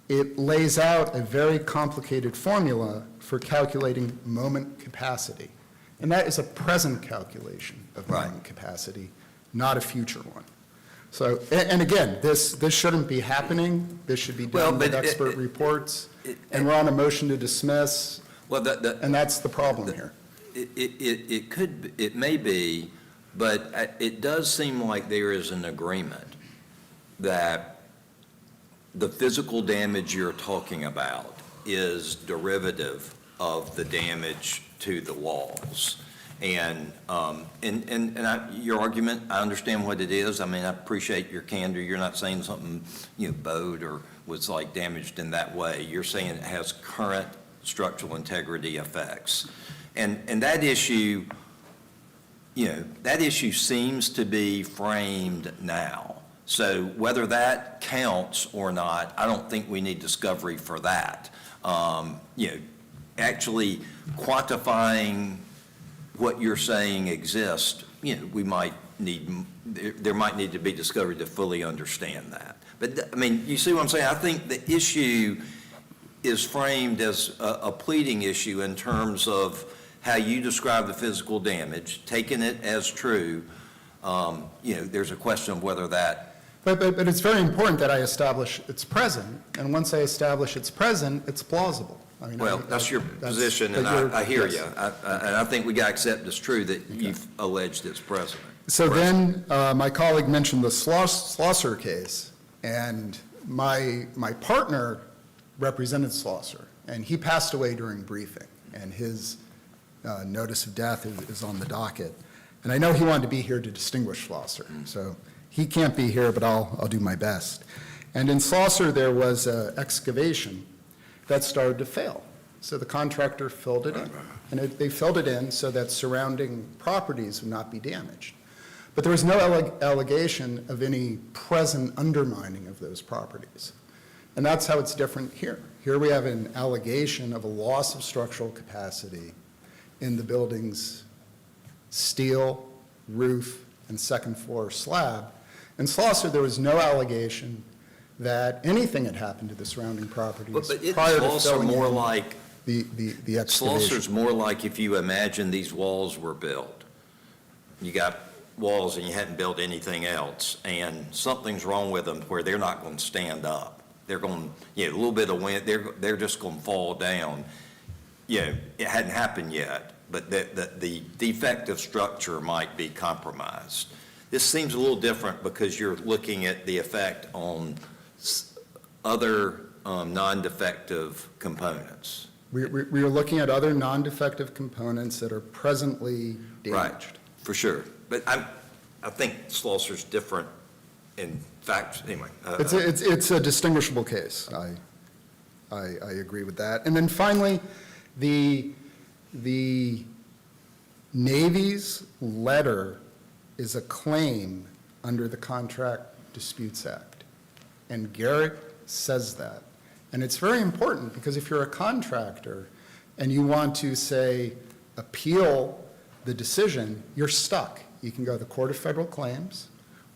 it lays out a very complicated formula for calculating moment capacity. And that is a present calculation of Right. moment capacity, not a future one. So, and again, this shouldn't be happening. This should be Well, done with but expert reports. And we're on a motion to dismiss, Well, and that's the problem here. it could, it may be, but it does seem like there is an agreement that the physical damage you're talking about is derivative of the damage to the walls. And your argument, I understand what it is. I mean, I appreciate your candor. You're not saying something, bowed or was like damaged in that way. You're saying it has current structural integrity effects. And that issue, that issue seems to be framed now. So whether that counts or not, I don't think we need discovery for that. Actually quantifying what you're saying exists, we might need, there might need to be discovery to fully understand that. But, I mean, you see what I'm saying? I think the issue is framed as a pleading issue in terms of how you describe the physical damage, taking it as true. There's a question of whether that. But it's very important that I establish it's present, and once I establish it's present, it's plausible. I mean, Well, that's your position, and I hear you. And I think we got to accept it's true that you've alleged it's present. So then, my colleague mentioned the Schlosser case, and my partner represented Schlosser, and he passed away during briefing, and his notice of death is on the docket. And I know he wanted to be here to distinguish Schlosser, so he can't be here, but I'll do my best. And in Schlosser, there was an excavation that started to fail. So the contractor filled it in. And they filled it in so that surrounding properties would not be damaged. But there was no allegation of any present undermining of those properties. And that's how it's different here. Here we have an allegation of a loss of structural capacity in the building's steel, roof, and second floor slab. In Schlosser, there was no allegation that anything had happened to the surrounding properties But prior to it's also filling more in like, the excavation. Schlosser's more like if you imagine these walls were built. You got walls and you hadn't built anything else, and something's wrong with them where they're not going to stand up. They're going, a little bit of wind, they're just going to fall down. It hadn't happened yet, but the defective structure might be compromised. This seems a little different because you're looking at the effect on other non-defective components. We are looking at other non-defective components that are presently Right, damaged. for sure. But I think Schlosser's different in fact, anyway. It's a distinguishable case. I agree with that. And then finally, the Navy's letter is a claim under the Contract Disputes Act. And Garrett says that. And it's very important because if you're a contractor and you want to, say, appeal the decision, you're stuck. You can go to the Court of Federal Claims,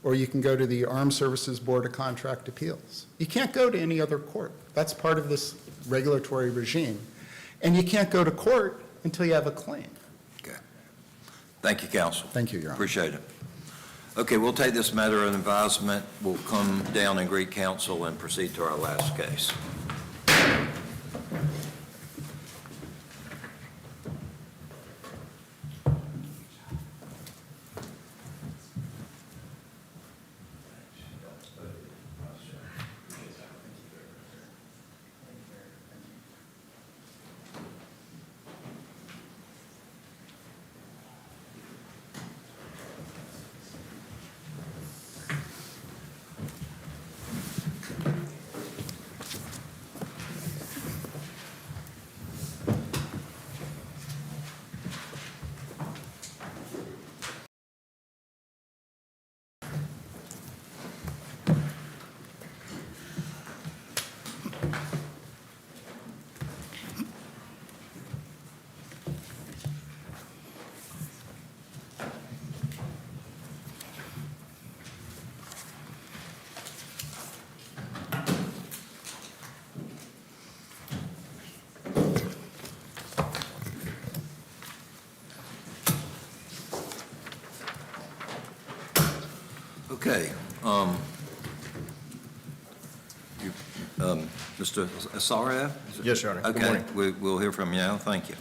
or you can go to the Armed Services Board of Contract Appeals. You can't go to any other court. That's part of this regulatory regime. And you can't go to court until you have a claim. Okay. Thank you, counsel. Thank you, Your Honor. Appreciate it. Okay, we'll take this matter under advisement. We'll come down and greet counsel and proceed to our last case. Okay. Mr. Asaria? Yes, Your Honor. Good Okay, morning. we'll hear from you now. Thank you.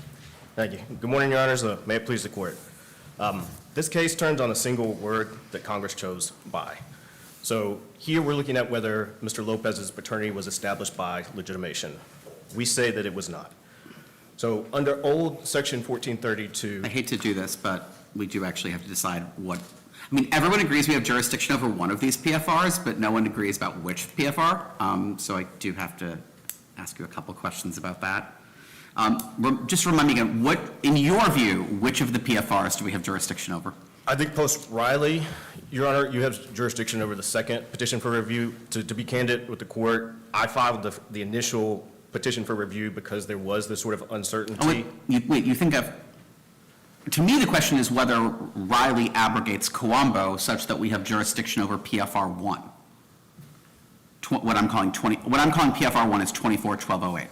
Thank you. Good morning, Your Honors. May it please the Court. This case turns on a single word that Congress chose, by. So here we're looking at whether Mr. Lopez's paternity was established by legitimation. We say that it was not. So under old Section 1432, I hate to do this, but we do actually have to decide what, I mean, everyone agrees we have jurisdiction over one of these PFRs, but no one agrees about which PFR. So I do have to ask you a couple questions about that. Just remind me again, what, in your view, which of the PFRs do we have jurisdiction over? I think post-Riley, Your Honor, you have jurisdiction over the second petition for review. To be candid with the Court, I filed the initial petition for review because there was this sort of uncertainty. You think of, to me, the question is whether Riley abrogates Coambo such that we have jurisdiction over PFR 1. What I'm calling PFR 1 is 24-1208.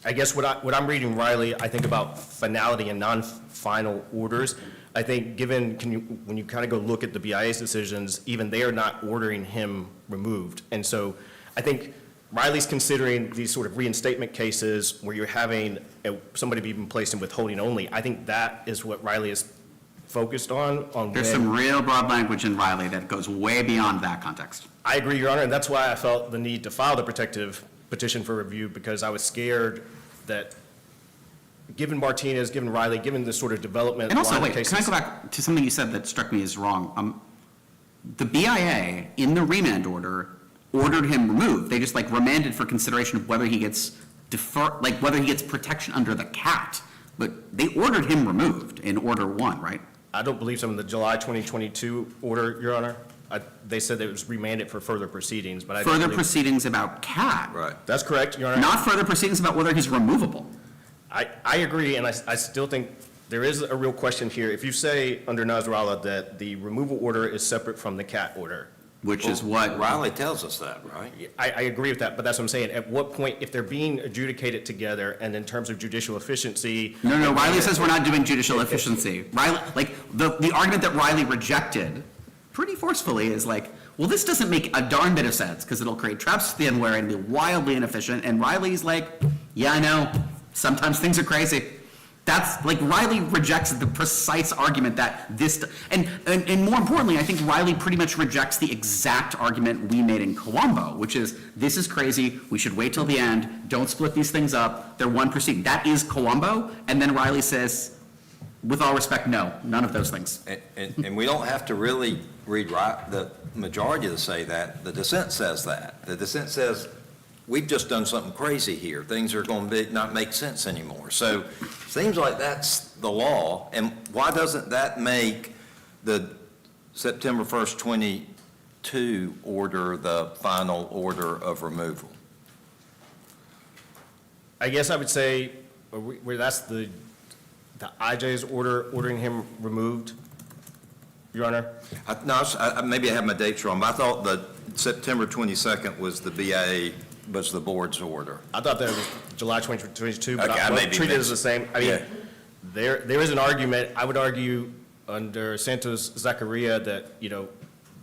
I guess what I'm reading Riley, I think about finality and non-final orders. I think given, when you kind of go look at the BIA's decisions, even they are not ordering him removed. And so I think Riley's considering these sort of reinstatement cases where you're having somebody being placed in withholding only. I think that is what Riley is focused on. There's some real broad language in Riley that goes way beyond that context. I agree, Your Honor, and that's why I felt the need to file the protective petition for review, because I was scared that given Martinez, given Riley, given this sort of development. And also, line of wait, cases, can I go back to something you said that struck me as wrong? The BIA, in the remand order, ordered him removed. They just like remanded for consideration of whether he gets whether he gets protection under the CAT. But they ordered him removed in Order 1, right? I don't believe so in the July 2022 order, Your Honor. They said that it was remanded for further proceedings, but I don't Further believe- proceedings about CAT. Right. That's correct, Your Honor. Not further proceedings about whether he's removable. I agree, and I still think there is a real question here. If you say under Nasrallah that the removal order is separate from the CAT order, Which is what Riley tells us that, right? I agree with that, but that's what I'm saying. At what point, if they're being adjudicated together, and in terms of judicial efficiency. No, Riley says we're not doing judicial efficiency. Riley, like, the argument that Riley rejected pretty forcefully is like, well, this doesn't make a darn bit of sense, because it'll create traps to the unwary and be wildly inefficient, and Riley's like, yeah, I know, sometimes things are crazy. That's, like, Riley rejects the precise argument that this, and more importantly, I think Riley pretty much rejects the exact argument we made in Coambo, which is, this is crazy, we should wait till the end, don't split these things up, they're one proceeding. That is Coambo, and then Riley says, with all respect, no, none of those things. And we don't have to really read the majority to say that. The dissent says that. The dissent says, we've just done something crazy here. Things are going to not make sense anymore. So seems like that's the law. And why doesn't that make the September 1st, 22 order the final order of removal? I guess I would say, where that's the IJ's order ordering him removed, Your Honor? Maybe I have my dates wrong, but I thought that September 22nd was the BIA, was the board's order. I thought that was July 2022, but Okay, I may be treat it mixed. as the same. I mean, Yeah. there is an argument, I would argue under Santos Zachariah that,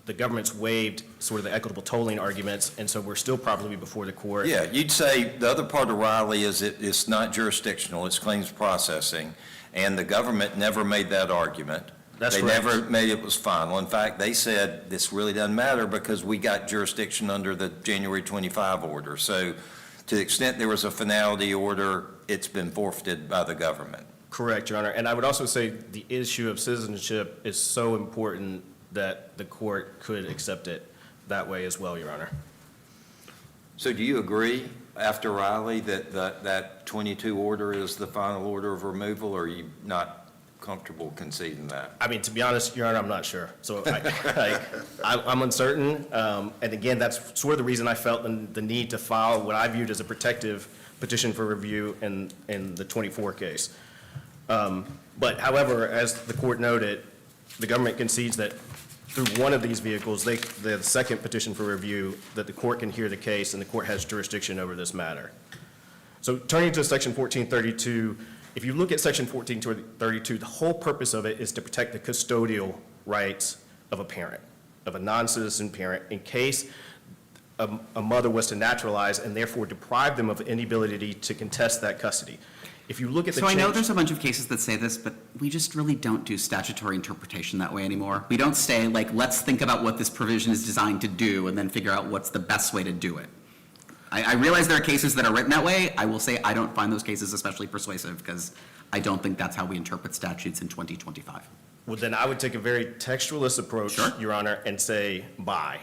the government's waived sort of the equitable tolling arguments, and so we're still probably before the court. Yeah, you'd say the other part of Riley is it's not jurisdictional, it's claims processing, and the government never made that argument. That's They correct. never made it was final. In fact, they said this really doesn't matter because we got jurisdiction under the January 25 order. So to the extent there was a finality order, it's been forfeited by the government. Correct, Your Honor. And I would also say the issue of citizenship is so important that the court could accept it that way as well, Your Honor. So do you agree after Riley that 22 order is the final order of removal, or are you not comfortable conceding that? I mean, to be honest, Your Honor, I'm not sure. So I'm uncertain. And again, that's sort of the reason I felt the need to file what I viewed as a protective petition for review in the 24 case. But however, as the court noted, the government concedes that through one of these vehicles, the second petition for review, that the court can hear the case and the court has jurisdiction over this matter. So turning to Section 1432, if you look at Section 1432, the whole purpose of it is to protect the custodial rights of a parent. of a non-citizen parent in case a mother was to naturalize and therefore deprive them of any ability to contest that custody. If you look at the So I change. know there's a bunch of cases that say this, but we just really don't do statutory interpretation that way anymore. We don't say, like, let's think about what this provision is designed to do and then figure out what's the best way to do it. I realize there are cases that are written that way. I will say I don't find those cases especially persuasive because I don't think that's how we interpret statutes in 2025. Well, then I would take a very textualist approach, Sure. Your Honor, and say by.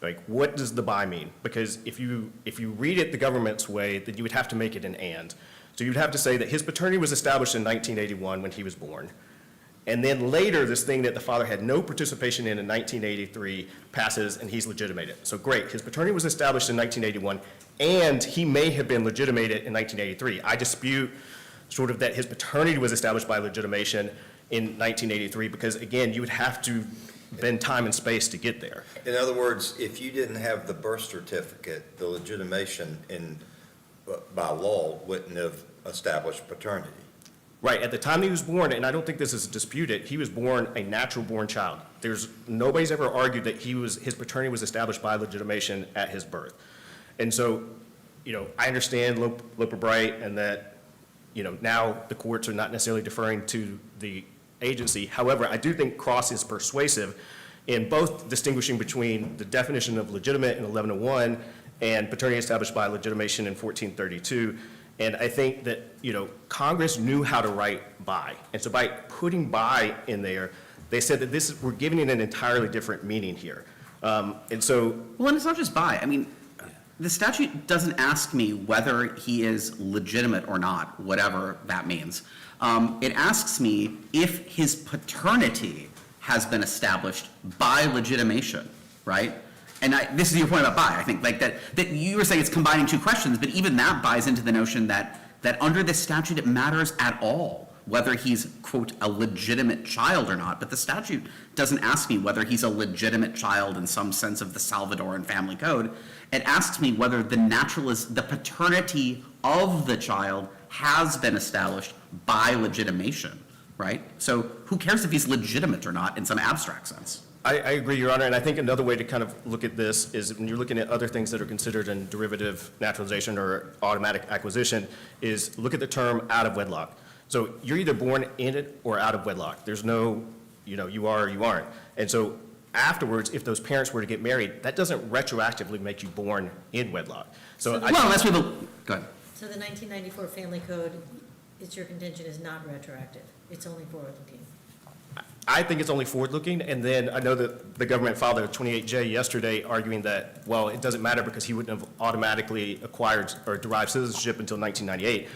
Like, what does the by mean? Because if you read it the government's way, then you would have to make it an and. So you'd have to say that his paternity was established in 1981 when he was born. And then later, this thing that the father had no participation in 1983 passes and he's legitimated. So great, his paternity was established in 1981 and he may have been legitimated in 1983. I dispute sort of that his paternity was established by legitimation in 1983 because, again, you would have to bend time and space to get there. In other words, if you didn't have the birth certificate, the legitimation by law wouldn't have established paternity. Right, at the time he was born, and I don't think this is disputed, he was born a natural-born child. Nobody's ever argued that his paternity was established by legitimation at his birth. And so, I understand Loper Bright and that, now the courts are not necessarily deferring to the agency. However, I do think Cross is persuasive in both distinguishing between the definition of legitimate in 1101 and paternity established by legitimation in 1432. And I think that, Congress knew how to write by. And so by putting by in there, they said that we're giving it an entirely different meaning here. And so. Well, and it's not just by. I mean, the statute doesn't ask me whether he is legitimate or not, whatever that means. It asks me if his paternity has been established by legitimation, right? And this is your point about by, I think, like that you were saying it's combining two questions, but even that buys into the notion that under this statute it matters at all whether he's, quote, a legitimate child or not. But the statute doesn't ask me whether he's a legitimate child in some sense of the Salvadoran family code. It asks me whether the paternity of the child has been established by legitimation, right? So who cares if he's legitimate or not in some abstract sense? I agree, Your Honor, and I think another way to kind of look at this is when you're looking at other things that are considered in derivative naturalization or automatic acquisition is look at the term out of wedlock. So you're either born in it or out of wedlock. There's no, you are or you aren't. And so afterwards, if those parents were to get married, that doesn't retroactively make you born in wedlock. So Unless we go ahead. So the 1994 Family Code, it's your contention, is not retroactive. It's only forward-looking. I think it's only forward-looking, and then I know that the government filed a 28J yesterday arguing that, well, it doesn't matter because he wouldn't have automatically acquired or derived citizenship until 1998.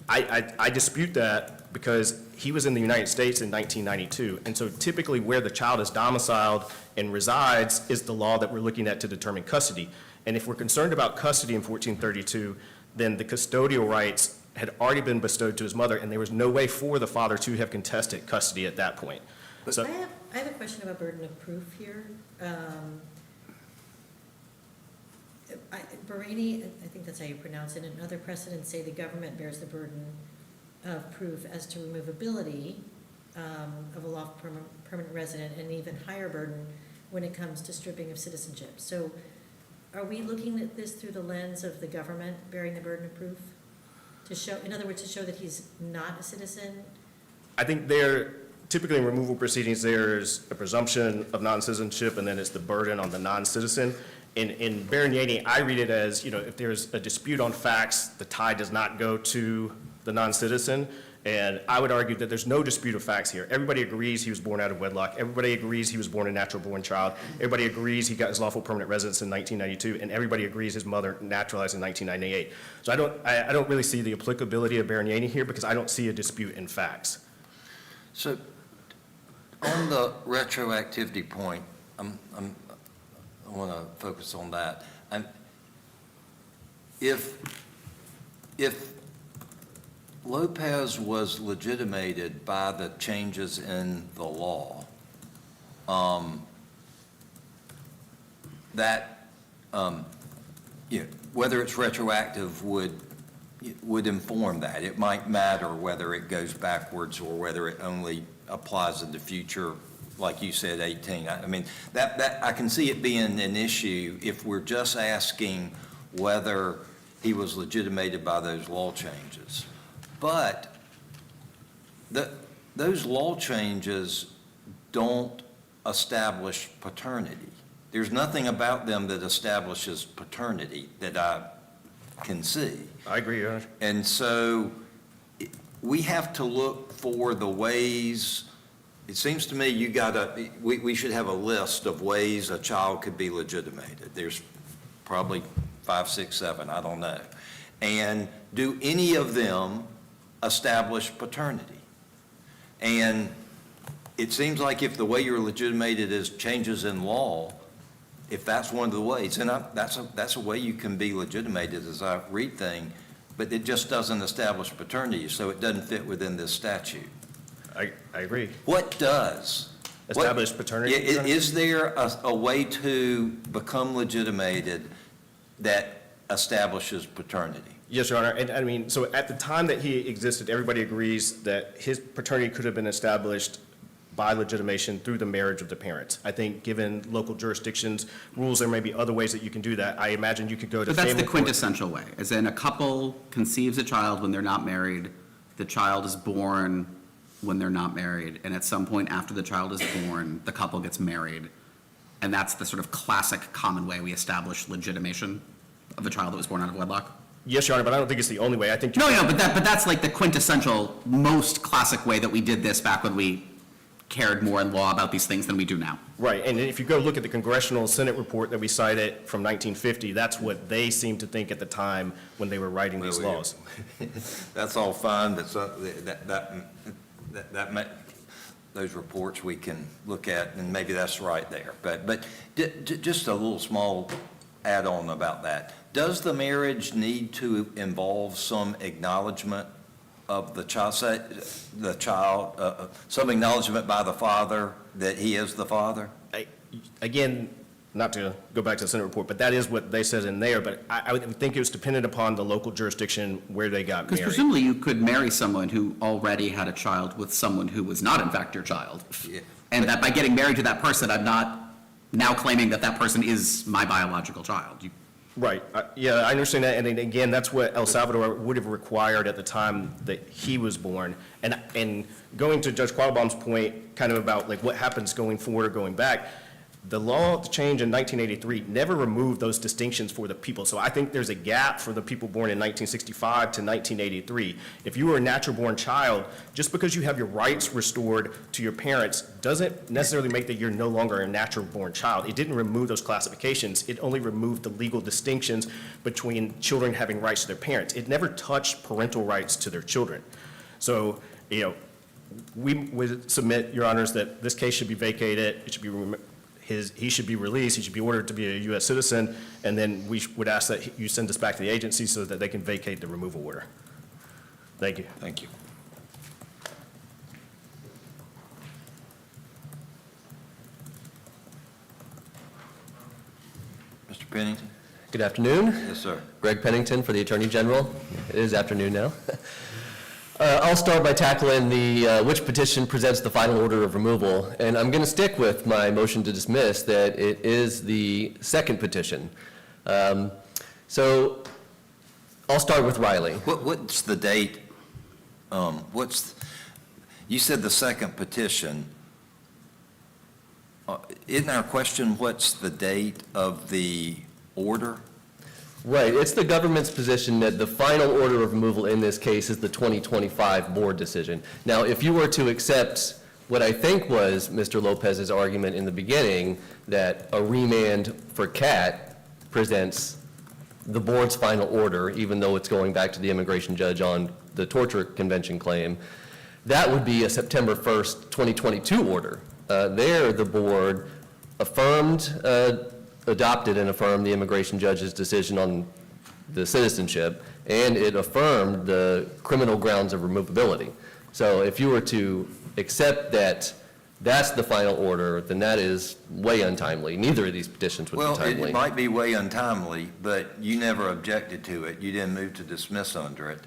I dispute that because he was in the United States in 1992, and so typically where the child is domiciled and resides is the law that we're looking at to determine custody. And if we're concerned about custody in 1432, then the custodial rights had already been bestowed to his mother, and there was no way for the father to have contested custody at that point. So, I have a question about burden of proof here. Barini, I think that's how you pronounce it, and other precedents say the government bears the burden of proof as to removability of a lawful permanent resident, and an even higher burden when it comes to stripping of citizenship. So are we looking at this through the lens of the government bearing the burden of proof? To show, in other words, to show that he's not a citizen? I think typically in removal proceedings, there's a presumption of non-citizenship, and then it's the burden on the non-citizen. In Barignani, I read it as, if there's a dispute on facts, the tie does not go to the non-citizen. And I would argue that there's no dispute of facts here. Everybody agrees he was born out of wedlock. Everybody agrees he was born a natural-born child. Everybody agrees he got his lawful permanent residence in 1992, and everybody agrees his mother naturalized in 1998. So I don't really see the applicability of Barignani here because I don't see a dispute in facts. So on the retroactivity point, I want to focus on that. If Lopez was legitimated by the changes in the law, whether it's retroactive would inform that. It might matter whether it goes backwards or whether it only applies in the future like you said, 18. I mean, that, I can see it being an issue if we're just asking whether he was legitimated by those law changes. But those law changes don't establish paternity. There's nothing about them that establishes paternity that I can see. I agree, Your Honor. And so we have to look for the ways, it seems to me we should have a list of ways a child could be legitimated. There's probably 5, 6, 7, I don't know. And do any of them establish paternity? And it seems like if the way you're legitimated is changes in law, if that's one of the ways, and that's a way you can be legitimated as I read things, but it just doesn't establish paternity, so it doesn't fit within this statute. I agree. What does? Establish paternity? Yeah, is there a way to become legitimated that establishes paternity? Yes, Your Honor. And I mean, so at the time that he existed, everybody agrees that his paternity could have been established by legitimation through the marriage of the parents. I think given local jurisdictions, rules, there may be other ways that you can do that. I imagine you could go to But that's family the court. quintessential way, as in a couple conceives a child when they're not married, the child is born when they're not married, and at some point after the child is born, the couple gets married. And that's the sort of classic common way we establish legitimation of a child that was born out of wedlock. Yes, Your Honor, but I don't think it's the only way. I think. No, but that's like the quintessential, most classic way that we did this back when we cared more in law about these things than we do now. Right, and if you go look at the Congressional Senate report that we cited from 1950, that's what they seemed to think at the time when they were writing these laws. That's all fine, but those reports we can look at, and maybe that's right there. But just a little small add-on about that. Does the marriage need to involve some acknowledgement of the child, some acknowledgement by the father that he is the father? Again, not to go back to the Senate report, but that is what they said in there, but I would think it was dependent upon the local jurisdiction where they got Because married. presumably you could marry someone who already had a child with someone who was not in fact your child. Yeah. And that by getting married to that person, I'm not now claiming that that person is my biological child. Right, yeah, I understand that, and then again, that's what El Salvador would have required at the time that he was born. And going to Judge Quattlebaum's point, kind of about like what happens going forward or going back, the law change in 1983 never removed those distinctions for the people. So I think there's a gap for the people born in 1965 to 1983. If you were a natural-born child, just because you have your rights restored to your parents doesn't necessarily make that you're no longer a natural-born child. It didn't remove those classifications. It only removed the legal distinctions between children having rights to their parents. It never touched parental rights to their children. So, you know, we would submit, Your Honors, that this case should be vacated. It should be he should be released, he should be ordered to be a U.S. citizen, and then we would ask that you send this back to the agency so that they can vacate the removal order. Thank you. Thank you. Mr. Pennington? Good afternoon. Yes, sir. Greg Pennington for the Attorney General. It is afternoon now. I'll start by tackling the which petition presents the final order of removal, and I'm going to stick with my motion to dismiss that it is the second petition. So I'll start with Riley. What's the date? You said the second petition. Isn't our question, what's the date of the order? Right, it's the government's position that the final order of removal in this case is the 2025 board decision. Now, if you were to accept what I think was Mr. Lopez's argument in the beginning, that a remand for CAT presents the board's final order, even though it's going back to the immigration judge on the torture convention claim, that would be a September 1st, 2022 order. There, the board adopted and affirmed the immigration judge's decision on the citizenship, and it affirmed the criminal grounds of removability. So if you were to accept that that's the final order, then that is way untimely. Neither of these petitions would be timely. Well, it might be way untimely, but you never objected to it. You didn't move to dismiss under it.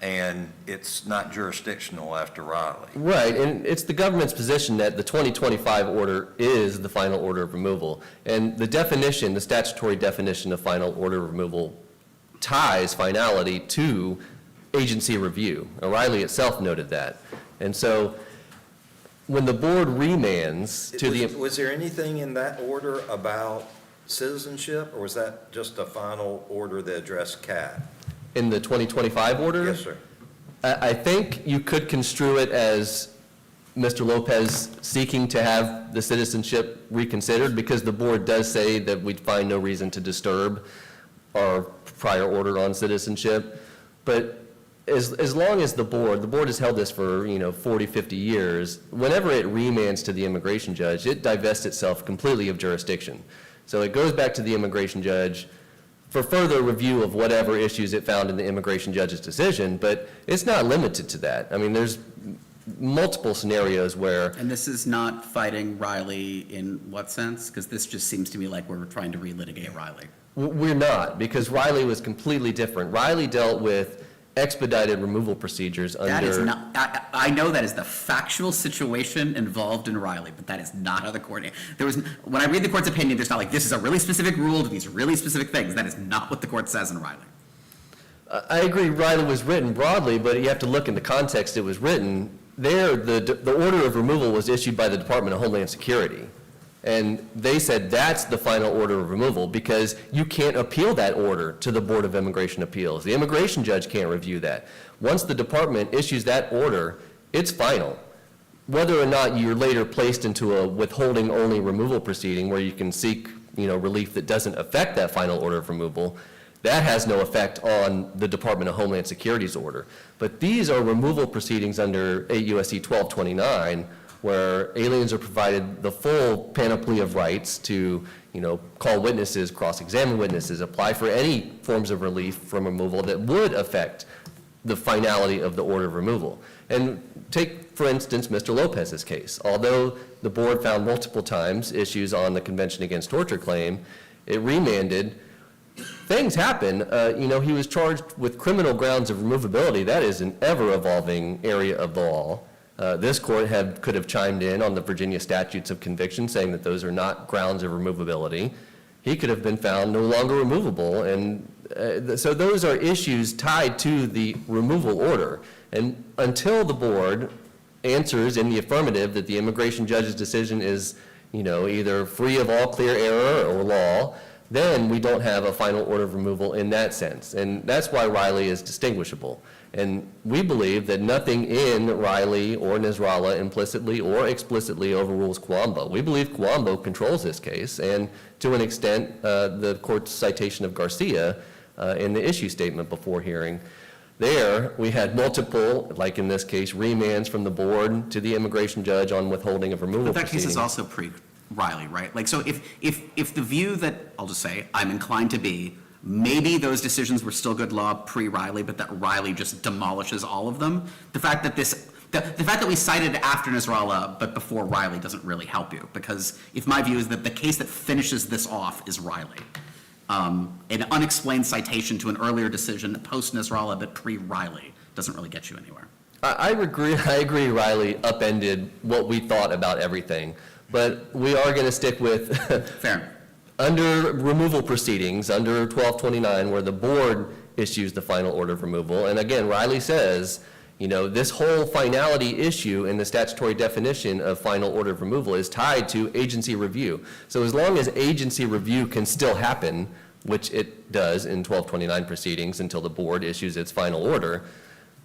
and it's not jurisdictional after Riley. Right, and it's the government's position that the 2025 order is the final order of removal. And the definition, the statutory definition of final order of removal ties finality to agency review. O'Reilly itself noted that. And so when the board remands to the... Was there anything in that order about citizenship, or was that just a final order that addressed CAT? In the 2025 order? Yes, sir. I think you could construe it as Mr. Lopez seeking to have the citizenship reconsidered, because the board does say that we'd find no reason to disturb our prior order on citizenship. But as long as the board has held this for, 40, 50 years, whenever it remands to the immigration judge, it divests itself completely of jurisdiction. So it goes back to the immigration judge for further review of whatever issues it found in the immigration judge's decision, but it's not limited to that. I mean, there's multiple scenarios where... And this is not fighting Riley in what sense? Because this just seems to me like we're trying to relitigate Riley. We're not, because Riley was completely different. Riley dealt with expedited removal procedures under... That is not, I know that is the factual situation involved in Riley, but that is not how the court, when I read the court's opinion, there's not like, this is a really specific rule to these really specific things. That is not what the court says in Riley. I agree Riley was written broadly, but you have to look in the context it was written. There, the order of removal was issued by the Department of Homeland Security. And they said that's the final order of removal, because you can't appeal that order to the Board of Immigration Appeals. The immigration judge can't review that. Once the department issues that order, it's final. Whether or not you're later placed into a withholding-only removal proceeding where you can seek, relief that doesn't affect that final order of removal, that has no effect on the Department of Homeland Security's order. But these are removal proceedings under 8 U.S.C. 1229, where aliens are provided the full panoply of rights to, call witnesses, cross-examine witnesses, apply for any forms of relief from removal that would affect the finality of the order of removal. And take, for instance, Mr. Lopez's case. Although the board found multiple times issues on the Convention Against Torture claim, it remanded. Things happen. He was charged with criminal grounds of removability. That is an ever-evolving area of the law. This court could have chimed in on the Virginia statutes of conviction, saying that those are not grounds of removability. He could have been found no longer removable, and so those are issues tied to the removal order. And until the board answers in the affirmative that the immigration judge's decision is, either free of all clear error or law, then we don't have a final order of removal in that sense. And that's why Riley is distinguishable. And we believe that nothing in Riley or Nasrallah implicitly or explicitly overrules Cuambo. We believe Cuambo controls this case, and to an extent, the court's citation of Garcia in the issue statement before hearing. There, we had multiple, like in this case, remands from the board to the immigration judge on withholding of removal But that case proceedings. is also pre-Riley, right? Like, so if the view that, I'll just say, I'm inclined to be, maybe those decisions were still good law pre-Riley, but that Riley just demolishes all of them. The fact that the fact that we cited after Nasrallah but before Riley doesn't really help you, because if my view is that the case that finishes this off is Riley. An unexplained citation to an earlier decision post-Nasrallah but pre-Riley doesn't really get you anywhere. I agree Riley upended what we thought about everything, but we are going to stick with Fair. under removal proceedings, under 1229, where the board issues the final order of removal. And again, Riley says, this whole finality issue in the statutory definition of final order of removal is tied to agency review. So as long as agency review can still happen, which it does in 1229 proceedings until the board issues its final order,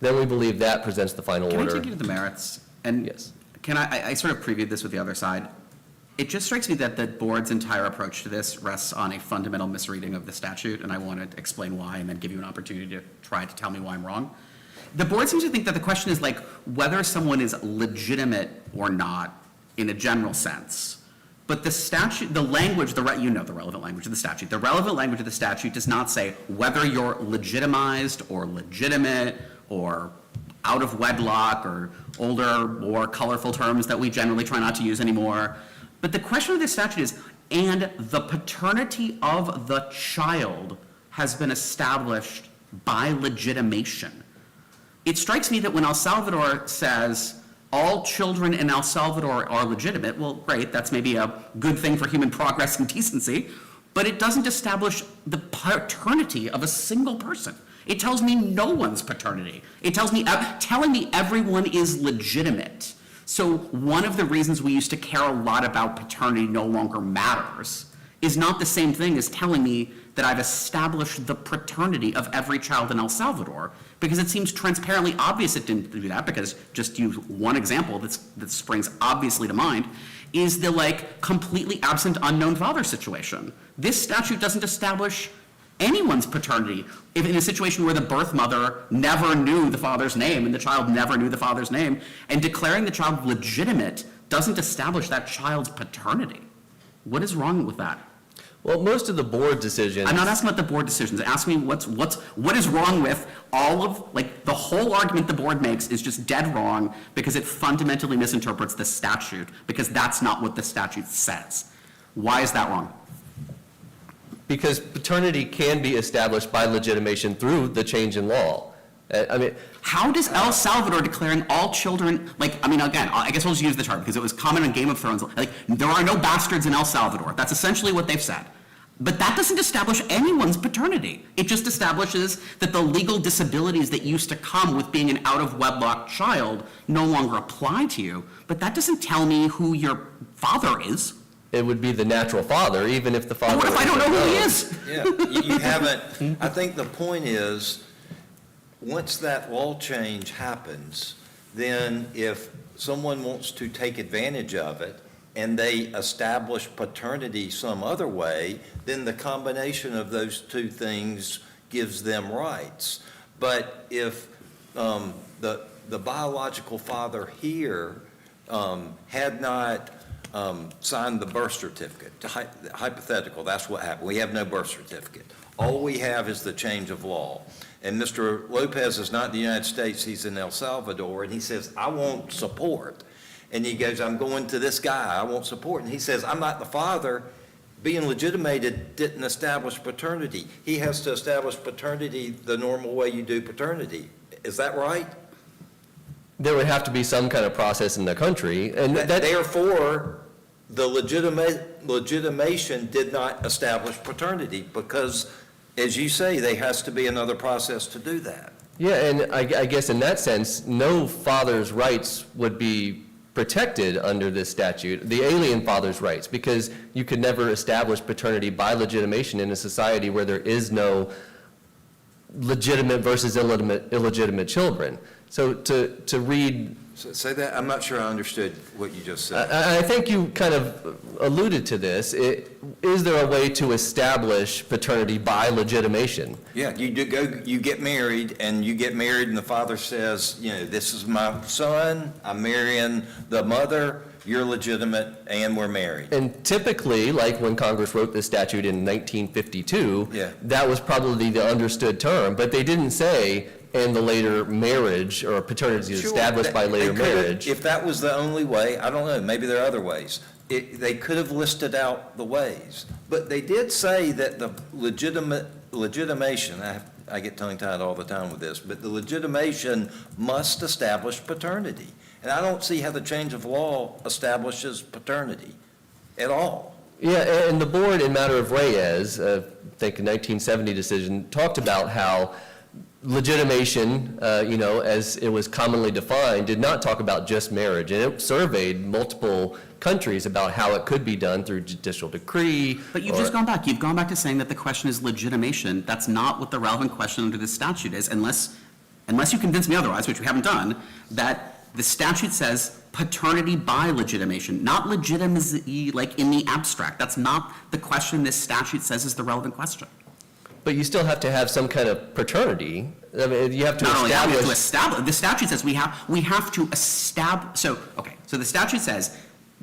then we believe that presents the final order. Can I take you to the merits? And Yes. can I sort of previewed this with the other side. It just strikes me that the board's entire approach to this rests on a fundamental misreading of the statute, and I want to explain why and then give you an opportunity to try to tell me why I'm wrong. The board seems to think that the question is like whether someone is legitimate or not in a general sense. But the statute, the language, the relevant language of the statute. The relevant language of the statute does not say whether you're legitimized or legitimate or out of wedlock or older, more colorful terms that we generally try not to use anymore. But the question of this statute is, and the paternity of the child has been established by legitimation. it strikes me that when El Salvador says all children in El Salvador are legitimate, well, great, that's maybe a good thing for human progress and decency, but it doesn't establish the paternity of a single person. It tells me no one's paternity. It tells me, telling me everyone is legitimate. So one of the reasons we used to care a lot about paternity no longer matters is not the same thing as telling me that I've established the paternity of every child in El Salvador, because it seems transparently obvious it didn't do that, because just to use one example that springs obviously to mind, is the completely absent unknown father situation. This statute doesn't establish anyone's paternity. If in a situation where the birth mother never knew the father's name and the child never knew the father's name, and declaring the child legitimate doesn't establish that child's paternity. What is wrong with that? Well, most of the board decisions. I'm not asking about the board decisions. Ask me what is wrong with all of, the whole argument the board makes is just dead wrong because it fundamentally misinterprets the statute, because that's not what the statute says. Why is that wrong? Because paternity can be established by legitimation through the change in law. How does El Salvador declaring all children, again, I guess we'll just use the term because it was common in Game of Thrones, there are no bastards in El Salvador. That's essentially what they've said. But that doesn't establish anyone's paternity. It just establishes that the legal disabilities that used to come with being an out-of-wedlock child no longer apply to you. But that doesn't tell me who your father is. It would be the natural father, even if the father. What if I don't know who he is? Yeah, you haven't, I think the point is, once that law change happens, then if someone wants to take advantage of it and they establish paternity some other way, then the combination of those two things gives them rights. But if the biological father here had not signed the birth certificate, hypothetical, that's what happened. We have no birth certificate. All we have is the change of law. And Mr. Lopez is not in the United States, he's in El Salvador, and he says, I want support. And he goes, I'm going to this guy, I want support. And he says, I'm not the father. Being legitimated didn't establish paternity. He has to establish paternity the normal way you do paternity. Is that right? There would have to be some kind of process in the country, and Therefore, the legitimation did not establish paternity because, as you say, there has to be another process to do that. Yeah, and I guess in that sense, no father's rights would be protected under this statute, the alien father's rights, because you could never establish paternity by legitimation in a society where there is no legitimate versus illegitimate children. So to read. Say that, I'm not sure I understood what you just said. I think you kind of alluded to this. Is there a way to establish paternity by legitimation? Yeah, you get married, and the father says, this is my son, I'm marrying the mother, you're legitimate, and we're married. And typically, like when Congress wrote this statute in 1952, Yeah. that was probably the understood term, but they didn't say, and the later marriage or paternity is established by later marriage. If that was the only way, I don't know, maybe there are other ways. They could have listed out the ways. But they did say that the legitimation, I get tongue-tied all the time with this, but the legitimation must establish paternity. And I don't see how the change of law establishes paternity at all. Yeah, and the board in matter of Reyes, I think a 1970 decision, talked about how legitimation, as it was commonly defined, did not talk about just marriage. And it surveyed multiple countries about how it could be done through judicial decree. But you've just gone back. You've gone back to saying that the question is legitimation. That's not what the relevant question under this statute is, unless you convince me otherwise, which we haven't done, that the statute says paternity by legitimation, not legitimacy like in the abstract. That's not the question this statute says is the relevant question. But you still have to have some kind of paternity. I mean, you have to Not only that, we have to establish. establish, the statute says we have to establish, so the statute says,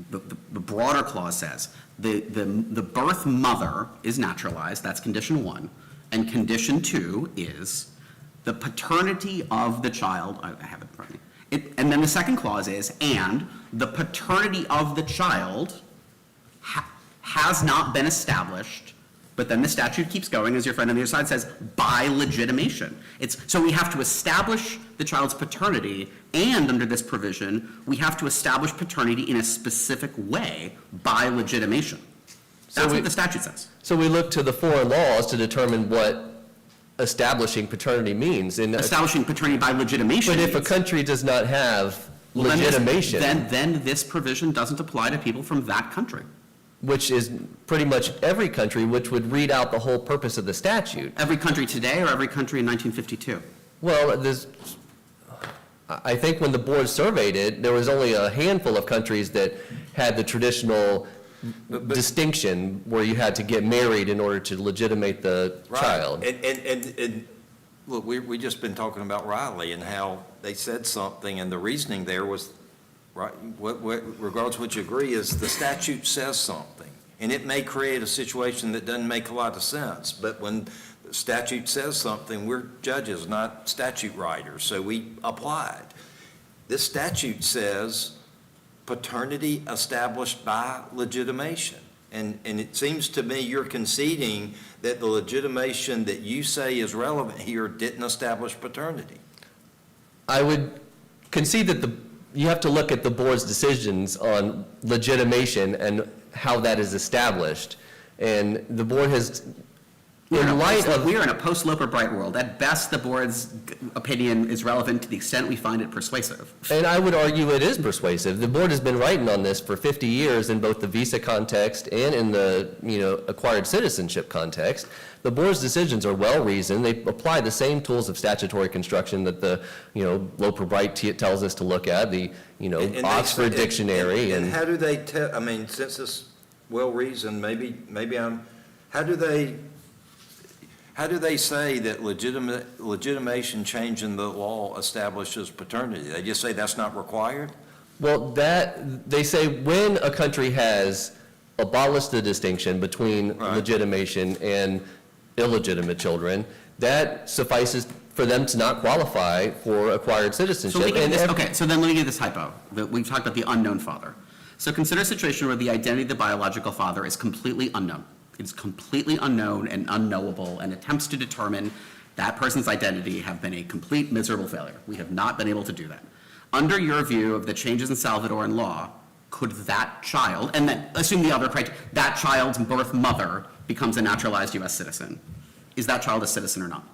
the broader clause says, the birth mother is naturalized, that's condition 1, and condition 2 is the paternity of the child, I have it in front of me, and then the second clause is, and the paternity of the child has not been established But then the statute keeps going, as your friend on the other side says, by legitimation. So we have to establish the child's paternity, and under this provision, we have to establish paternity in a specific way by legitimation. That's what the statute says. So we look to the foreign laws to determine what establishing paternity means. Establishing paternity by legitimation. But if a country does not have legitimation. Then this provision doesn't apply to people from that country. Which is pretty much every country, which would read out the whole purpose of the statute. Every country today or every country in 1952? Well, I think when the board surveyed it, there was only a handful of countries that had the traditional distinction where you had to get married in order to legitimate the child. And look, we just been talking about Riley and how they said something, and the reasoning there was, right, regardless of what you agree, is the statute says something. And it may create a situation that doesn't make a lot of sense, but when the statute says something, we're judges, not statute writers, so we apply it. This statute says paternity established by legitimation. And it seems to me you're conceding that the legitimation that you say is relevant here didn't establish paternity. I would concede that you have to look at the board's decisions on legitimation and how that is established. And the board has, We are in a post-Loper Bright world. At best, the board's opinion is relevant to the extent we find it persuasive. And I would argue it is persuasive. The board has been writing on this for 50 years in both the visa context and in the, acquired citizenship context. The board's decisions are well-reasoned. They apply the same tools of statutory construction that the, Loper Bright tells us to look at, the, And Oxford Dictionary. And how do they tell, since it's well-reasoned, how do they say that legitimation changing the law establishes paternity? They just say that's not required? Well, they say when a country has abolished the distinction between legitimation and illegitimate children, that suffices for them to not qualify for acquired citizenship. So then let me give this hypo. We've talked about the unknown father. So consider a situation where the identity of the biological father is completely unknown. It's completely unknown and unknowable, and attempts to determine that person's identity have been a complete miserable failure. We have not been able to do that. Under your view of the changes in Salvadoran law, could that child, and then assume the other criteria, that child's birth mother becomes a naturalized U.S. citizen, is that child a citizen or not?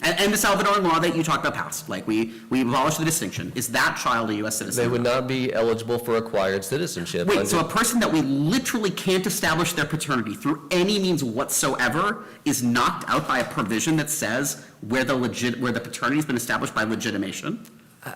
And the Salvadoran law that you talked about passed, like we abolished the distinction. Is that child a U.S. citizen? They would not be eligible for acquired citizenship. Wait, so a person that we literally can't establish their paternity through any means whatsoever is knocked out by a provision that says where the paternity has been established by legitimation?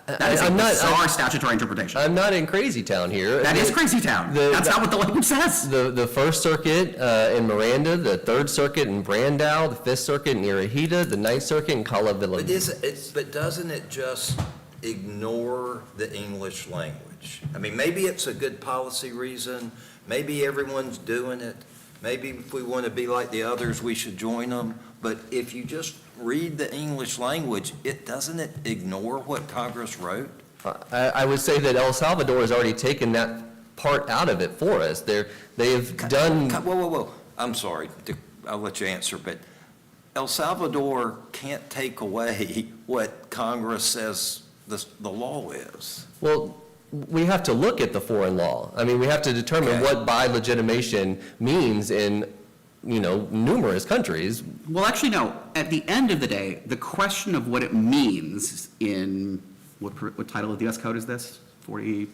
That is a bizarre statutory interpretation. I'm not in Crazy Town here. That is Crazy Town. That's not what the language says. The First Circuit in Miranda, the Third Circuit in Brandau, the Fifth Circuit in Irahita, the Ninth Circuit in Calavilla. But doesn't it just ignore the English language? Maybe it's a good policy reason. Maybe everyone's doing it. Maybe if we want to be like the others, we should join them. But if you just read the English language, doesn't it ignore what Congress wrote? I would say that El Salvador has already taken that part out of it for us. They've done... Whoa. I'm sorry. I'll let you answer, but El Salvador can't take away what Congress says the law is. Well, we have to look at the foreign law. We have to determine what by legitimation means in numerous countries. Well, actually, no. At the end of the day, the question of what it means in, what title of the U.S. Code is this? 40,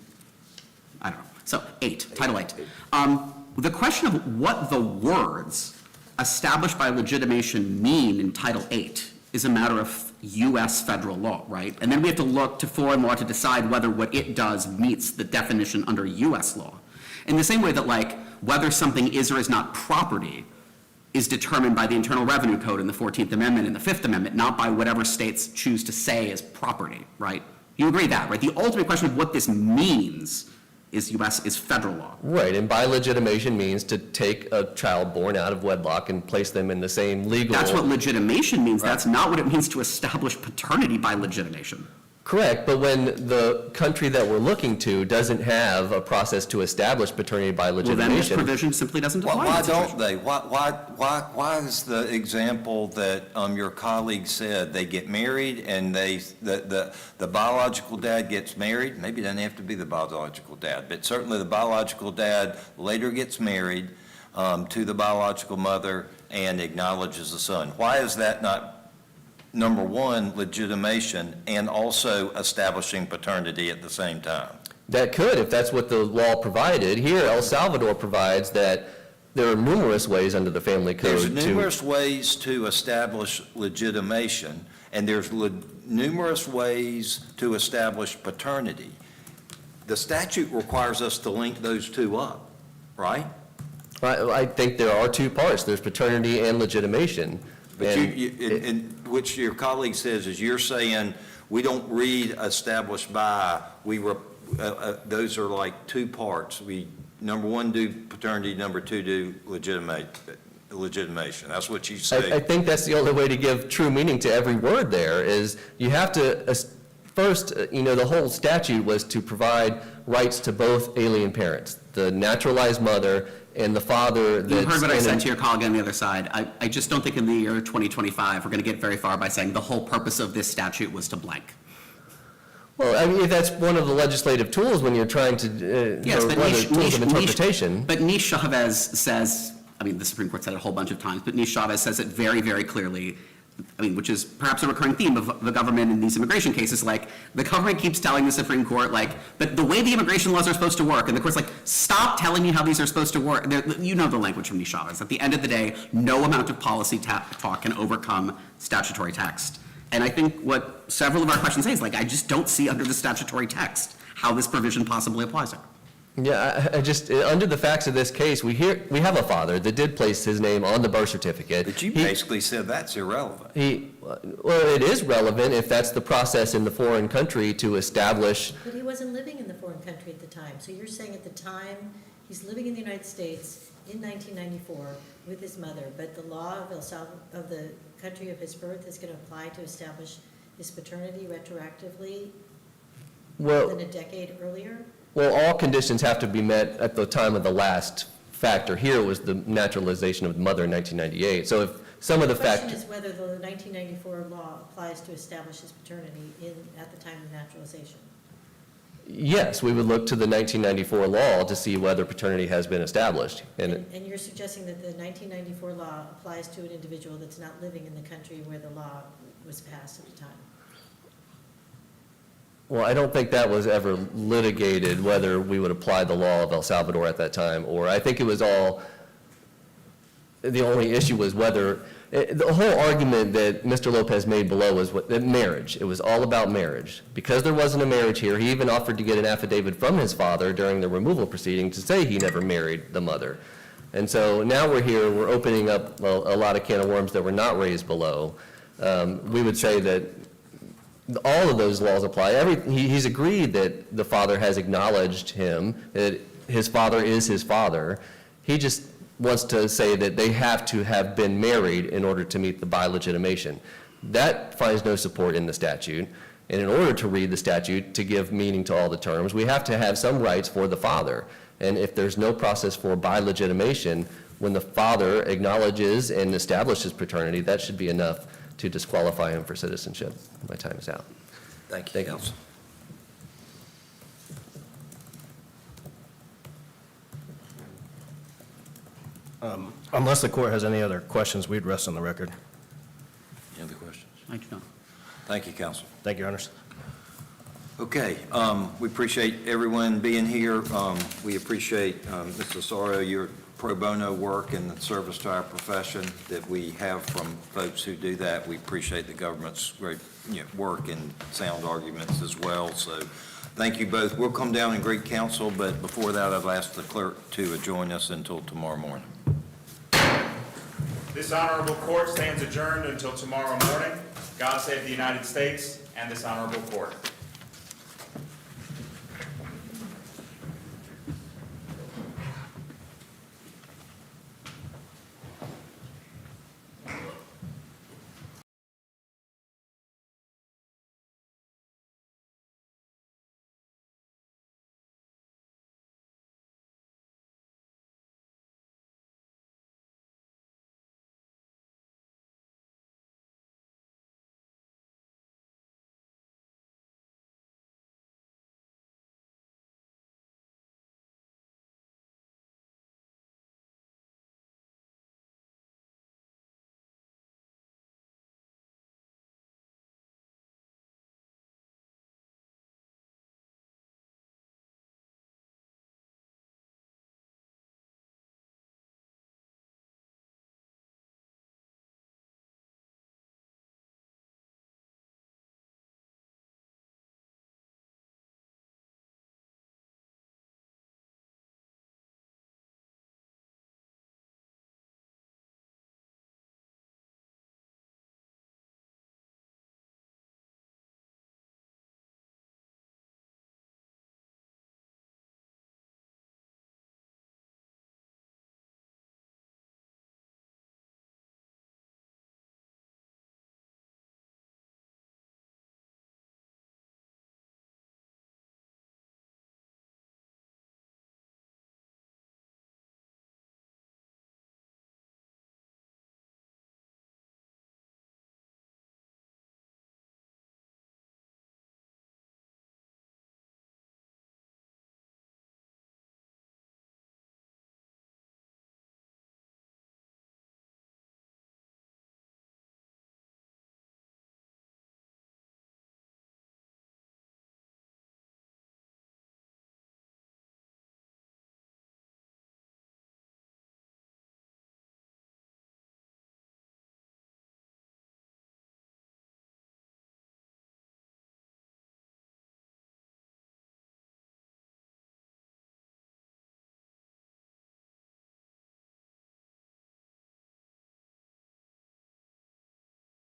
I don't know. So, 8, Title 8. The question of what the words established by legitimation mean in Title 8 is a matter of U.S. federal law, right? And then we have to look to foreign law to decide whether what it does meets the definition under U.S. law. In the same way that, whether something is or is not property is determined by the Internal Revenue Code in the 14th Amendment and the 5th Amendment, not by whatever states choose to say is property, right? You agree that, right? The ultimate question of what this means is federal law. Right, and by legitimation means to take a child born out of wedlock and place them in the same legal... That's what legitimation means. Right. That's not what it means to establish paternity by legitimation. Correct, but when the country that we're looking to doesn't have a process to establish paternity by Well, then this legitimation. provision simply doesn't apply. Why in that don't situation. they? Why is the example that your colleague said, they get married and the biological dad gets married? Maybe it doesn't have to be the biological dad, but certainly the biological dad later gets married to the biological mother and acknowledges the son. Why is that not, number one, legitimation, and also establishing paternity at the same time? That could, if that's what the law provided. Here, El Salvador provides that there are numerous ways under the family code There's to. numerous ways to establish legitimation, and there's numerous ways to establish paternity. The statute requires us to link those two up, right? I think there are two parts. There's paternity and legitimation. But And I say. think that's the only way to give true meaning to every word there, is you have to, first, the whole statute was to provide rights to both alien parents, the naturalized mother and the father that's. You heard what I in said an- to your colleague on the other side. I just don't think in the year 2025, we're going to get very far by saying the whole purpose of this statute was to blank. Well, I mean, that's one of the legislative tools when you're trying to, Yes, or but one of the tools of interpretation. But Nish Chavez says, I mean, the Supreme Court said it a whole bunch of times, but Nish Chavez says it very, very clearly, I mean, which is perhaps a recurring theme of the government in these immigration cases, like, the government keeps telling the Supreme Court, like, but the way the immigration laws are supposed to work, and the court's like, stop telling me how these are supposed to work. You know the language from Nish Chavez. At the end of the day, no amount of policy talk can overcome statutory text. And I think what several of our questions say is, like, I just don't see under the statutory text how this provision possibly applies there. Yeah, I just, under the facts of this case, we have a father that did place his name on the birth certificate. But you basically said that's irrelevant. Well, it is relevant if that's the process in the foreign country to establish. But he wasn't living in the foreign country at the time. So you're saying at the time, he's living in the United States in 1994 with his mother, but the law of the country of his birth is going to apply to establish his paternity retroactively Well, than a decade earlier? Well, all conditions have to be met at the time of the last factor. Here was the naturalization of the mother in 1998. So if some of the The question factors. is whether the 1994 law applies to establish his paternity at the time of naturalization. Yes, we would look to the 1994 law to see whether paternity has been established. And And you're suggesting that the 1994 law applies to an individual that's not living in the country where the law was passed at the time? well, I don't think that was ever litigated, whether we would apply the law of El Salvador at that time, or I think it was all, the only issue was whether, the whole argument that Mr. Lopez made below was that marriage. It was all about marriage. Because there wasn't a marriage here, he even offered to get an affidavit from his father during the removal proceeding to say he never married the mother. And so now we're here, we're opening up a lot of can of worms that were not raised below. We would say that all of those laws apply. He's agreed that the father has acknowledged him, that his father is his father. He just wants to say that they have to have been married in order to meet the bilegitimation. That finds no support in the statute. And in order to read the statute, to give meaning to all the terms, we have to have some rights for the father. And if there's no process for bilegitimation, when the father acknowledges and establishes paternity, that should be enough to disqualify him for citizenship. My time is out. Thank you, Thank you. counsel. Unless the court has any other questions, we'd rest on the record. Any other questions? I do not. Thank you, counsel. Thank you, Your Honors. Okay, we appreciate everyone being here. We appreciate, Mr. Osorio, your pro bono work and the service to our profession that we have from folks who do that. We appreciate the government's great work and sound arguments as well. So thank you both. We'll come down and greet counsel, but before that, I'd ask the clerk to join us until tomorrow morning. This honorable court stands adjourned until tomorrow morning. God save the United States and this honorable court.